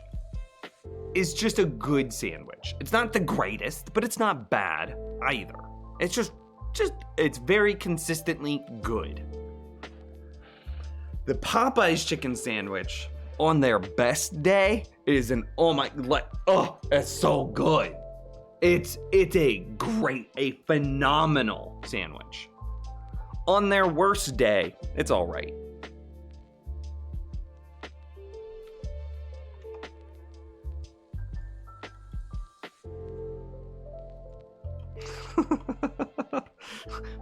is just a good sandwich. It's not the greatest, but it's not bad either. It's just it's very consistently good. The Popeyes chicken sandwich on their best day is an it's so good. It's a phenomenal sandwich. On their worst day, it's all right.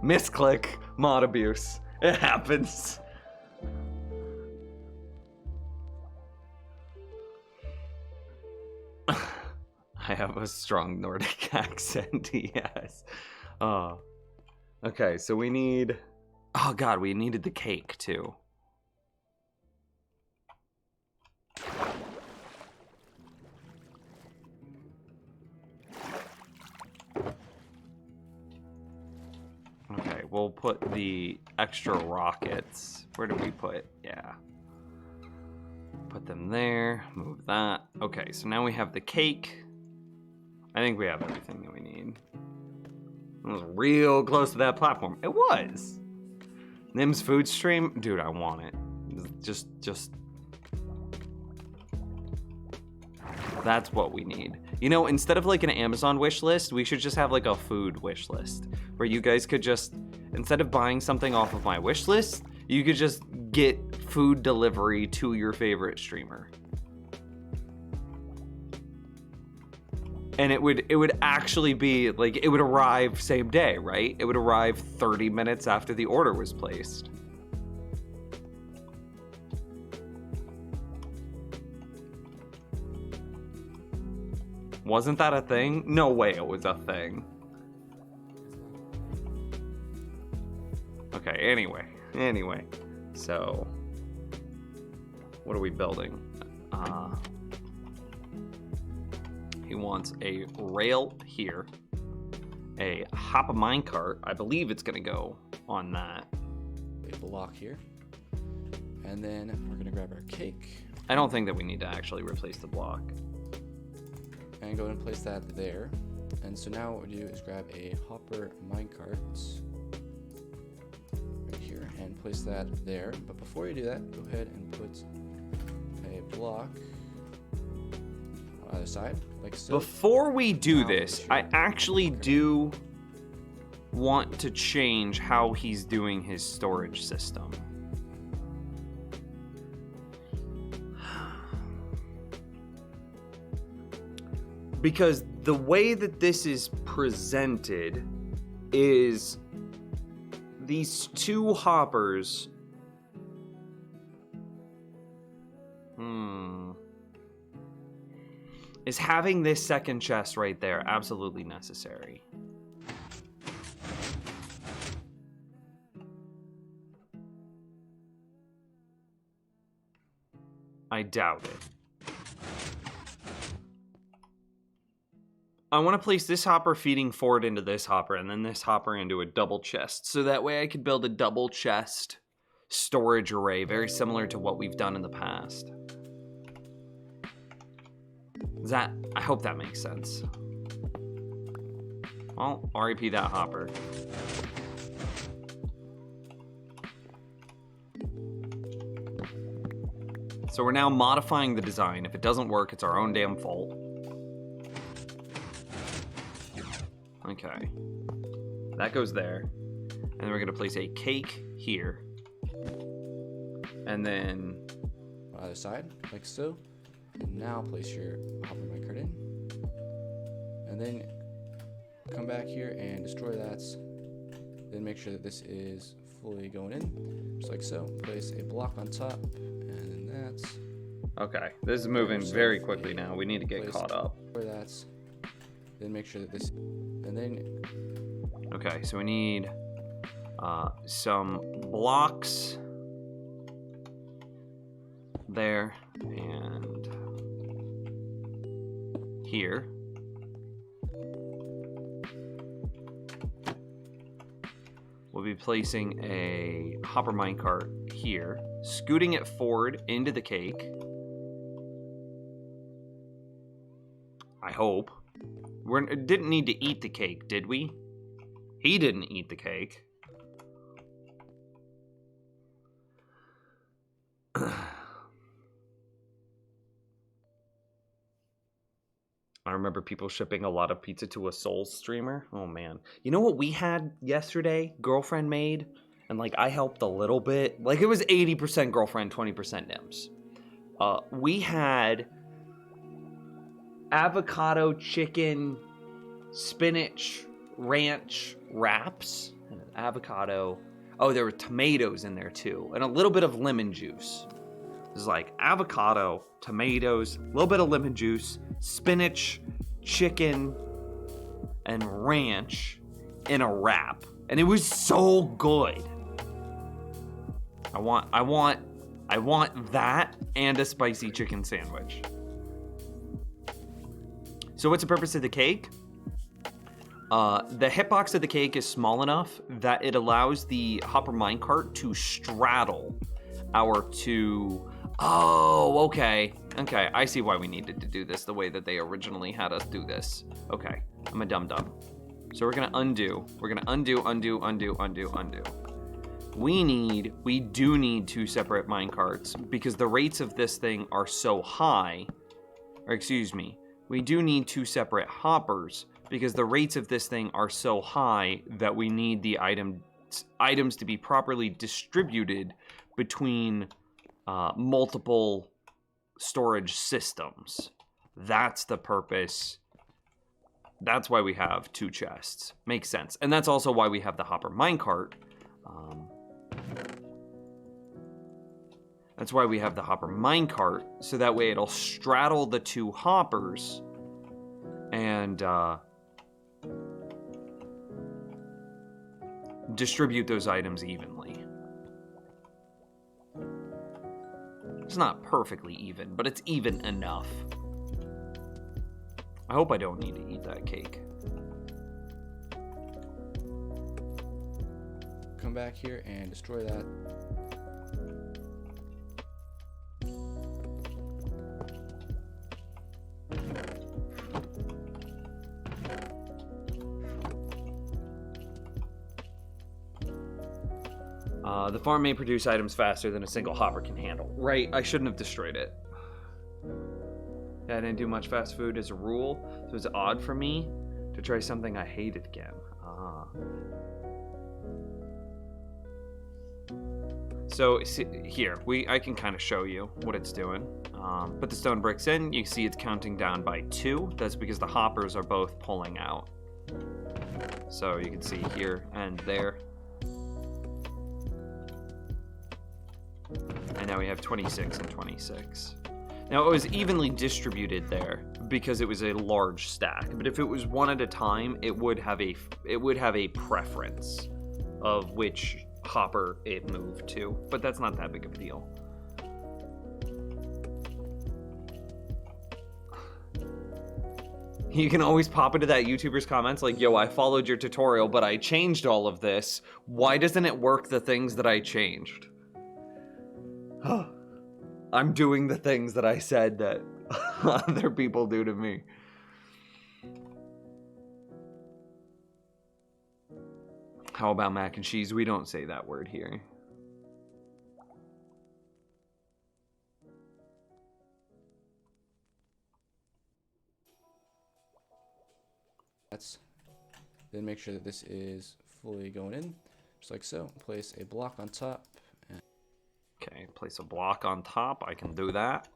Misclick, mod abuse. It happens. I have a strong Nordic accent, yes. Okay, so we need... Oh god, we needed the cake too. Okay, we'll put the extra rockets. Where do we put? Yeah. Put them there. Move that. Okay, so now we have the cake. I think we have everything that we need. It was real close to that platform. It was. Nim's food stream? Dude, I want it. Just... That's what we need. You know, instead of like an Amazon wish list, we should just have like a food wish list where you guys could just, instead of buying something off of my wish list, you could just get food delivery to your favorite streamer. And it would actually be like, it would arrive same day, right? It would arrive 30 minutes after the order was placed. Wasn't that a thing? No way it was a thing. Okay, anyway. So, what are we building? He wants a rail here, a hop a minecart. I believe it's gonna go on that. A block here. And then we're gonna grab our cake. I don't think that we need to actually replace the block. And go and place that there. And so now what we do is grab a hopper minecart right here and place that there. But before you do that, go ahead and put a block on either side, like so. Before we do this, I actually do want to change how he's doing his storage system. Because the way that this is presented is these two hoppers. Is having this second chest right there absolutely necessary? I doubt it. I want to place this hopper feeding forward into this hopper and then this hopper into a double chest. So that way I could build a double chest storage array very similar to what we've done in the past. I hope that makes sense. Well, RIP that hopper. So we're now modifying the design. If it doesn't work, it's our own damn fault. Okay. That goes there. And then we're gonna place a cake here. And then on either side, like so. And now place your hopper minecart in. And then come back here and destroy that. Then make sure that this is fully going in, just like so. Place a block on top, and then that's... Okay, this is moving very quickly now. We need to get caught up. For that. Then make sure that this... And then... Okay, so we need some blocks there and here. We'll be placing a hopper minecart here, scooting it forward into the cake. hope. We didn't need to eat the cake, did we? He didn't eat the cake. I remember people shipping a lot of pizza to a Souls streamer. Oh man. You know what we had yesterday? Girlfriend made? And like I helped a little bit. Like it was 80% girlfriend, 20% Nims. We had avocado chicken spinach ranch wraps. And avocado. Oh, there were tomatoes in there too. And a little bit of lemon juice. It was like avocado, tomatoes, a little bit of lemon juice, spinach, chicken, and ranch in a wrap. And it was so good. I want that and a spicy chicken sandwich. So what's the purpose of the cake? The hitbox of the cake is small enough that it allows the hopper minecart to straddle our two... Oh, okay. Okay, I see why we needed to do this the way that they originally had us do this. Okay, I'm a dum-dum. So we're gonna undo. We're gonna undo. We do need two separate minecarts because the rates of this thing are so high. Or excuse me, we do need two separate hoppers because the rates of this thing are so high that we need the items to be properly distributed between multiple storage systems. That's the purpose. That's why we have two chests. Makes sense. And that's also why we have the hopper minecart. That's why we have the hopper minecart, so that way it'll straddle the two hoppers and distribute those items evenly. It's not perfectly even, but it's even enough. I hope I don't need to eat that cake. Come back here and destroy that. The farm may produce items faster than a single hopper can handle. Right, I shouldn't have destroyed it. Yeah, I didn't do much fast food as a rule, so it's odd for me to try something I hated again. So here, I can kind of show you what it's doing. Put the stone bricks in, you see it's counting down by 2. That's because the hoppers are both pulling out. So you can see here and there. And now we have 26 and 26. Now it was evenly distributed there because it was a large stack. But if it was one at a time, it would have a preference of which hopper it moved to. But that's not that big of a deal. You can always pop into that YouTuber's comments like, yo, I followed your tutorial, but I changed all of this. Why doesn't it work the things that I changed? I'm doing the things that I said that other people do to me. How about mac and cheese? We don't say that word here. Then make sure that this is fully going in, just like so. Place a block on top. Okay, place a block on top. I can do that.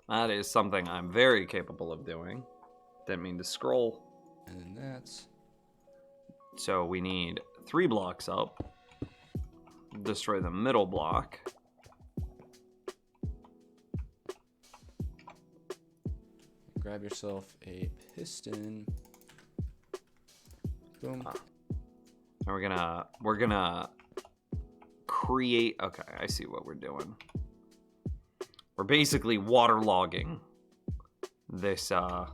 That is something I'm very capable of doing. Didn't mean to scroll. And then that's... So we need 3 blocks up. Destroy the middle block. Grab yourself a piston. Boom. And we're gonna create. Okay, I see what we're doing. We're basically waterlogging this. Okay.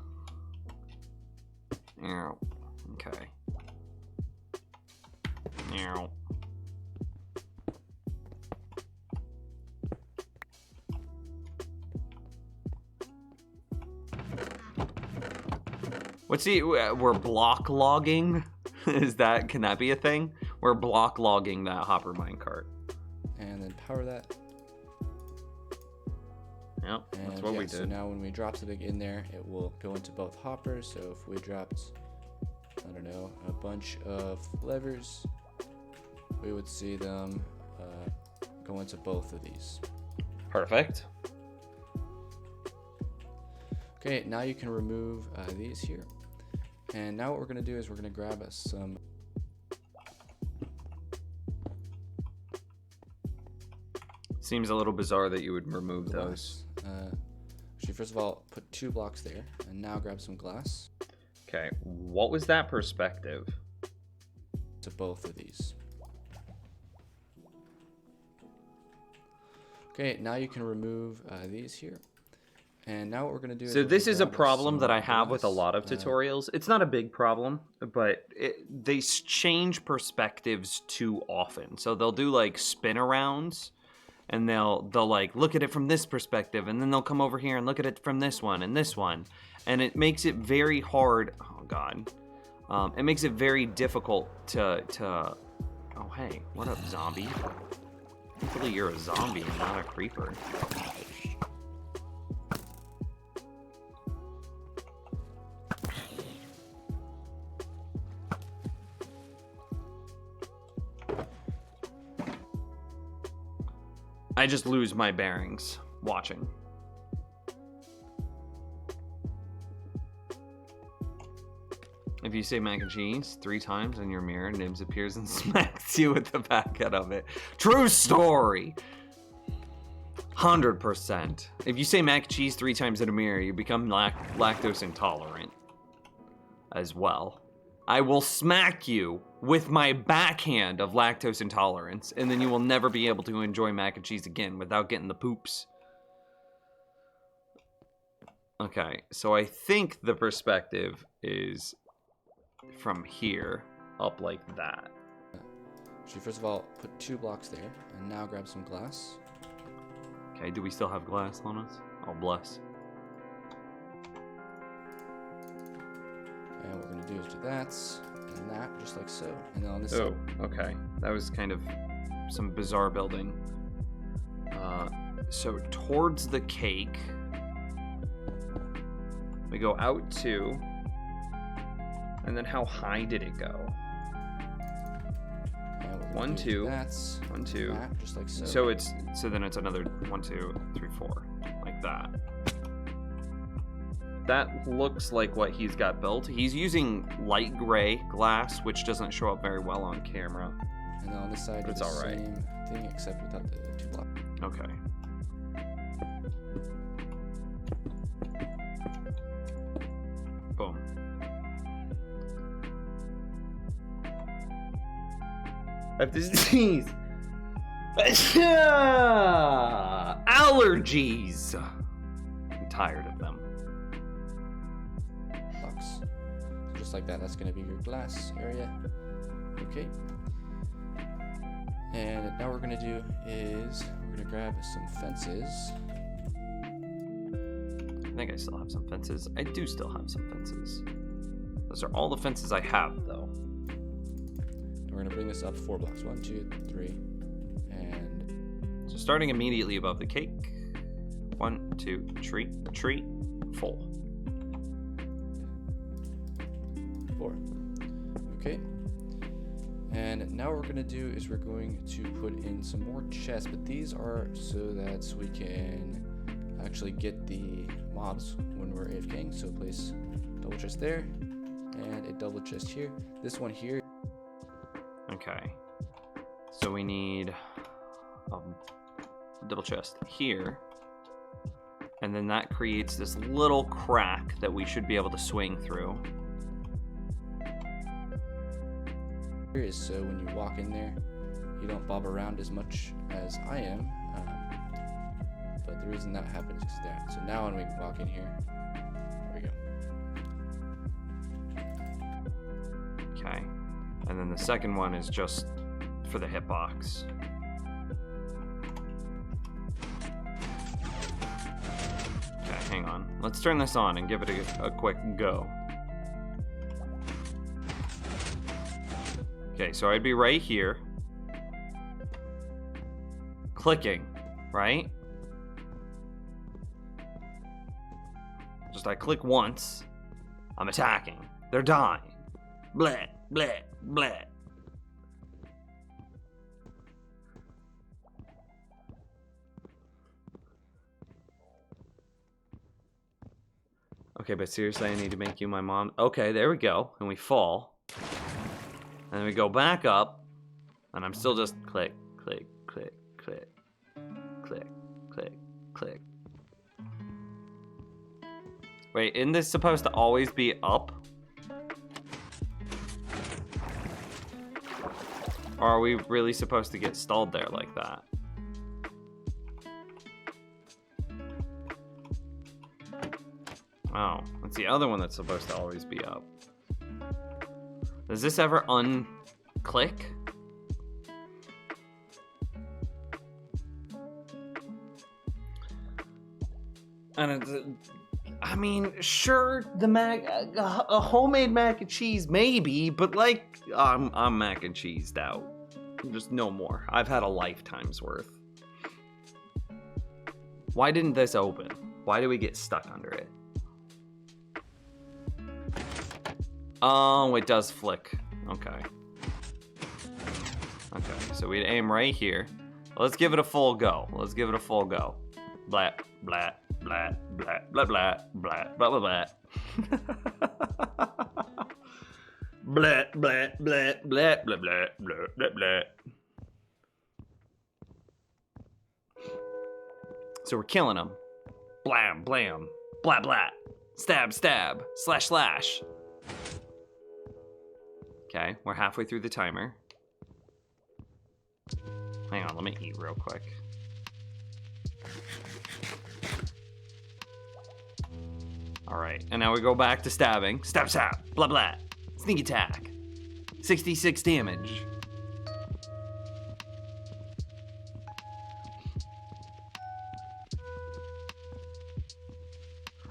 What's the, we're block logging? Can that be a thing? We're block logging that hopper minecart. And then power that. Yep, And that's what we so did. now when we drop something in there, it will go into both hoppers. So if we dropped, I don't know, a bunch of levers, we would see them go into both of these. Perfect. Okay, now you can remove these here. And now what we're going to do is we're going to grab us some. Seems a little bizarre that you would remove those. Actually, first of all, put 2 blocks there, and now grab some glass Okay, what was that perspective? to both of these. Okay, now you can remove these here. And now what we're going to do So is this is a grab us problem that some I have with a glass. lot of tutorials. It's not a big problem, but they change perspectives too often. So they'll do like spin arounds, and they'll like look at it from this perspective, and then they'll come over here and look at it from this one, and it makes it very hard. Oh God, it makes it very difficult to. Oh hey, what up, zombie? Hopefully you're a zombie and not a creeper. I just lose my bearings watching. If you say mac and cheese 3 times in your mirror, Nibs appears and smacks you with the back end of it. True story! 100%. If you say mac and cheese 3 times in a mirror, you become lactose intolerant as well. I will smack you with my backhand of lactose intolerance, and then you will never be able to enjoy mac and cheese again without getting the poops. Okay, so I think the perspective is from here up like that. Actually, first of all, put 2 blocks there, and now grab some glass. Okay, do we still have glass on us? Oh, bless. And what we're going to do is do that, and that, just like so. And then on this Oh, side, okay. That was kind of some bizarre building. So towards the cake, we go out 2, and then how high did it go? and what we're 1, gonna do is 2, that's 1, 2. that, just like so. So then it's another 1, 2, 3, 4, like that. That looks like what he's got built. He's using light gray glass, which doesn't show up very well on camera. And then on this side, do It's the all right. same thing except without the 2 blocks. Okay. Boom. I have this disease. Allergies. I'm tired of them. So just like that, that's going to be your glass area. Okay. And now what we're going to do is we're going to grab some fences. I think I still have some fences. I do still have some fences. Those are all the fences I have, though. And we're going to bring this up 4 blocks. 1, 2, 3, and So starting immediately above the cake. 1, 2, tree, full. 4. Okay. And now what we're going to do is we're going to put in some more chests, but these are so that we can actually get the mobs when we're AFKing. So place double chest there and a double chest here. This one here. Okay. So we need a double chest here. And then that creates this little crack that we should be able to swing through. Here is so when you walk in there, you don't bob around as much as I am. But the reason that happens is that. So now when we walk in here, there we go. Okay. And then the second one is just for the hitbox. Okay, hang on. Let's turn this on and give it a quick go. Okay, so I'd be right here. Clicking, right? Just I click once. I'm attacking. They're dying. Bleh, bleh, bleh. Okay, but seriously, I need to make you my mom. Okay, there we go. And we fall. And then we go back up. And I'm still just click, click, click, click, click, click, click. Wait, isn't this supposed to always be up? Or are we really supposed to get stalled there like that? Oh, it's the other one that's supposed to always be up. Does this ever unclick? And it's, I mean, sure, the a homemade mac and cheese, maybe, but like, I'm mac and cheesed out. Just no more. I've had a lifetime's worth. Why didn't this open? Why did we get stuck under it? Oh, it does flick. Okay. Okay, so we'd aim right here. Let's give it a full go. Let's give it a full go. Blah, blah, blah, blah, blah, blah, blah, blah, blah, blah. Blah, blah, blah, blah, blah, blah, blah, blah, blah. So we're killing them. Blam, blam, blah, blah. Stab, stab, slash, slash. Okay, we're halfway through the timer. Hang on, let me eat real quick. All right, and now we go back to stabbing. Stab, stab, blah, blah. Sneak attack. 66 damage.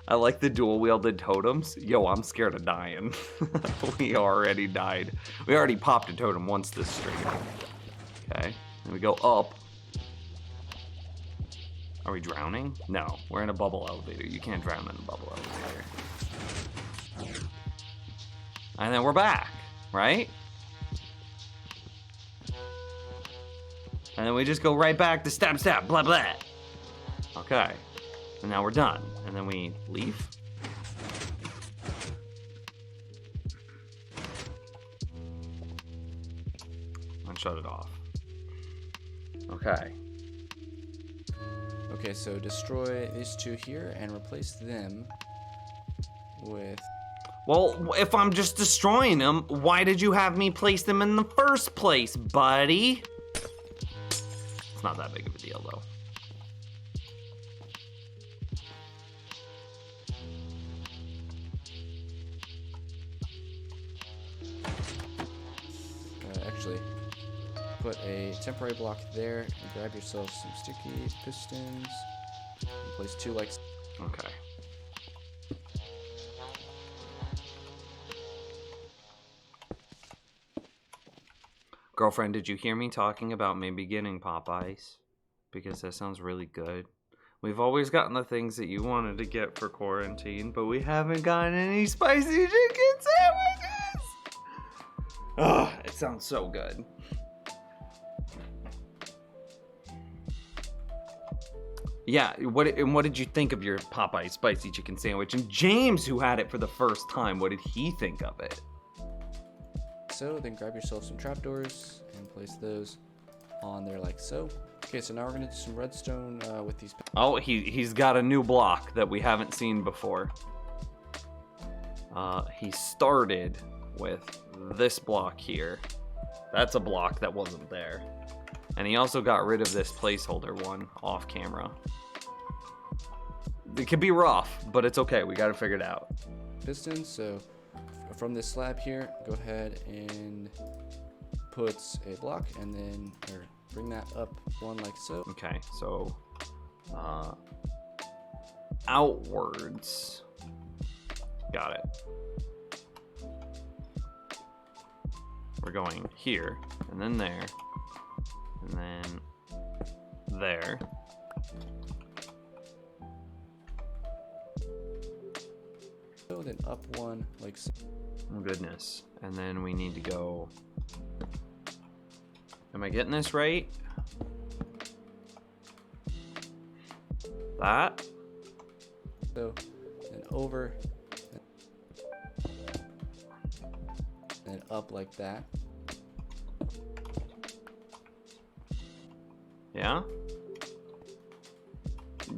I like the dual wielded totems. Yo, I'm scared of dying. We already died. We already popped a totem once this stream. Okay, then we go up. Are we drowning? No, we're in a bubble elevator. You can't drown in a bubble elevator. And then we're back, right? And then we just go right back to stab, stab, blah, blah. Okay, and now we're done. And then we leave. And shut it off. Okay. Okay, so destroy these two here and replace them with... Well, if I'm just destroying them, why did you have me place them in the first place, buddy? It's not that big of a deal, though. Actually, put a temporary block there and grab yourself some sticky pistons and place two like... Okay. Girlfriend, did you hear me talking about maybe getting Popeyes? Because that sounds really good. We've always gotten the things that you wanted to get for quarantine, but we haven't gotten any spicy chicken sandwiches! Ugh, it sounds so good. Yeah, what did you think of your Popeye spicy chicken sandwich? And James, who had it for the first time, what did he think of it? So, then grab yourself some trapdoors and place those on there like so. Okay, so now we're gonna do some redstone with these... Oh, he's got a new block that we haven't seen before. He started with this block here. That's a block that wasn't there. And he also got rid of this placeholder one off camera. It could be rough, but it's okay. We got to figure it out. Pistons, so from this slab here, go ahead and put a block and then bring that up one like so. Okay, so outwards. Got it. we're going here, and then there, and then there. So then up one, like so. Oh goodness. And then we need to go. Am I getting this right? That. So then over, and up like that. Yeah?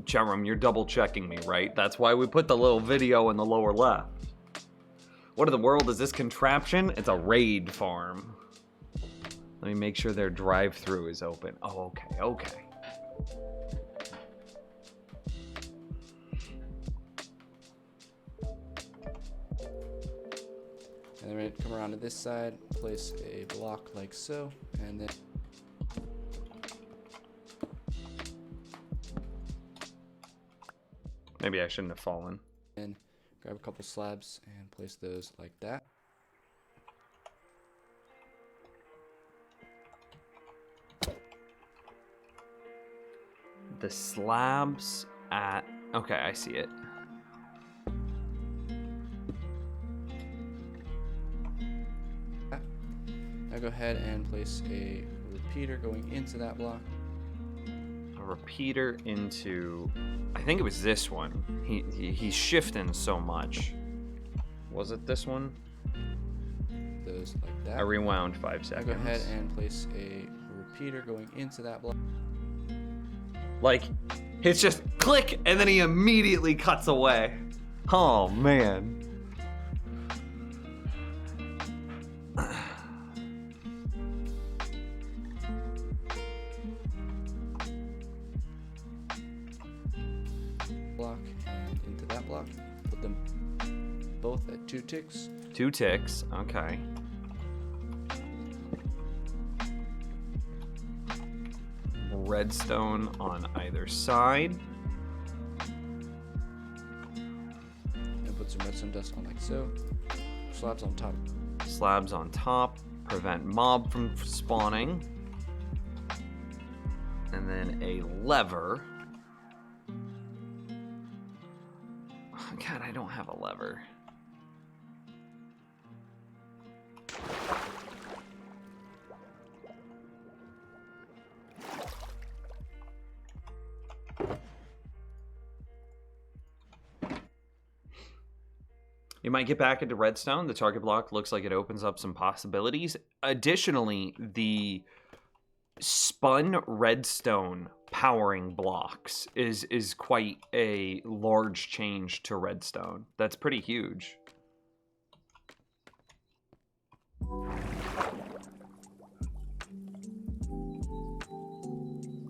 Chat room, you're double checking me, right? That's why we put the little video in the lower left. What in the world is this contraption? It's a raid farm. Let me make sure their drive-through is open. Oh, okay, okay. And then we're gonna come around to this side, place a block like so, and then Maybe I shouldn't have fallen. grab a couple slabs and place those like that. The slabs at... Okay, I see it. Now go ahead and place a repeater going into that block. A repeater into... I think it was this one. He's shifting so much. Was it this one? Those like that. I rewound 5 Now seconds. go ahead and place a repeater going into that block. Like, it's just click, and then he immediately cuts away. Oh, man. Block and into that block. Put them both at 2 ticks. 2 ticks, okay. Redstone on either side. And put some redstone dust on like so. Slabs on top. Slabs on top. Prevent mob from spawning. And then a lever. Oh, God, I don't have a lever. You might get back into redstone. The target block looks like it opens up some possibilities. Additionally, the spun redstone powering blocks is quite a large change to redstone. That's pretty huge.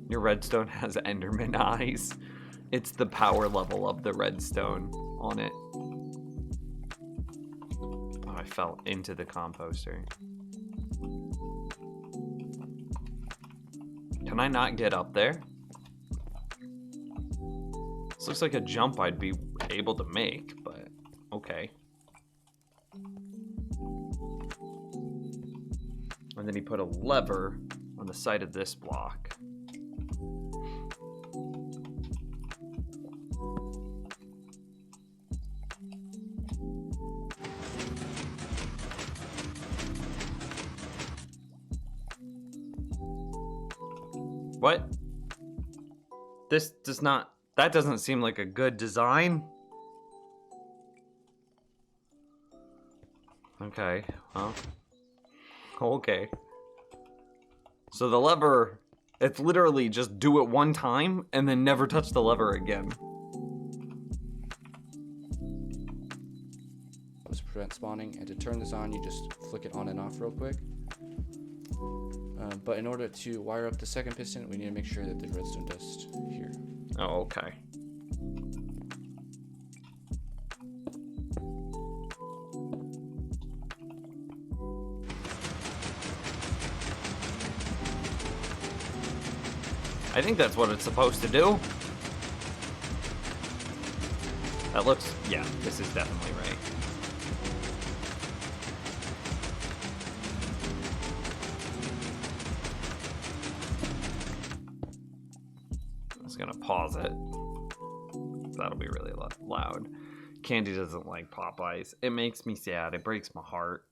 Your redstone has Enderman eyes. It's the power level of the redstone on it. I fell into the composter. Can I not get up there? This looks like a jump I'd be able to make, but okay. And then he put a lever on the side of this block. What? This does not... That doesn't seem like a good design. Okay, well... Okay. So the lever... It's literally just do it one time, and then never touch the lever again. Helps prevent spawning, and to turn this on, you just flick it on and off real quick. But in order to wire up the second piston, we need to make sure that the redstone dust here. Oh, okay. I think that's what it's supposed to do. That looks... Yeah, this is definitely right. just gonna pause it. That'll be really loud. Candy doesn't like Popeyes. It makes me sad. It breaks my heart.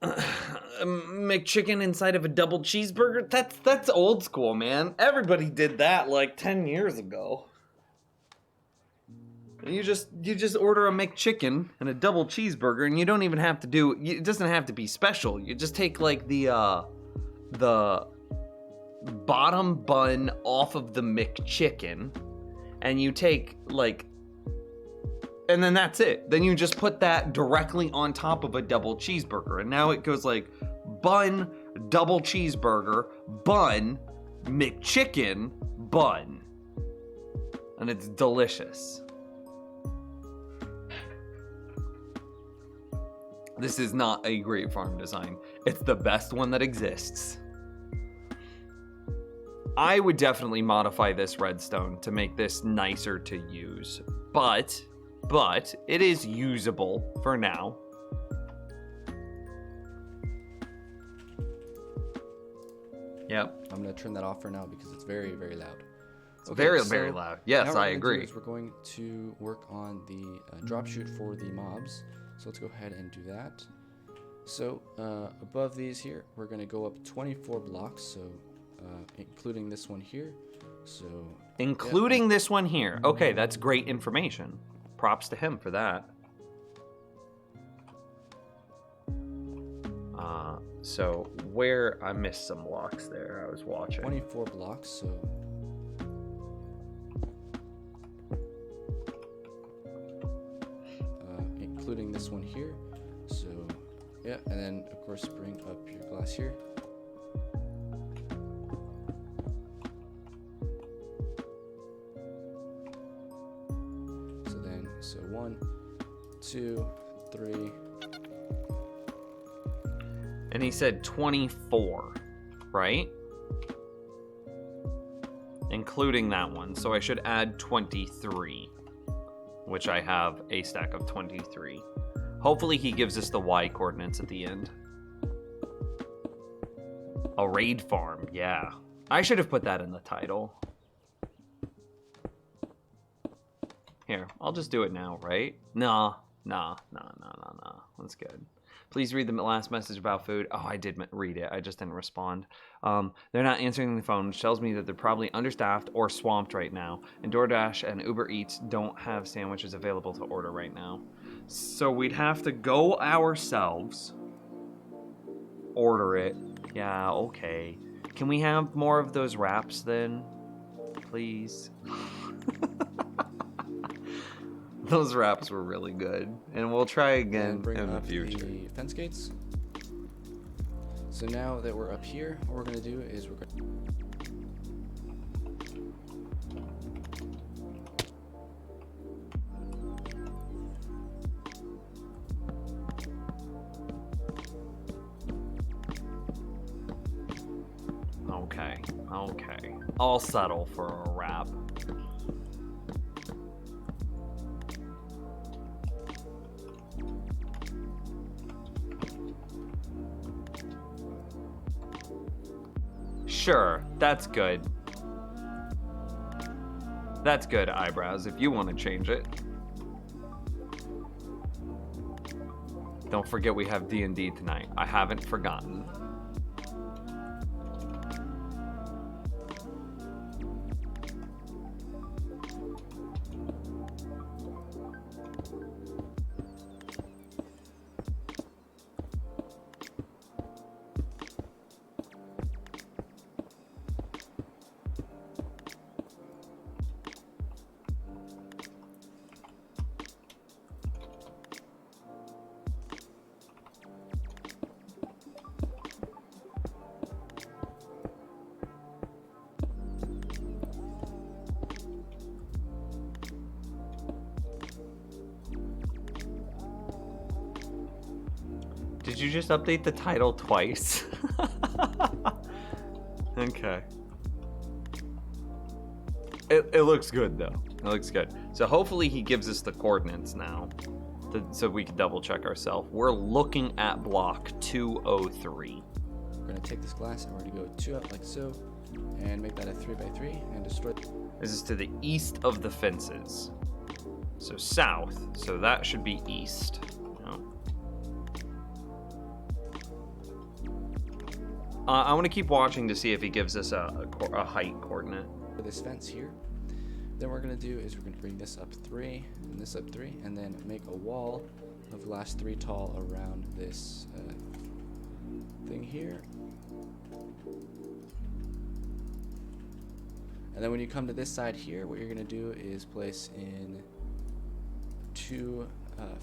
McChicken inside of a double cheeseburger? That's old school, man. Everybody did that like 10 years ago. You just order a McChicken and a double cheeseburger, and you don't even have to do it doesn't have to be special. You just take like the bottom bun off of the McChicken, and you take like, and then that's it. Then you just put that directly on top of a double cheeseburger, and now it goes like bun, double cheeseburger, bun, McChicken, bun, and it's delicious. This is not a Great Farm design. It's the best one that exists. I would definitely modify this redstone to make this nicer to use, but it is usable for now. Yep. I'm gonna turn that off for now because it's very, very loud. It's very loud. Yes, now what I we're gonna do agree. is we're going to work on the drop chute for the mobs. So let's go ahead and do that. So above these here, we're gonna go up 24 blocks. So including this one here. So Including this one here. Okay, that's great information. Props to him for that. So where I missed some blocks there, I was watching. 24 blocks. So including this one here. So yeah, and then of course bring up your glass here. So 1, 2, 3. And he said 24, right? Including that one. So I should add 23, which I have a stack of 23. Hopefully he gives us the Y coordinates at the end. A raid farm, yeah. I should have put that in the title. Here, I'll just do it now, right? Nah. That's good. Please read the last message about food. Oh, I did read it. I just didn't respond. They're not answering the phone, which tells me that they're probably understaffed or swamped right now. And DoorDash and Uber Eats don't have sandwiches available to order right now. So we'd have to go ourselves, order it. Yeah, okay. Can we have more of those wraps then? Please. Those wraps were really good, and we'll try again Bring in the up future. the fence gates. So now that we're up here, what we're gonna do is we're gonna Okay. I'll settle for a wrap. Sure, that's good. That's good, Eyebrows, if you want to change it. Don't forget we have D&D tonight. I haven't forgotten. Did you just update the title twice? Okay. It looks good though. It looks good. So hopefully he gives us the coordinates now, so we can double check ourselves. We're looking at block 203. We're gonna take this glass and we're gonna go 2 up like so, and make that a 3x3 and destroy. This is to the east of the fences. So south, so that should be east. No. I want to keep watching to see if he gives us a height coordinate. This fence here. Then what we're going to do is we're going to bring this up 3 and this up 3 and then make a wall of glass 3 tall around this thing here. And then when you come to this side here, what you're going to do is place in 2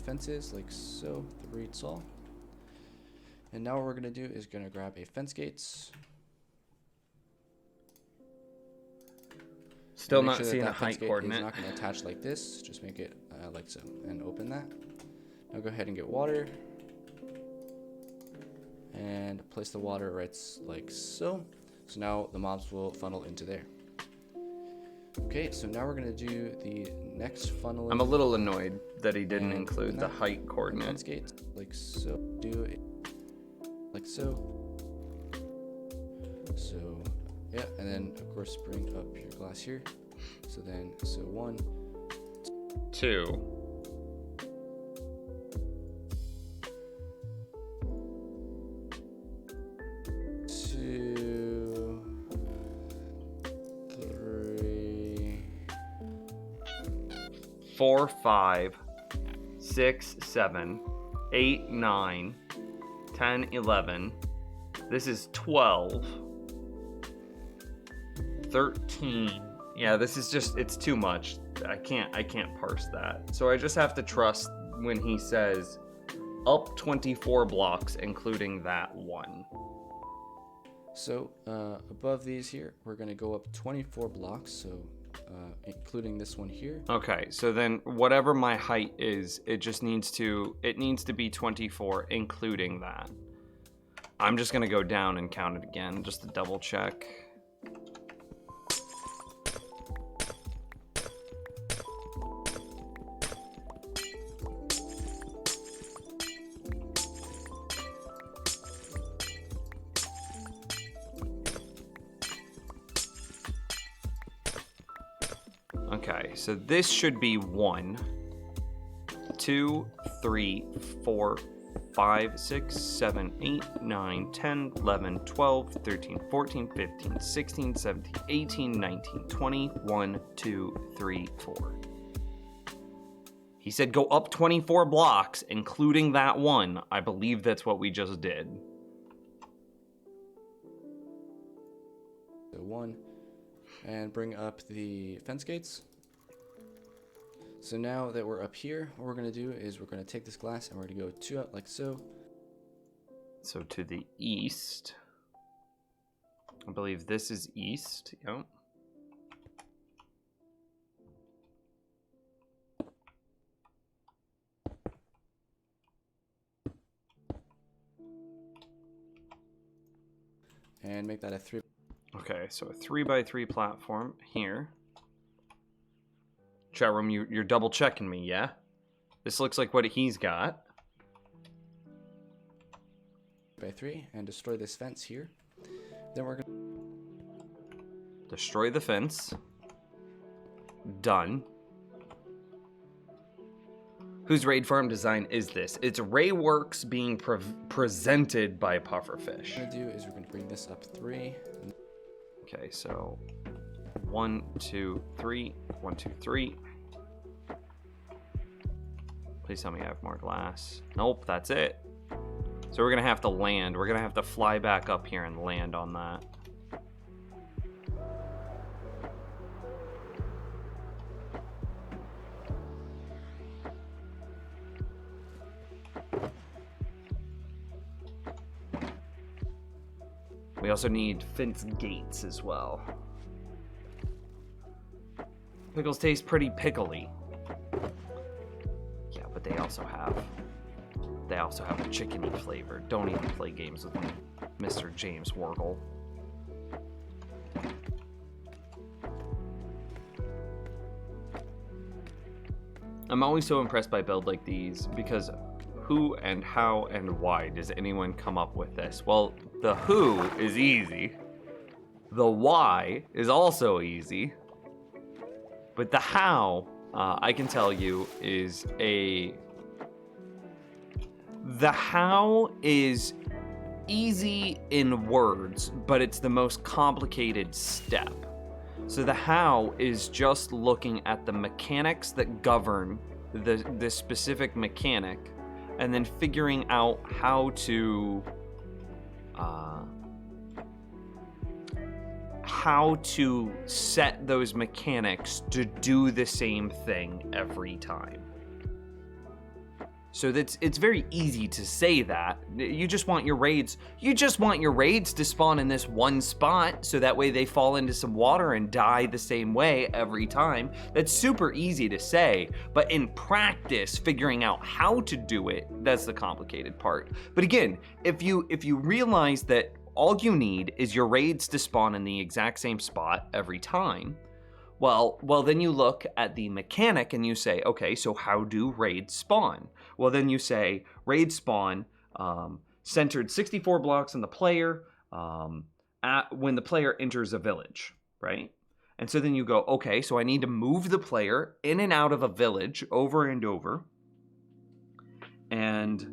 fences like so, 3 tall. And now what we're going to do is going to grab a fence gates. Still Make not sure that seeing a that fence height gate coordinate. is not going to attach like this. Just make it like so, and open that. Now go ahead and get water, and place the water right like so. So now the mobs will funnel into there. Okay, so now we're going to do the next funnel. I'm a little annoyed that he didn't include the height fence coordinate. gate like so. Do it like so. So yeah, and then of course bring up your glass here. So then, so 1, 2. 2, 3. 4, 5, 6, 7, 8, 9, 10, 11. This is 12. 13. Yeah, this is just, it's too much. I can't parse that. So I just have to trust when he says up 24 blocks, including that one. So above these here, we're gonna go up 24 blocks. So including this one here. Okay, so then whatever my height is, it needs to be 24, including that. I'm just gonna go down and count it again, just to double check. Okay, so this should be 1, 2, 3, 4, 5, 6, 7, 8, 9, 10, 11, 12, 13, 14, 15, 16, 17, 18, 19, 20, 1, 2, 3, 4. He said go up 24 blocks, including that one. I believe that's what we just did. So 1, and bring up the fence gates. So now that we're up here, what we're going to do is we're going to take this glass and we're going to go 2 out like so. So to the east. I believe this is east. Yep. And make that a 3. Okay, so a 3x3 platform here. Chat room, you're double checking me, yeah? This looks like what he's got. By 3 and destroy this fence here. Then we're gonna Destroy the fence. Done. Whose raid farm design is this? It's Rayworks being presented by Pufferfish. What we're gonna do is we're gonna bring this up 3. Okay, so 1, 2, 3. 1, 2, 3. Please tell me I have more glass. Nope, that's it. So we're gonna have to land. We're gonna have to fly back up here and land on that. We also need fence gates as well. Pickles taste pretty pickly. Yeah, but they also have a chickeny flavor. Don't even play games with me, Mr. James Wargle. I'm always so impressed by builds like these because who and how and why does anyone come up with this? Well, the who is easy. The why is also easy. But the how, I can tell you, is the how is easy in words, but it's the most complicated step. So the how is just looking at the mechanics that govern the specific mechanic, and then figuring out how to set those mechanics to do the same thing every time. So it's very easy to say that. You just want your raids to spawn in this one spot, so that way they fall into some water and die the same way every time. That's super easy to say, but in practice, figuring out how to do it, that's the complicated part. But again, if you realize that all you need is your raids to spawn in the exact same spot every time, well, then you look at the mechanic and you say, okay, so how do raids spawn? Well, then you say raid spawn centered 64 blocks on the player when the player enters a village, right? And so then you go, okay, so I need to move the player in and out of a village over and over, and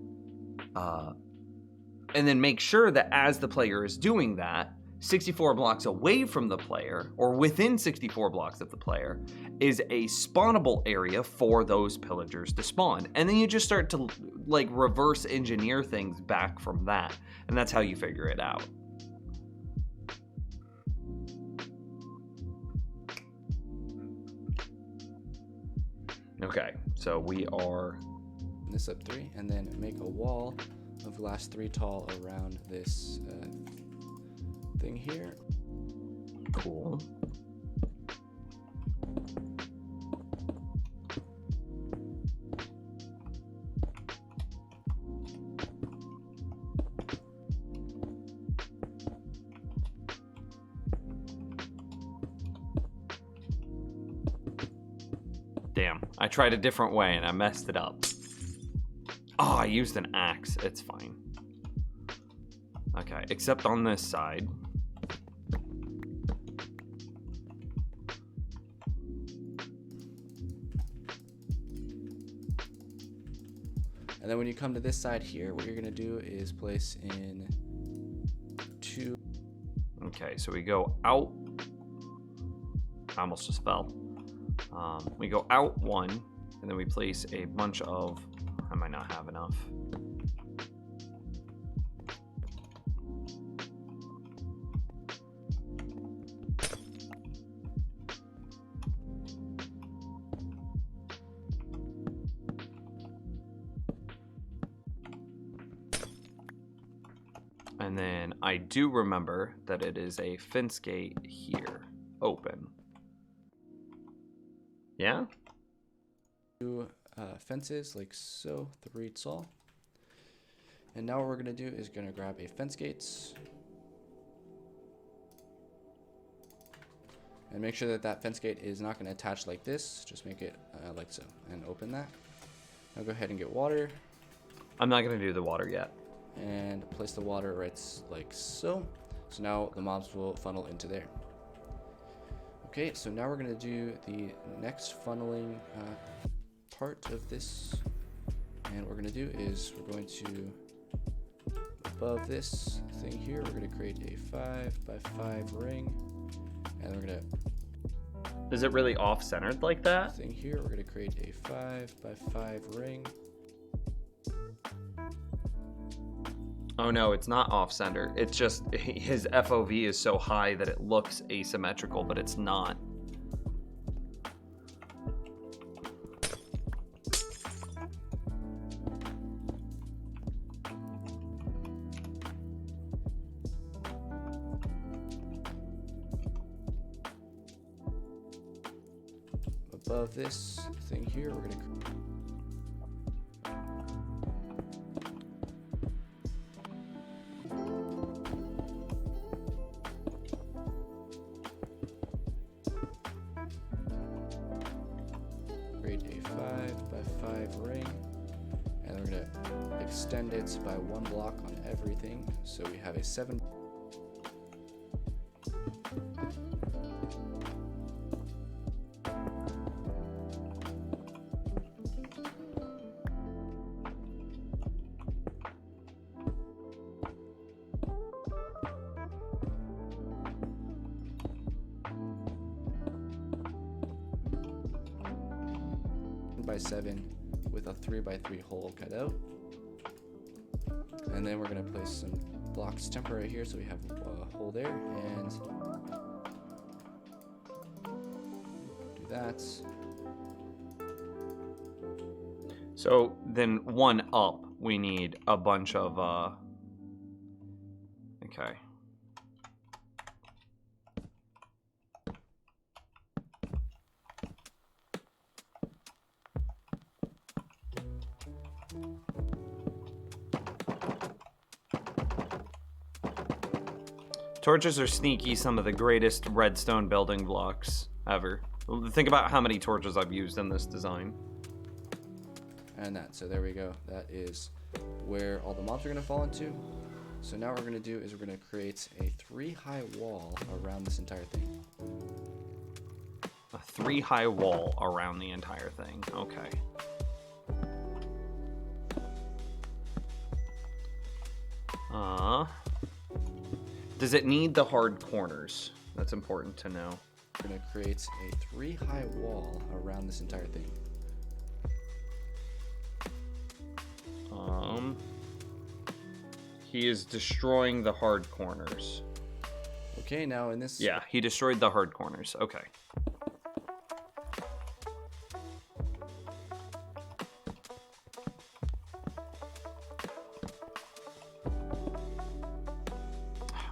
then make sure that as the player is doing that, 64 blocks away from the player, or within 64 blocks of the player, is a spawnable area for those pillagers to spawn. And then you just start to like reverse engineer things back from that. And that's how you figure it out. Okay, so we are... This up 3, and then make a wall of glass 3 tall around this thing here. Cool. Damn, I tried a different way and I messed it up. Oh, I used an axe. It's fine. Okay, except on this side. And then when you come to this side here, what you're gonna do is place in 2. Okay, so we go out. I almost just fell. We go out 1, and then we place a bunch of... I might not have enough. And then I do remember that it is a fence gate here, open. Yeah? 2 fences like so, 3 tall. And now what we're gonna do is gonna grab a fence gates and make sure that that fence gate is not gonna attach like this. Just make it like so, and open that. Now go ahead and get water. I'm not gonna do the water yet. And place the water right like so. So now the mobs will funnel into there. Okay, so now we're gonna do the next funneling part of this, and what we're gonna do is we're going to, above this thing here, we're gonna create a 5x5 ring, and we're gonna, Is it really off-centered like that? thing here, we're gonna create a 5x5 ring. Oh no, it's not off-center. It's just his FOV is so high that it looks asymmetrical, but it's not. Above this thing here, we're gonna create a 5x5 ring, and we're gonna extend it by 1 block on everything, so we have a 7. By 7 with a 3x3 hole cut out, and then we're going to place some blocks temporary here so we have a hole there, and do that. So then one up, we need a bunch of okay. Torches are sneaky, some of the greatest redstone building blocks ever. Think about how many torches I've used in this design. And that, so there we go. That is where all the mobs are going to fall into. So now what we're going to do is we're going to create a 3-high wall around this entire thing. A 3-high wall around the entire thing. Okay. Does it need the hard corners? That's important to know. We're going to create a 3-high wall around this entire thing. He is destroying the hard corners. Okay, now in this... Yeah, he destroyed the hard corners. Okay.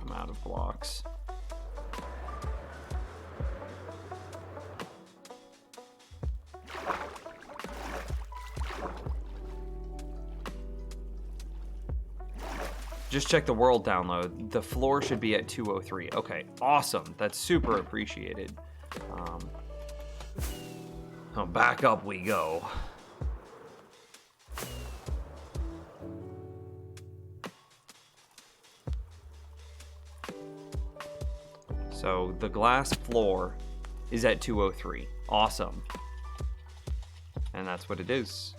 I'm out of blocks. Just check the world download. The floor should be at 203. Okay, awesome. That's super appreciated. Oh, back up we go. So the glass floor is at 203. Awesome. And that's what it is.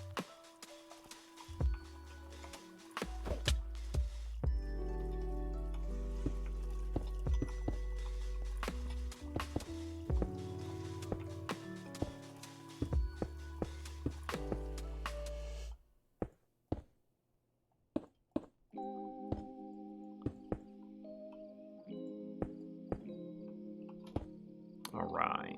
All right.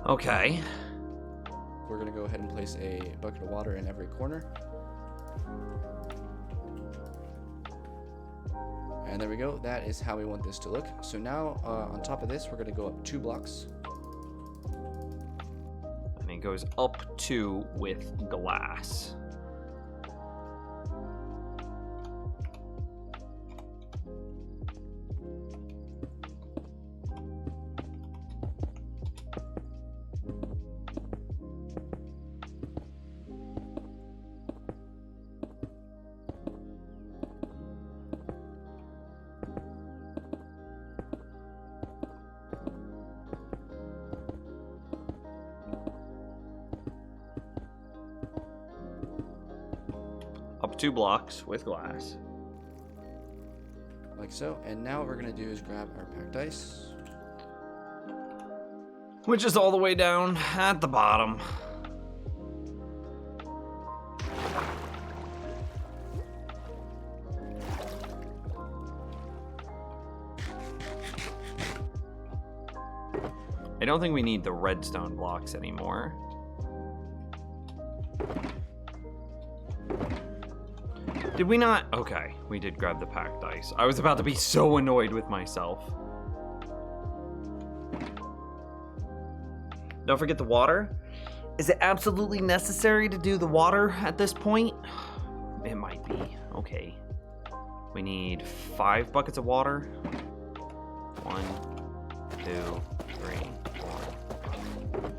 Okay. We're going to go ahead and place a bucket of water in every corner. And there we go. That is how we want this to look. So now on top of this, we're going to go up 2 blocks. And it goes up 2 with glass. Up 2 blocks with glass. Like so. And now what we're going to do is grab our packed ice. Which is all the way down at the bottom. I don't think we need the redstone blocks anymore. Did we not? Okay, we did grab the packed ice. I was about to be so annoyed with myself. Don't forget the water. Is it absolutely necessary to do the water at this point? It might be. Okay. We need 5 buckets of water. 1, 2, 3, 4.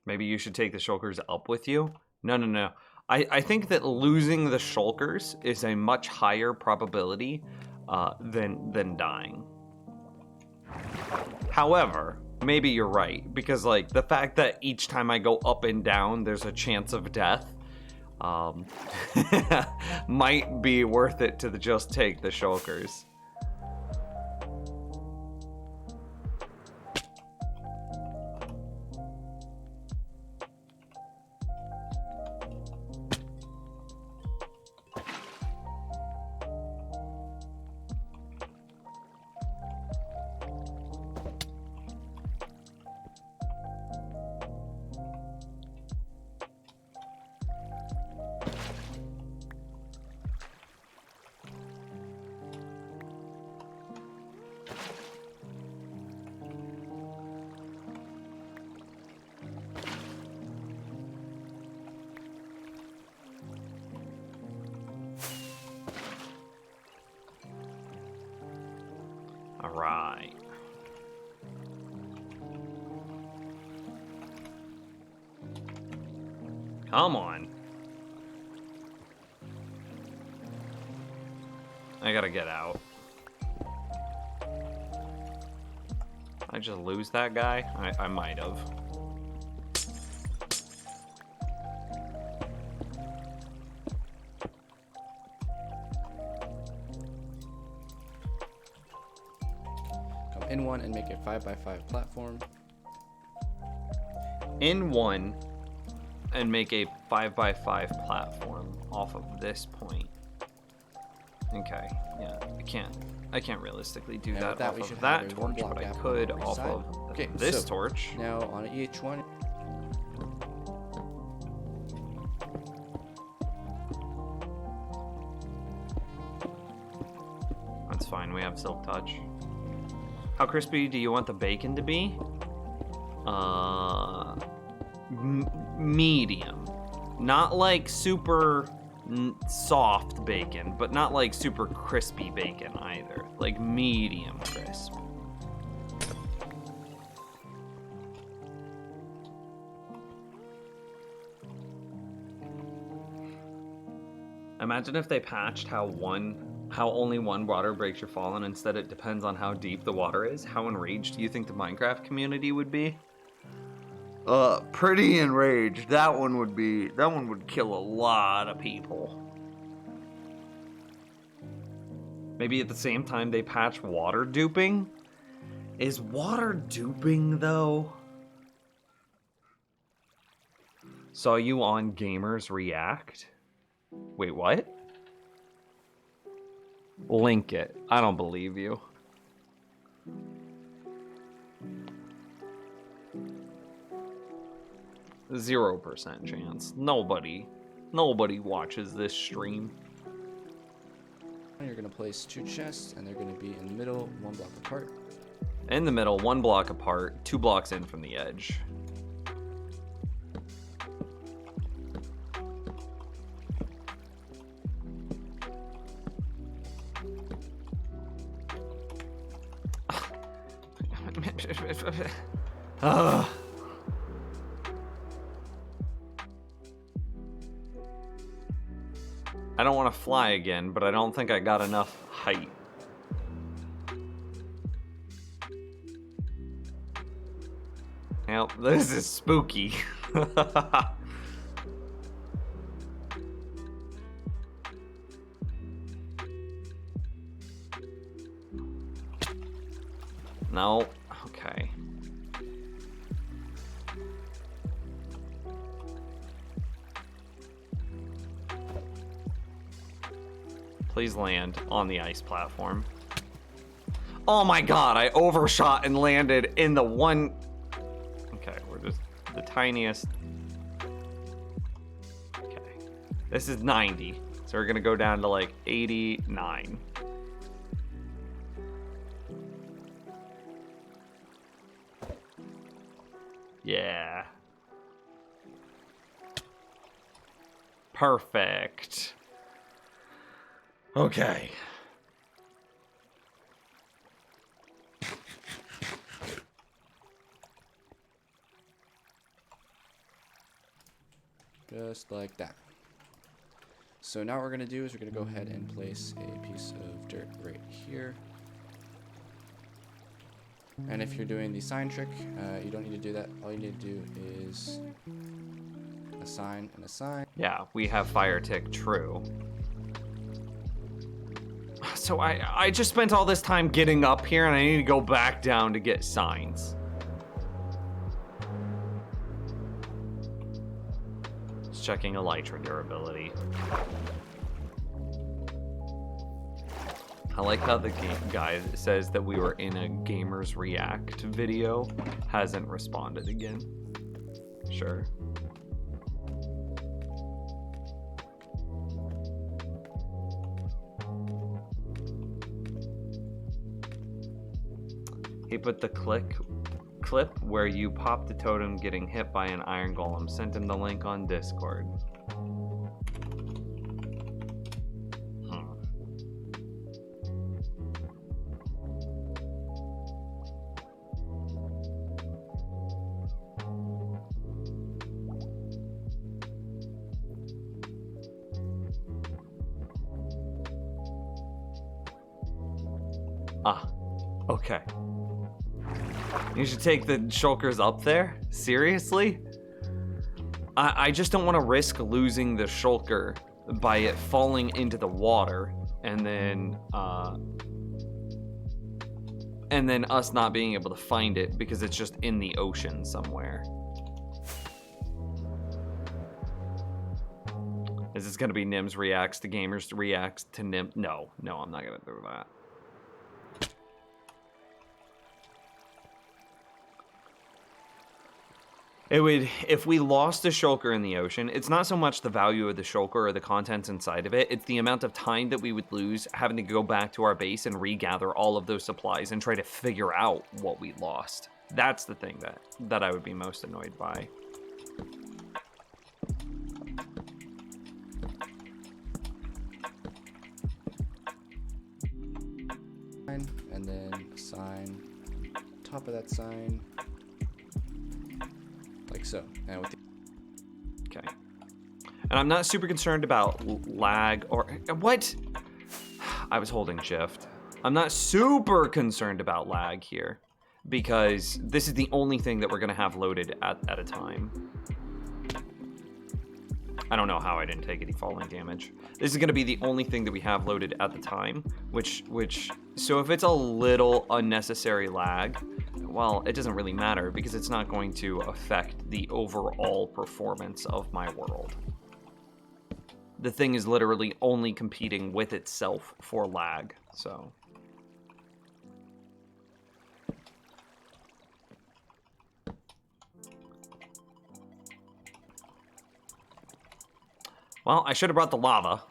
Maybe you should take the shulkers up with you? No, no, no. I think that losing the shulkers is a much higher probability than dying. However, maybe you're right, because like the fact that each time I go up and down there's a chance of death might be worth it to just take the shulkers. All right. Come on. I gotta get out. I just lose that guy? I might have. In one and make a 5x5 platform. In one and make a 5x5 platform off of this point. Okay, yeah, I can't realistically do that that off we of should that have a one torch, block but I gap on could each off side. of Okay, this so torch. Now on each one. That's fine, we have silk touch. How crispy do you want the bacon to be? Medium. Not like super soft bacon, but not like super crispy bacon either. Like medium crisp. Imagine if they patched how only one water breaks your fall, and instead it depends on how deep the water is. How enraged do you think the Minecraft community would be? Pretty enraged. That one would kill a lot of people. Maybe at the same time they patch water duping? Is water duping though? Saw you on Gamers React? Wait, what? Link it. I don't believe you. %0 chance. Nobody watches this stream. You're gonna place 2 chests, and they're gonna be in the middle, 1 block apart. In the middle, 1 block apart, 2 blocks in from the edge. Ugh. I don't want to fly again, but I don't think I got enough height. Well, this is spooky. No. Okay. Please land on the ice platform. Oh my god, I overshot and landed in the one... Okay, we're just the tiniest... Okay. This is 90. So we're gonna go down to like 89. Yeah. Perfect. Okay. Just like that. So now what we're going to do is we're going to go ahead and place a piece of dirt right here. And if you're doing the sign trick, you don't need to do that. All you need to do is a sign and a sign. Yeah, we have fire tick, true. So I just spent all this time getting up here and I need to go back down to get signs. Just checking elytra durability. I like how the guy that says that we were in a Gamers React video hasn't responded again. Sure. He put the clip where you pop the totem getting hit by an iron golem. Sent him the link on Discord. Ah, okay. You should take the shulkers up there? Seriously? I just don't want to risk losing the shulker by it falling into the water and then us not being able to find it because it's just in the ocean somewhere. Is this gonna be Nims reacts to gamers reacts to Nim? No, I'm not gonna do that. It would, if we lost the shulker in the ocean, it's not so much the value of the shulker or the contents inside of it, it's the amount of time that we would lose having to go back to our base and regather all of those supplies and try to figure out what we lost. That's the thing that I would be most annoyed by. And then a sign, top of that sign, like so. And with Okay. And I'm not super concerned about lag or what? I was holding shift. I'm not super concerned about lag here because this is the only thing that we're gonna have loaded at a time. I don't know how I didn't take any falling damage. This is gonna be the only thing that we have loaded at the time, so if it's a little unnecessary lag, well, it doesn't really matter because it's not going to affect the overall performance of my world. The thing is literally only competing with itself for lag, so. Well, I should have brought the lava.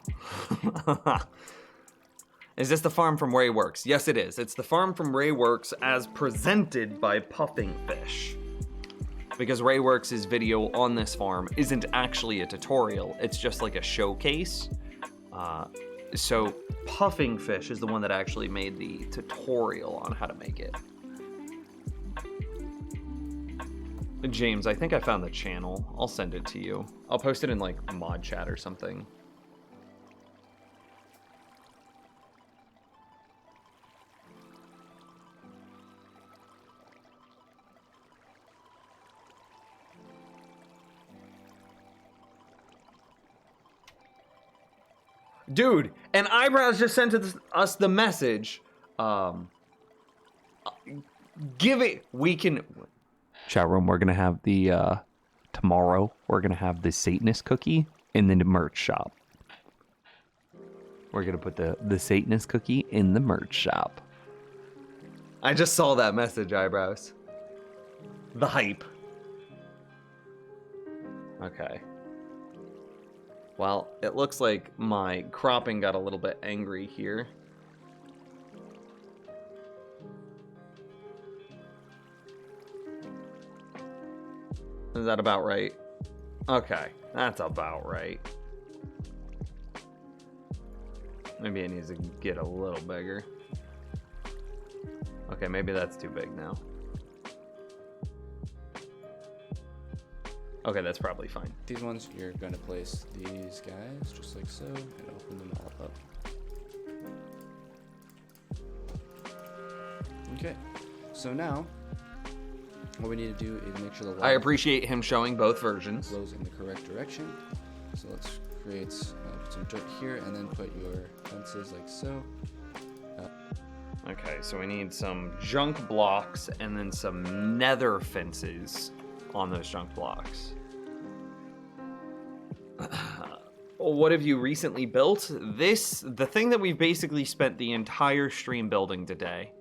Is this the farm from Ray Works? Yes, it is. It's the farm from Ray Works as presented by Puffing Fish. Because Ray Works' video on this farm isn't actually a tutorial, it's just like a showcase. So Puffing Fish is the one that actually made the tutorial on how to make it. James, I think I found the channel. I'll send it to you. I'll post it in like mod chat or something. Dude, and Eyebrows just sent us the message. Give it, we can... Chat room, we're gonna have the, tomorrow, we're gonna have the Satanist cookie in the merch shop. We're gonna put the Satanist cookie in the merch shop. I just saw that message, eyebrows. The hype. Okay. Well, it looks like my cropping got a little bit angry here. Is that about right? Okay, that's about right. Maybe it needs to get a little bigger. Okay, maybe that's too big now. Okay, that's probably fine. These ones, you're going to place these guys just like so and open them all up. Okay, so now what we need to do is make sure the I wall appreciate him showing both versions. flows in the correct direction. So let's create put some dirt here and then put your fences like so. Okay, so we need some junk blocks and then some nether fences on those junk blocks. What have you recently built? The thing that we've basically spent the entire stream building today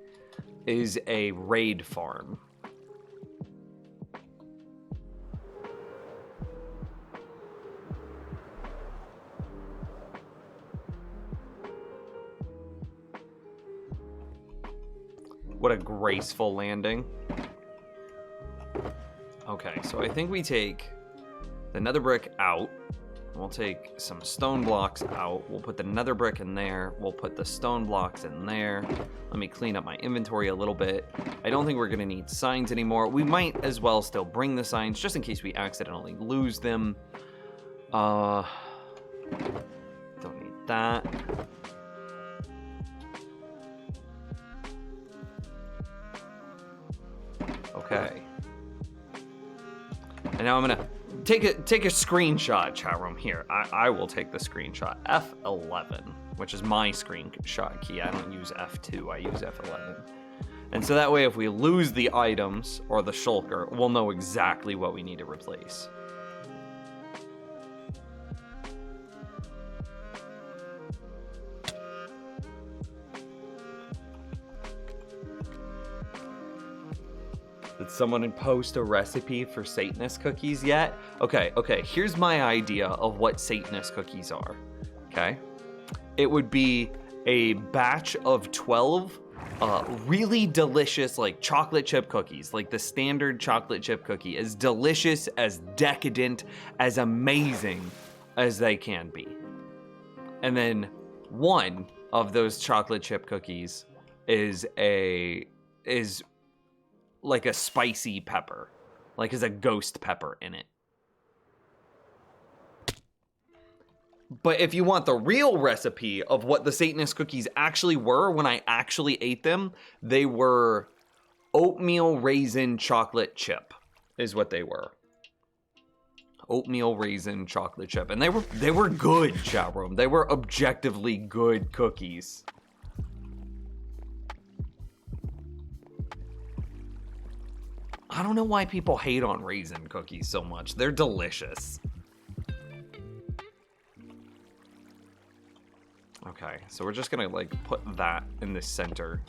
is a raid farm. What a graceful landing. Okay, so I think we take the nether brick out. We'll take some stone blocks out. We'll put the nether brick in there. We'll put the stone blocks in there. Let me clean up my inventory a little bit. I don't think we're gonna need signs anymore. We might as well still bring the signs just in case we accidentally lose them. Don't need that. Okay. And now I'm gonna take a screenshot, chat room. Here, I will take the screenshot. F11, which is my screenshot key. I don't use F2, I use F11. And so that way, if we lose the items or the shulker, we'll know exactly what we need to replace. Did someone post a recipe for Satanist cookies yet? Okay, here's my idea of what Satanist cookies are, okay? It would be a batch of 12 really delicious, like, chocolate chip cookies, like the standard chocolate chip cookie, as delicious, as decadent, as amazing as they can be. And then one of those chocolate chip cookies is like a spicy pepper, like is a ghost pepper in it. But if you want the real recipe of what the Satanist cookies actually were when I actually ate them, they were oatmeal raisin chocolate chip is what they were. Oatmeal raisin chocolate chip. And they were good, chat room. They were objectively good cookies. I don't know why people hate on raisin cookies so much. They're delicious. Okay, so we're just gonna like put that in the center.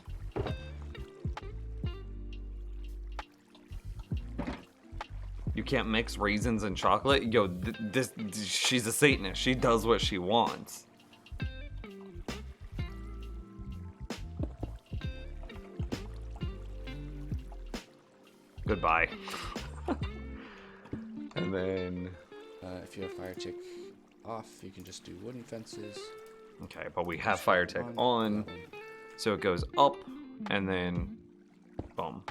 You can't mix raisins and chocolate? Yo, she's a Satanist. She does what she wants. Goodbye. And then... if you have fire tick off, you can just do wooden fences. Okay, but we have fire tick on. So it goes up, and then... boom.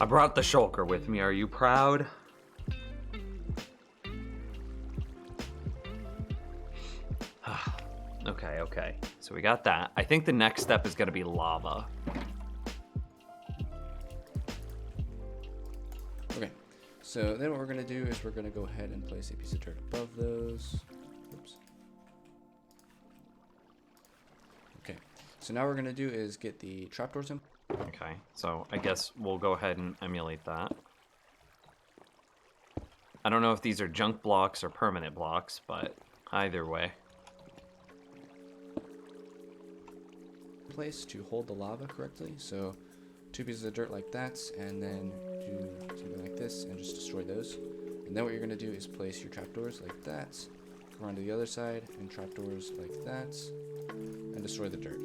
I brought the shulker with me. Are you proud? Okay. So we got that. I think the next step is going to be lava. Okay. So then what we're going to do is we're going to go ahead and place a piece of dirt above those. Oops. Okay, so now what we're going to do is get the trapdoors in. Okay, so I guess we'll go ahead and emulate that. I don't know if these are junk blocks or permanent blocks, but either way. Place to hold the lava correctly. So 2 pieces of dirt like that, and then do something like this and just destroy those. And then what you're going to do is place your trapdoors like that, go around to the other side, and trapdoors like that, and destroy the dirt.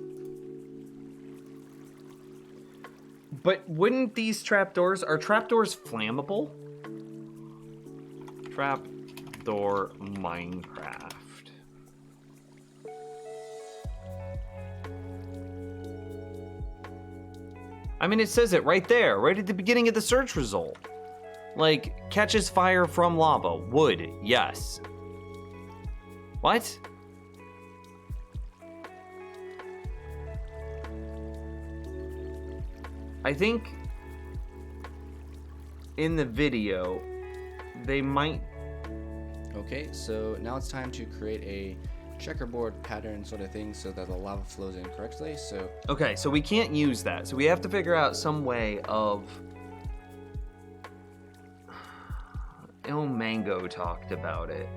But wouldn't these trapdoors, are trapdoors flammable? Trapdoor Minecraft. I mean, it says it right there, right at the beginning of the search result. Like, catches fire from lava. Wood, yes. What? I think in the video, they might... Okay, so now it's time to create a checkerboard pattern sort of thing so that the lava flows in correctly. So Okay, so we can't use that. So we have to figure out some way of... Il Mango talked about it.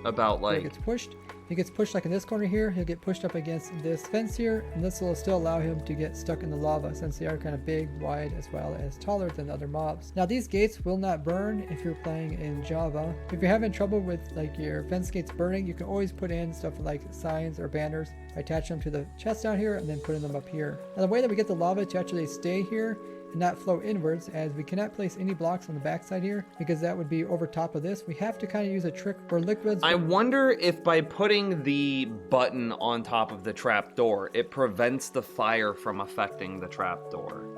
About He like... gets pushed. He gets pushed like in this corner here. He'll get pushed up against this fence here, and this will still allow him to get stuck in the lava since they are kind of big, wide, as well as taller than other mobs. Now these gates will not burn if you're playing in Java. If you're having trouble with like your fence gates burning, you can always put in stuff like signs or banners. Attach them to the chest down here and then putting them up here. Now the way that we get the lava to actually stay here and not flow inwards, as we cannot place any blocks on the backside here because that would be over top of this. We have to kind of use a trick where liquids... I wonder if by putting the button on top of the trapdoor, it prevents the fire from affecting the trapdoor.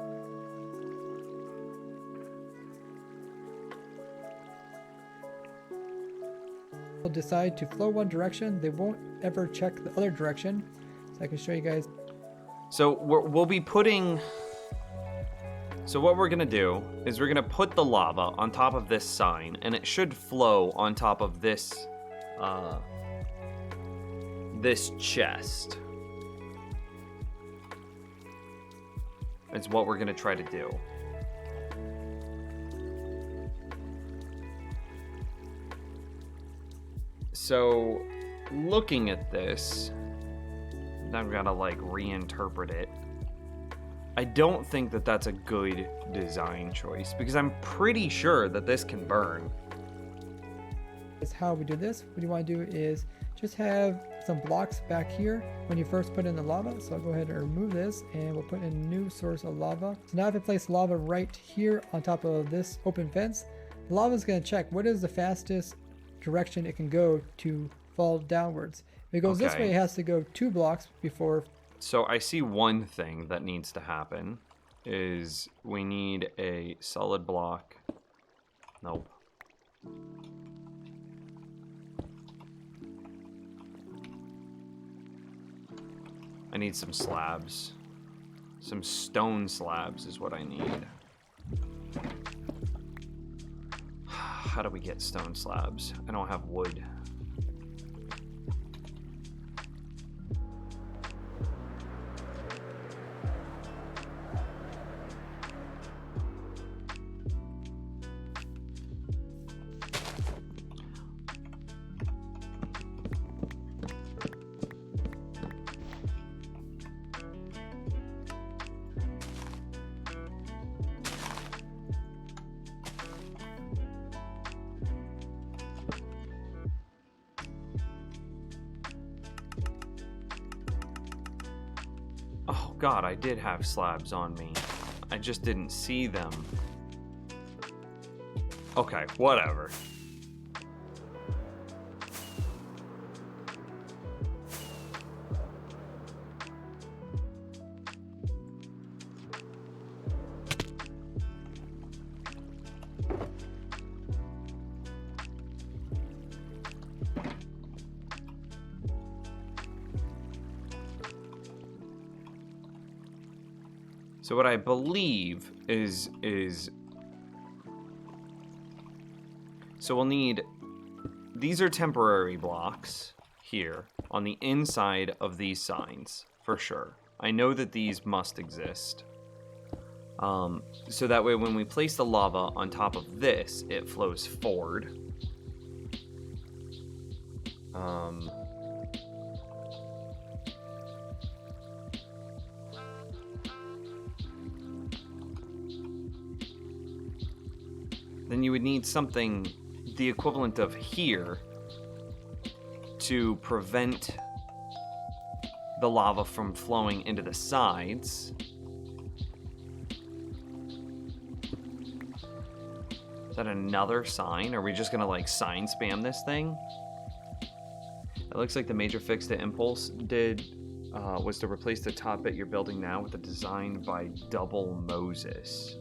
will decide to flow one direction. They won't ever check the other direction. So I can show you guys. So we'll be putting... So what we're gonna do is we're gonna put the lava on top of this sign, and it should flow on top of this, this chest. It's what we're gonna try to do. So, looking at this, I've gotta like reinterpret it. I don't think that that's a good design choice because I'm pretty sure that this can burn. Is how we do this. What you want to do is just have some blocks back here when you first put in the lava. So I'll go ahead and remove this and we'll put in a new source of lava. So now if I place lava right here on top of this open fence, the lava is going to check what is the fastest direction it can go to fall downwards. If it goes this way, it has to go 2 blocks before. So I see one thing that needs to happen is we need a solid block. Nope. I need some slabs. Some stone slabs is what I need. How do we get stone slabs? I don't have wood. Oh god, I did have slabs on me. I just didn't see them. Okay, whatever. So what I believe is so we'll need, these are temporary blocks here on the inside of these signs for sure. I know that these must exist. So that way when we place the lava on top of this, it flows forward. Then you would need something the equivalent of here to prevent the lava from flowing into the sides. Is that another sign? Are we just gonna like sign spam this thing? It looks like the major fix that Impulse did was to replace the top bit you're building now with a design by Double Moses.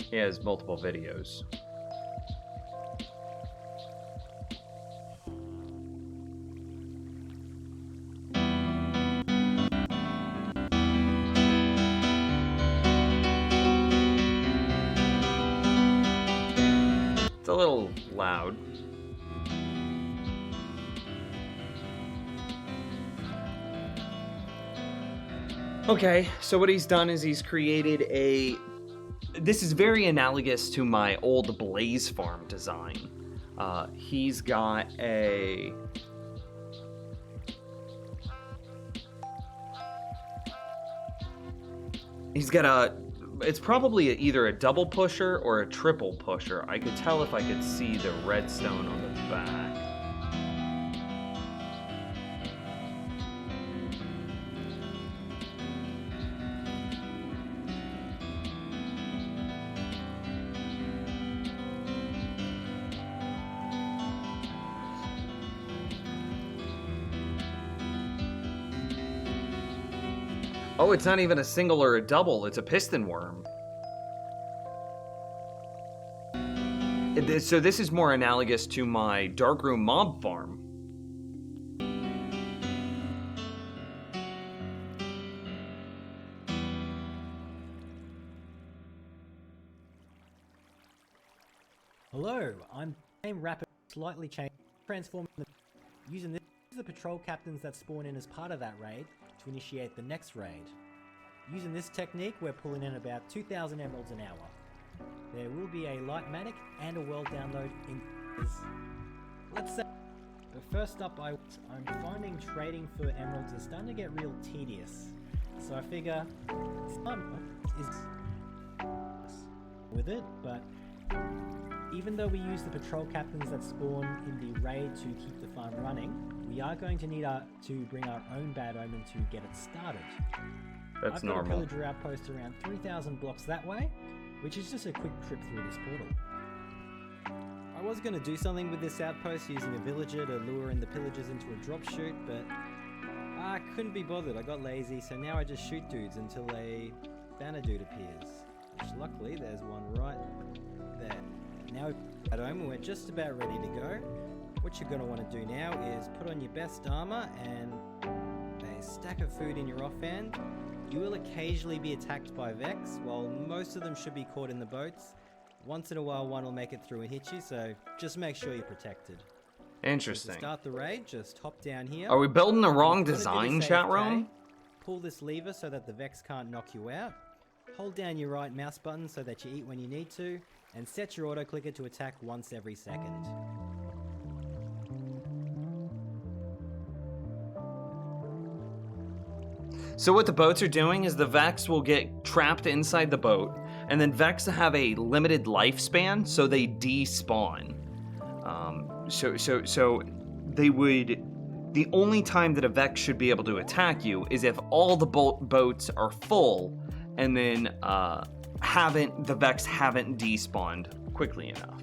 He has multiple videos. It's a little loud. Okay, so what he's done is he's created a... This is very analogous to my old Blaze Farm design. He's got a... He's got a... It's probably either a double pusher or a triple pusher. I could tell if I could see the redstone on the back. Oh, it's not even a single or a double, it's a piston worm. So this is more analogous to my Darkroom mob farm. Hello, I'm Rapid, slightly changed, transforming using this the patrol captains that spawn in as part of that raid to initiate the next raid. Using this technique, we're pulling in about 2,000 emeralds an hour. There will be a Lightmatic and a world download in. Let's say. But first up, I'm finding trading for emeralds is starting to get real tedious. So I figure some is with it, but even though we use the patrol captains that spawn in the raid to keep the farm running, we are going to need to bring our own Bad Omen to get it started. That's normal. I've got a pillager outpost around 3,000 blocks that way, which is just a quick trip through this portal. I was going to do something with this outpost using a villager to lure in the pillagers into a drop shoot, but I couldn't be bothered. I got lazy, so now I just shoot dudes until a banner dude appears. Which luckily there's one right there. Now at home, we're just about ready to go. What you're going to want to do now is put on your best armor and a stack of food in your offhand. You will occasionally be attacked by Vex, while most of them should be caught in the boats. Once in a while one will make it through and hit you, so just make sure you're protected. Interesting. To start the raid, just hop down here. Are we building the wrong design, chat room? Pull this lever so that the Vex can't knock you out. Hold down your right mouse button so that you eat when you need to, and set your auto clicker to attack once every second. So what the boats are doing is the Vex will get trapped inside the boat, and then Vex have a limited lifespan, so they despawn. So they would... The only time that a Vex should be able to attack you is if all the boats are full, and then the Vex haven't despawned quickly enough.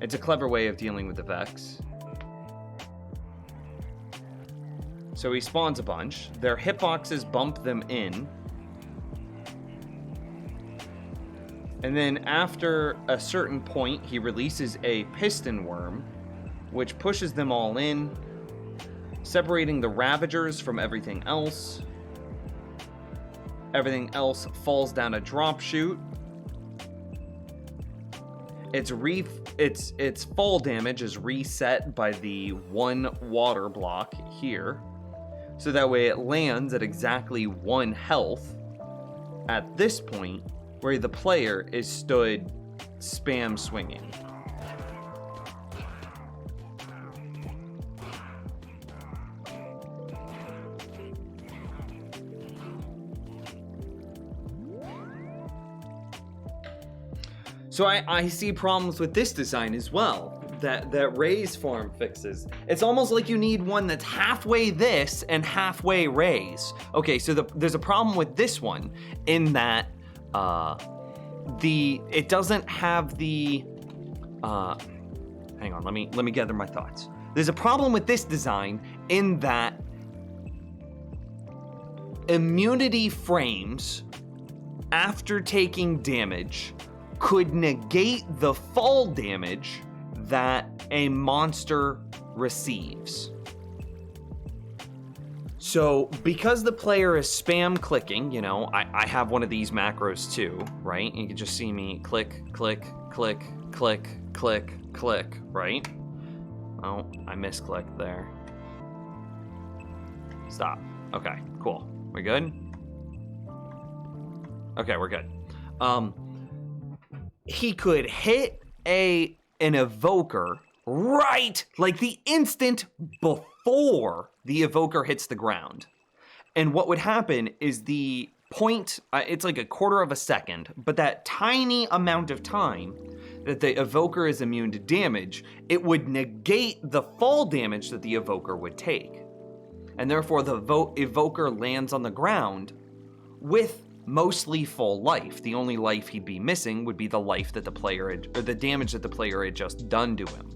It's a clever way of dealing with the Vex. So he spawns a bunch. Their hitboxes bump them in. And then after a certain point, he releases a piston worm, which pushes them all in, separating the Ravagers from everything else. Everything else falls down a drop chute. Its fall damage is reset by the 1 water block here. So that way it lands at exactly 1 health at this point, where the player is stood spam swinging. So I see problems with this design as well, that Ray's farm fixes. It's almost like you need one that's halfway this and halfway Ray's. Okay, so there's a problem with this one in that it doesn't have the hang on, let me gather my thoughts. There's a problem with this design in that immunity frames after taking damage could negate the fall damage that a monster receives. So because the player is spam clicking, you know, I have one of these macros too, right? You can just see me click, click, click, click, click, click, right? Oh, I misclicked there. Stop. Okay, cool. We good? Okay, we're good. He could hit an evoker right, like the instant before the evoker hits the ground. And what would happen is the point, it's like a quarter of a second, but that tiny amount of time that the evoker is immune to damage, it would negate the fall damage that the evoker would take. And therefore the evoker lands on the ground with mostly full life. The only life he'd be missing would be the life that the player had, or the damage that the player had just done to him.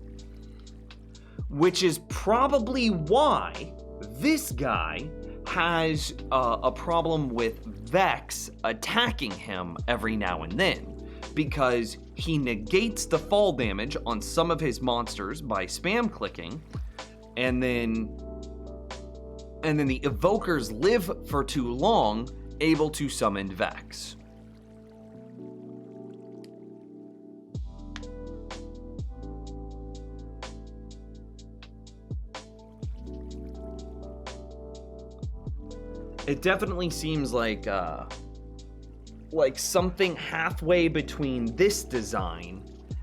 Which is probably why this guy has a problem with Vex attacking him every now and then, because he negates the fall damage on some of his monsters by spam clicking, and then the evokers live for too long, able to summon Vex. It definitely seems like something halfway between this design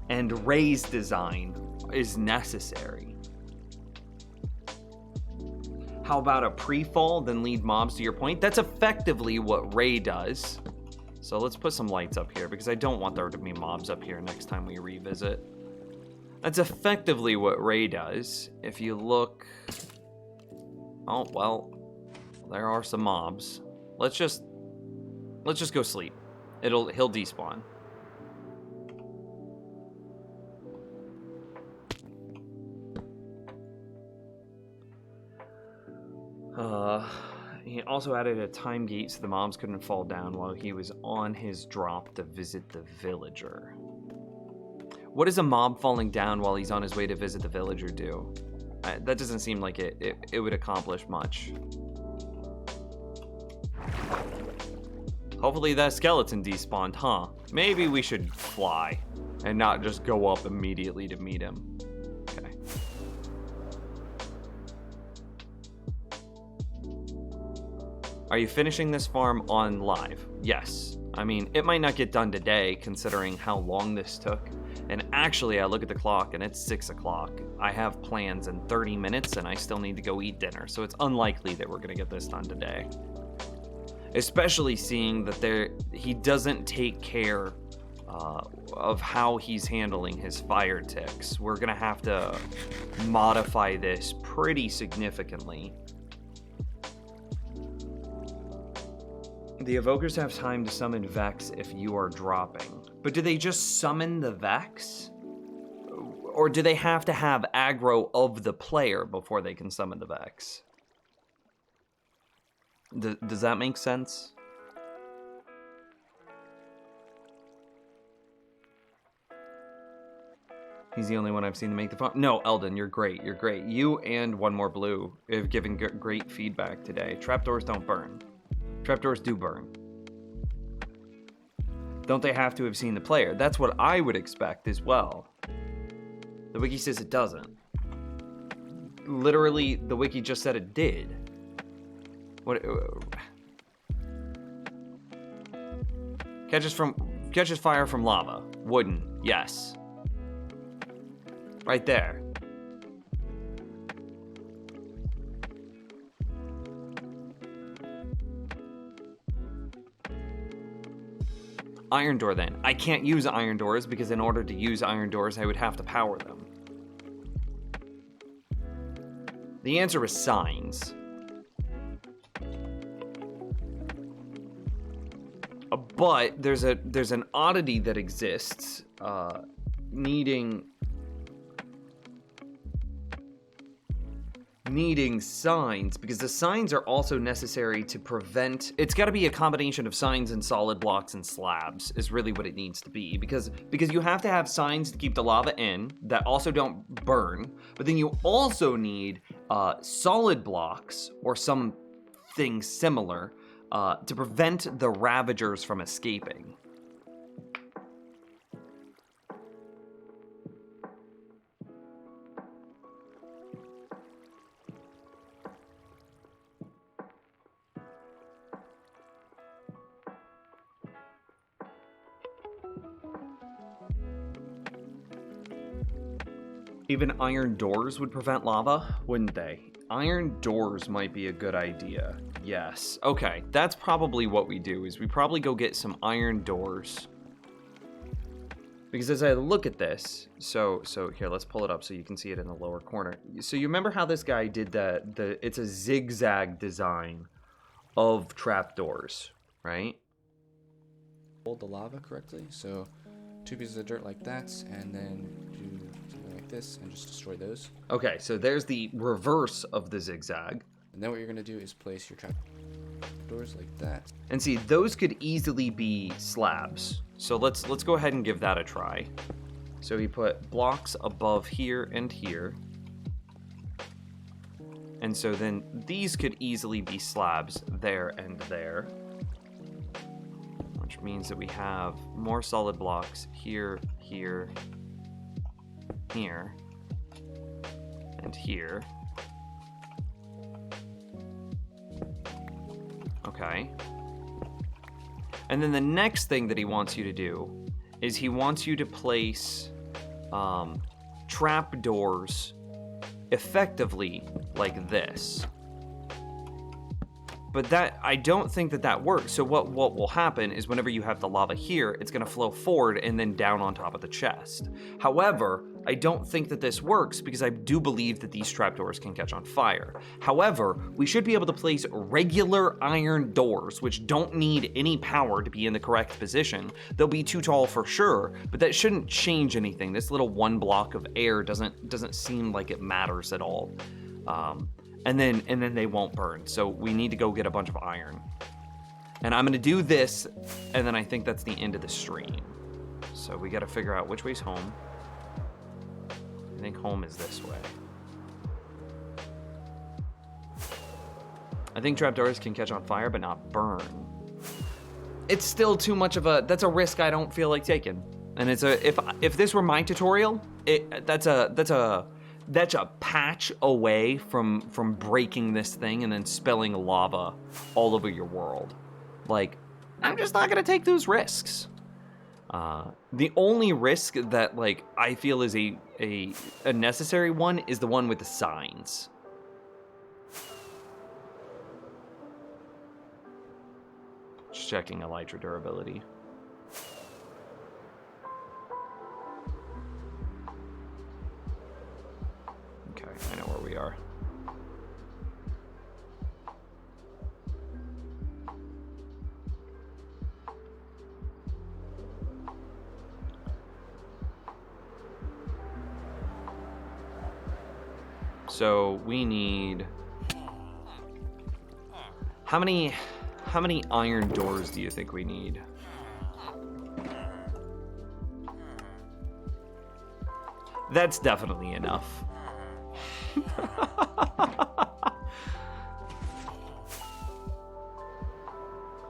and Ray's design is necessary. How about a pre-fall, then lead mobs to your point? That's effectively what Ray does. So let's put some lights up here, because I don't want there to be mobs up here next time we revisit. That's effectively what Ray does. If you look... Oh, well, there are some mobs. Let's just go sleep. He'll despawn. He also added a time gate so the mobs couldn't fall down while he was on his drop to visit the villager. What does a mob falling down while he's on his way to visit the villager do? That doesn't seem like it would accomplish much. Hopefully that skeleton despawned, huh? Maybe we should fly and not just go up immediately to meet him. Okay. Are you finishing this farm on live? Yes. I mean, it might not get done today considering how long this took. And actually, I look at the clock and it's 6 o'clock. I have plans in 30 minutes and I still need to go eat dinner. So it's unlikely that we're gonna get this done today. Especially seeing that he doesn't take care of how he's handling his fire ticks. We're gonna have to modify this pretty significantly. The evokers have time to summon Vex if you are dropping. But do they just summon the Vex? Or do they have to have aggro of the player before they can summon the Vex? Does that make sense? He's the only one I've seen to make the farm. No, Eldon, you're great. You're great. You and one more blue have given great feedback today. Trapdoors don't burn. Trapdoors do burn. Don't they have to have seen the player? That's what I would expect as well. The wiki says it doesn't. Literally, the wiki just said it did. What? Catches fire from lava. Wooden, yes. Right there. Iron door then. I can't use iron doors because in order to use iron doors, I would have to power them. The answer is signs. But there's an oddity that exists, needing signs, because the signs are also necessary to prevent. It's got to be a combination of signs and solid blocks and slabs is really what it needs to be, because you have to have signs to keep the lava in that also don't burn, but then you also need solid blocks or something similar to prevent the Ravagers from escaping. Even iron doors would prevent lava, wouldn't they? Iron doors might be a good idea. Yes. Okay, that's probably what we do, is we probably go get some iron doors. Because as I look at this, so here, let's pull it up so you can see it in the lower corner. So you remember how this guy did it's a zigzag design of trapdoors, right? Hold the lava correctly. So 2 pieces of dirt like that, and then do something like this and just destroy those. Okay, so there's the reverse of the zigzag. And then what you're gonna do is place your trap doors like that. And see, those could easily be slabs. So let's go ahead and give that a try. So we put blocks above here and here. And so then these could easily be slabs there and there. Which means that we have more solid blocks here, here, here, and here. Okay. And then the next thing that he wants you to do is he wants you to place trap doors effectively like this. But that, I don't think that works. So what will happen is whenever you have the lava here, it's gonna flow forward and then down on top of the chest. However, I don't think that this works because I do believe that these trapdoors can catch on fire. However, we should be able to place regular iron doors, which don't need any power to be in the correct position. They'll be too tall for sure, but that shouldn't change anything. This little 1 block of air doesn't seem like it matters at all. And then they won't burn. So we need to go get a bunch of iron. And I'm gonna do this, and then I think that's the end of the stream. So we gotta figure out which way's home. I think home is this way. I think trapdoors can catch on fire, but not burn. It's still too much of that's a risk I don't feel like taking. And it's if this were my tutorial, that's a patch away from breaking this thing and then spilling lava all over your world. Like, I'm just not gonna take those risks. The only risk that like I feel is a necessary one is the one with the signs. Just checking elytra durability. Okay, I know where we are. So we need how many iron doors do you think we need? That's definitely enough.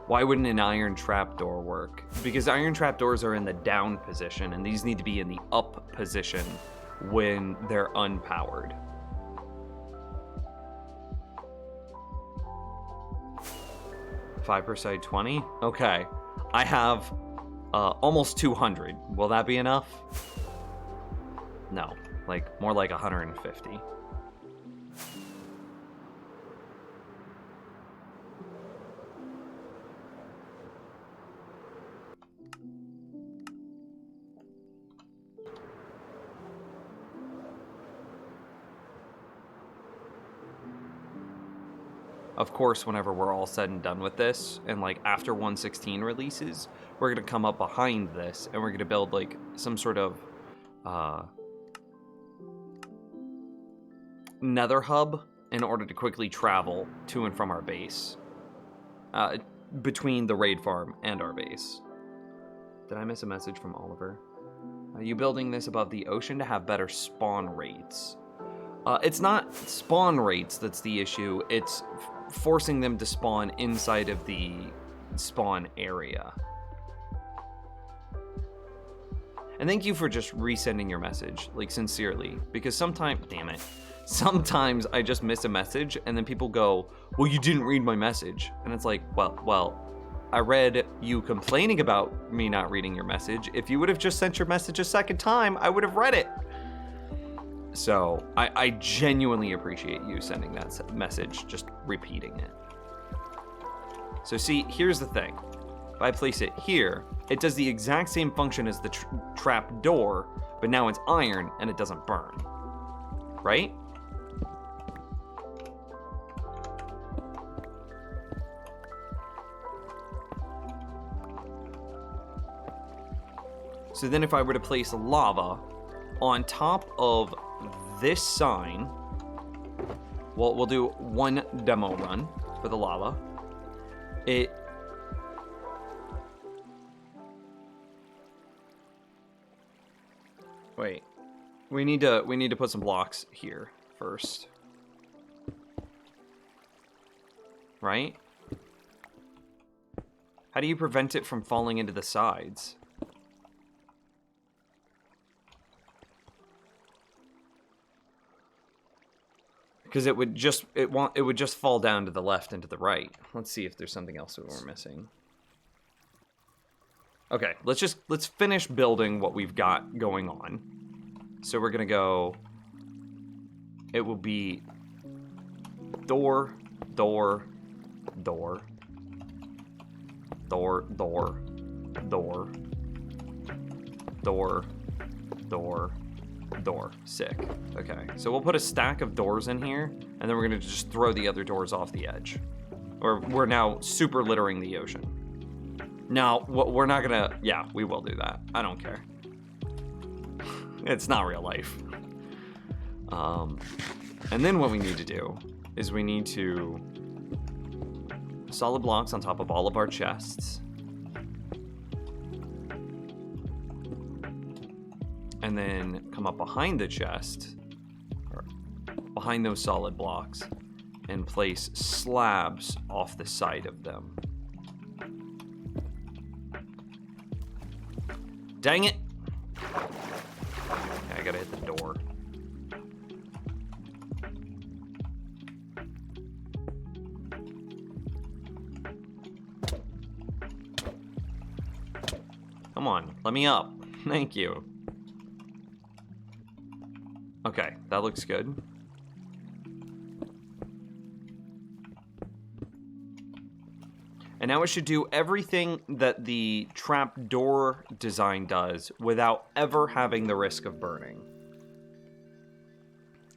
Why wouldn't an iron trapdoor work? Because iron trapdoors are in the down position, and these need to be in the up position when they're unpowered. Five per side 20? Okay. I have almost 200. Will that be enough? No. Like, more like 150. Of course, whenever we're all said and done with this, and like after 1.16 releases, we're gonna come up behind this and we're gonna build like some sort of nether hub in order to quickly travel to and from our base, between the raid farm and our base. Did I miss a message from Oliver? Are you building this above the ocean to have better spawn rates? It's not spawn rates that's the issue, it's forcing them to spawn inside of the spawn area. And thank you for just resending your message, like sincerely, because sometimes, damn it, sometimes I just miss a message and then people go, well, you didn't read my message. And it's like, well, I read you complaining about me not reading your message. If you would have just sent your message a second time, I would have read it. So I genuinely appreciate you sending that message, just repeating it. So see, here's the thing. If I place it here, it does the exact same function as the trap door, but now it's iron and it doesn't burn. Right? So then if I were to place lava on top of this sign, well, we'll do one demo run for the lava. Wait, we need to put some blocks here first, right? How do you prevent it from falling into the sides? Because it would just fall down to the left and to the right. Let's see if there's something else that we're missing. Okay, let's finish building what we've got going on. So we're gonna go. It will be door, door, door, door, door, door, door, door. Door. Sick. Okay, so we'll put a stack of doors in here, and then we're gonna just throw the other doors off the edge. Or we're now super littering the ocean. Now, we're not gonna... Yeah, we will do that. I don't care. It's not real life. And then what we need to do is we need to... solid blocks on top of all of our chests. And then come up behind the chest, or behind those solid blocks, and place slabs off the side of them. Dang it! Okay, I gotta hit the door. Come on, let me up. Thank you. Okay, that looks good. And now it should do everything that the trapdoor design does without ever having the risk of burning.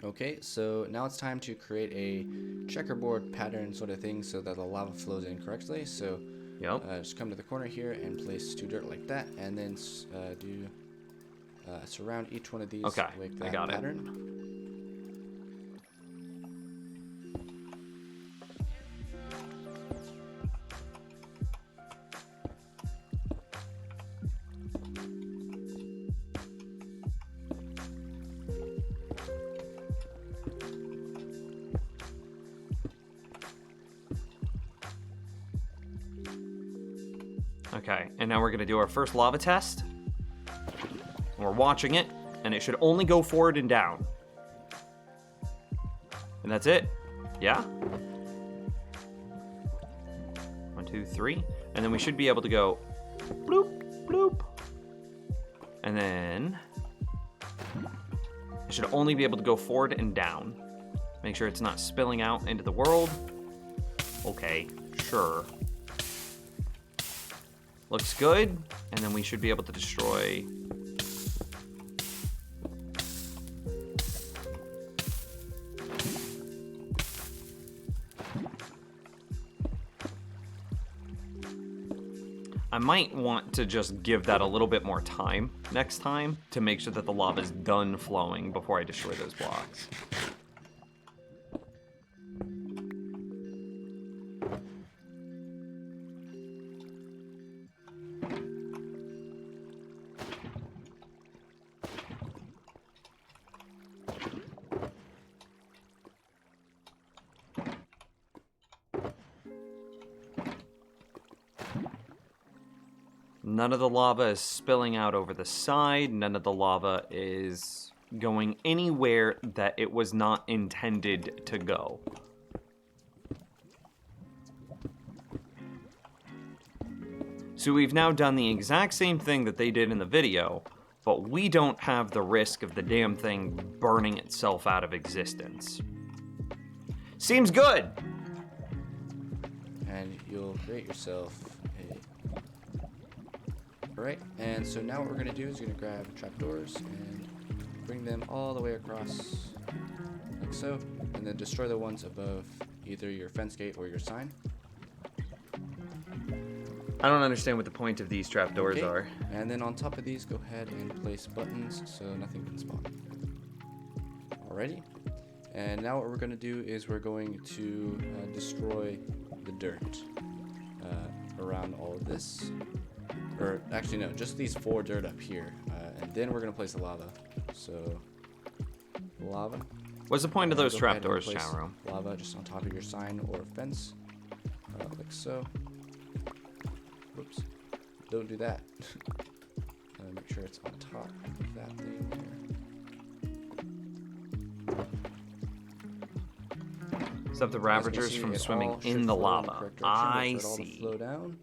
Okay, so now it's time to create a checkerboard pattern sort of thing so that the lava flows in correctly. So just come to the corner here and place 2 dirt like that, and then surround each one of these with that pattern. Okay, and now we're gonna do our first lava test. We're watching it, and it should only go forward and down. And that's it. Yeah? 1, 2, 3. And then we should be able to go bloop, bloop. And then it should only be able to go forward and down. Make sure it's not spilling out into the world. Okay, sure. Looks good. And then we should be able to destroy. I might want to just give that a little bit more time next time to make sure that the lava is done flowing before I destroy those blocks. None of the lava is spilling out over the side. None of the lava is going anywhere that it was not intended to go. So we've now done the exact same thing that they did in the video, but we don't have the risk of the damn thing burning itself out of existence. Seems good! And you'll create yourself a... Alright, and so now what we're going to do is you're going to grab trapdoors and bring them all the way across, like so, and then destroy the ones above either your fence gate or your sign. I don't understand what the point of these trapdoors Okay, are. and then on top of these, go ahead and place buttons so nothing can spawn. Alrighty, and now what we're going to do is we're going to destroy the dirt around all of this. Or actually no, just these 4 dirt up here, and then we're gonna place the lava. So lava. What's the point of those Go ahead and trapdoors, place Charo? Lava just on top of your sign or fence, like so. Whoops! Don't do that. Make sure it's on top of that thing there. Stop the As you can Ravagers see, from it swimming all should in the flow in lava. correct direction. I Wait for it all to see. flow down,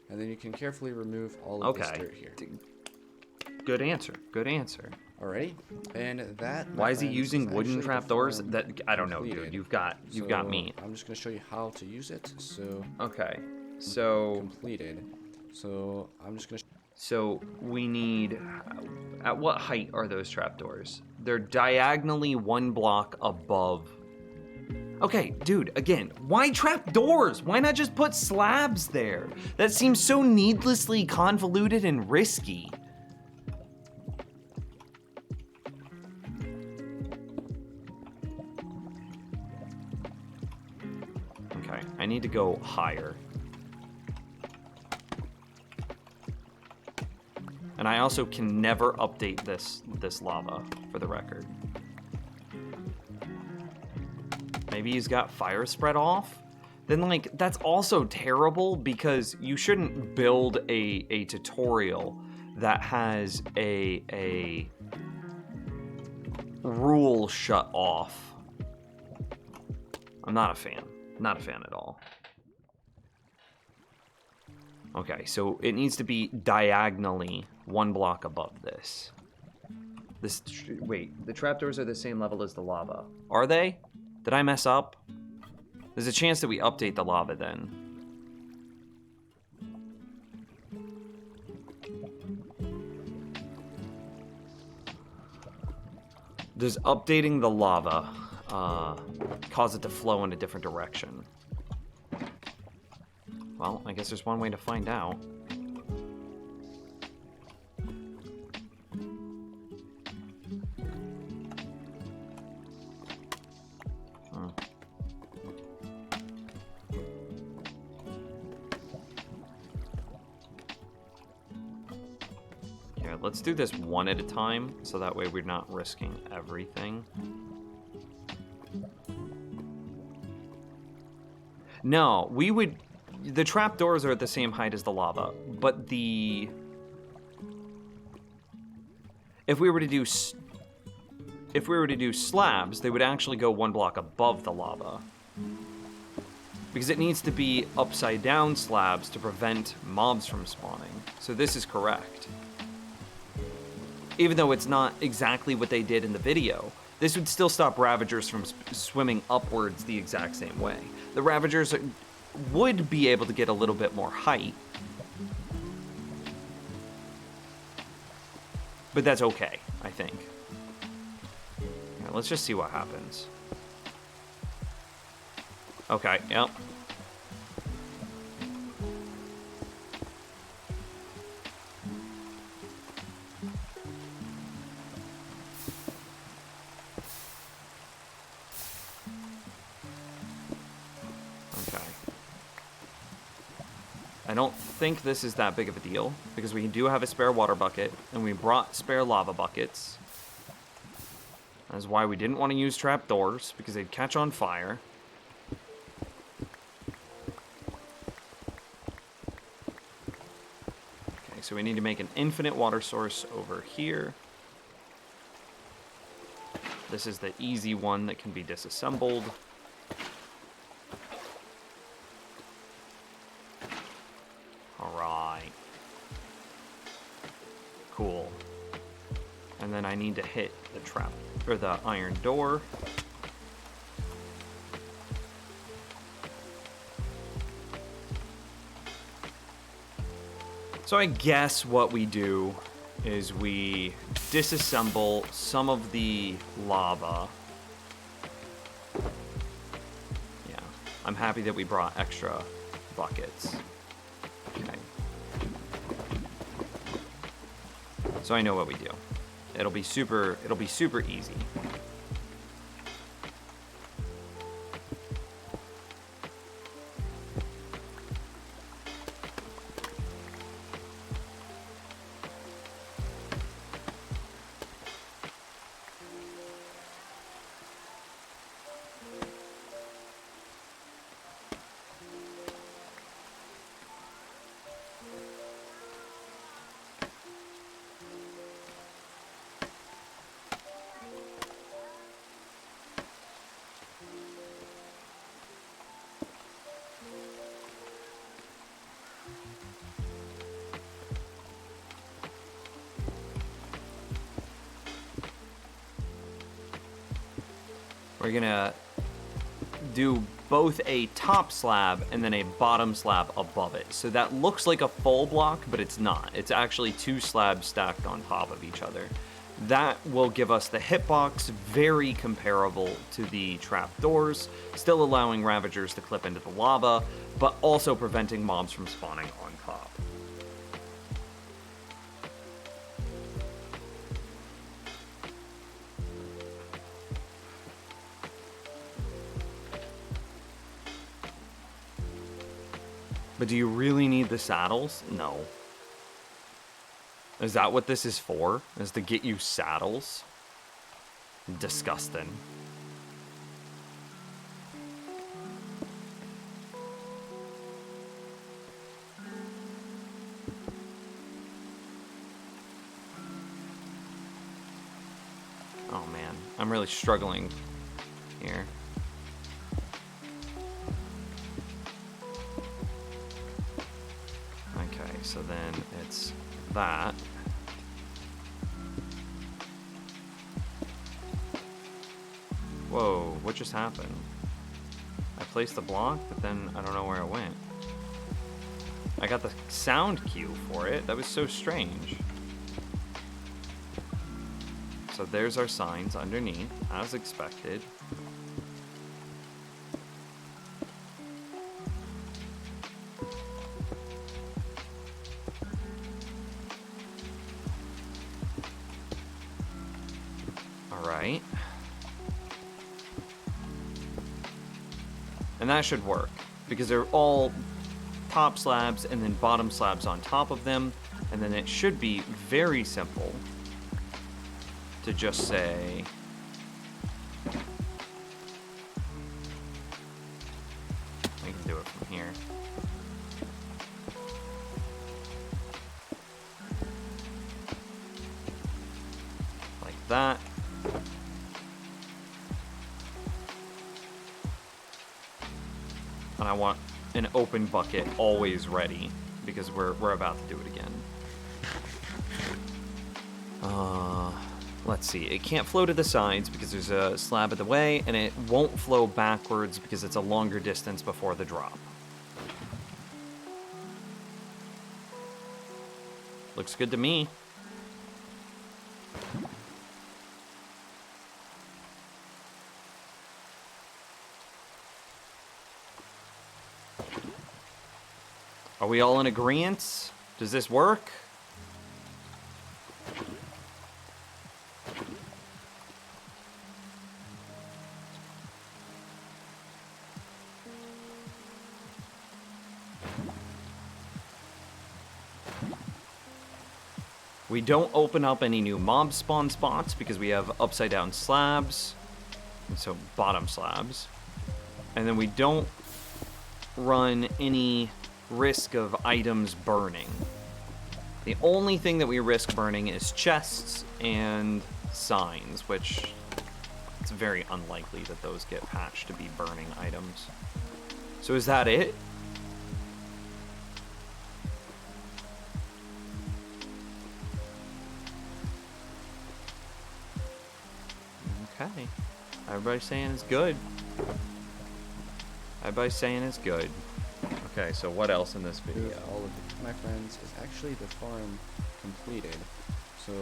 and then you can carefully remove all of this Okay. dirt here. Good answer. Good answer. Alrighty, and that. my Why is he friends, using is wooden actually the trapdoors? farm That I don't know, dude. completed. You've got So, me. I'm just gonna show you how to use it. So Okay. So completed. So I'm just gonna. we need. At what height are those trapdoors? They're diagonally 1 block above. Okay, dude. Again, why trapdoors? Why not just put slabs there? That seems so needlessly convoluted and risky. Okay, I need to go higher. And I also can never update this lava, for the record. Maybe he's got fire spread off? Then, like, that's also terrible because you shouldn't build a tutorial that has a rule shut off. I'm not a fan. Not a fan at all. Okay, so it needs to be diagonally 1 block above this. Wait, the trapdoors are the same level as the lava. Are they? Did I mess up? There's a chance that we update the lava then. Does updating the lava cause it to flow in a different direction? Well, I guess there's one way to find out. Here, let's do this one at a time, so that way we're not risking everything. No, we would the trapdoors are at the same height as the lava, but if we were to do slabs, they would actually go 1 block above the lava. Because it needs to be upside down slabs to prevent mobs from spawning. So this is correct. Even though it's not exactly what they did in the video, this would still stop Ravagers from swimming upwards the exact same way. The Ravagers would be able to get a little bit more height. But that's okay, I think. Yeah, let's just see what happens. Okay, yep. Okay. I don't think this is that big of a deal, because we do have a spare water bucket, and we brought spare lava buckets. That's why we didn't want to use trapdoors, because they'd catch on fire. Okay, so we need to make an infinite water source over here. This is the easy one that can be disassembled. Alright. Cool. And then I need to hit the trap, or the iron door. So I guess what we do is we disassemble some of the lava. Yeah, I'm happy that we brought extra buckets. Okay. So I know what we do. It'll be super easy. We're gonna do both a top slab and then a bottom slab above it. So that looks like a full block, but it's not. It's actually 2 slabs stacked on top of each other. That will give us the hitbox very comparable to the trapdoors, still allowing Ravagers to clip into the lava, but also preventing mobs from spawning on top. But do you really need the saddles? No. Is that what this is for? Is to get you saddles? Disgusting. Oh man, I'm really struggling here. Okay, so then it's that. Whoa, what just happened? I placed the block, but then I don't know where it went. I got the sound cue for it. That was so strange. So there's our signs underneath, as expected. Alright. And that should work, because they're all top slabs and then bottom slabs on top of them, and then it should be very simple to just say we can do it from here. that. And I want an open bucket always ready because we're about to do it again. Let's see. It can't flow to the sides because there's a slab in the way, and it won't flow backwards because it's a longer distance before the drop. Looks good to me. Are we all in agreement? Does this work? We don't open up any new mob spawn spots because we have upside down slabs, and so bottom slabs. And then we don't run any risk of items burning. The only thing that we risk burning is chests and signs, which it's very unlikely that those get patched to be burning items. So is that it? Okay. Everybody's saying it's good. Everybody's saying it's good. Okay, so what else in this video? All of it, my friends, is actually the farm completed. So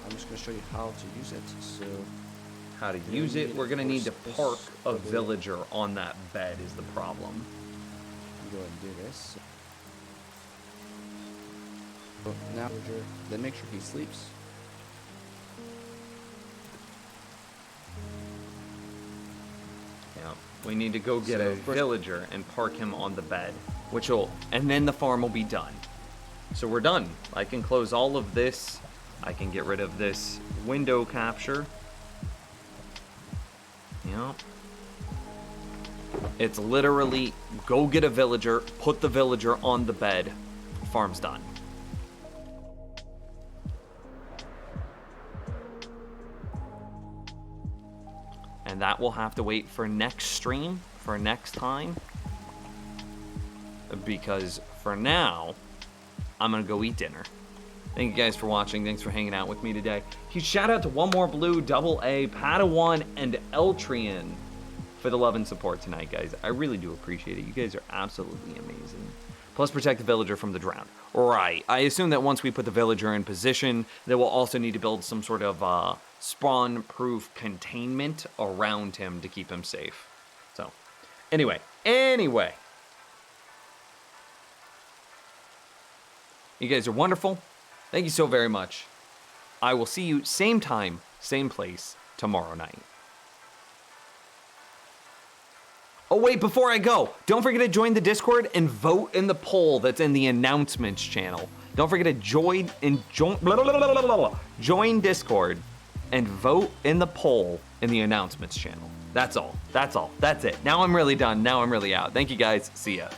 I'm just going to show you how to use it. So How to use it? We're gonna need to park a villager on that bed is the problem. go ahead and do this. So now, then make sure he sleeps. Yeah, we need to go get So a first- villager and park him on the bed, and then the farm will be done. So we're done. I can close all of this. I can get rid of this window capture. Yeah. It's literally go get a villager, put the villager on the bed, farm's done. And that will have to wait for next stream, for next time. Because for now, I'm gonna go eat dinner. Thank you guys for watching. Thanks for hanging out with me today. Huge shout out to One More Blue, Double A, Padawan, and Eltrian for the love and support tonight, guys. I really do appreciate it. You guys are absolutely amazing. Plus, protect the villager from the drown. Right. I assume that once we put the villager in position, that we'll also need to build some sort of spawn-proof containment around him to keep him safe. So, anyway. You guys are wonderful. Thank you so very much. I will see you same time, same place tomorrow night. Oh wait, before I go, don't forget to join the Discord and vote in the poll that's in the announcements channel. Don't forget to join Discord and vote in the poll in the announcements channel. That's all. That's it. Now I'm really done. Now I'm really out. Thank you guys. See ya.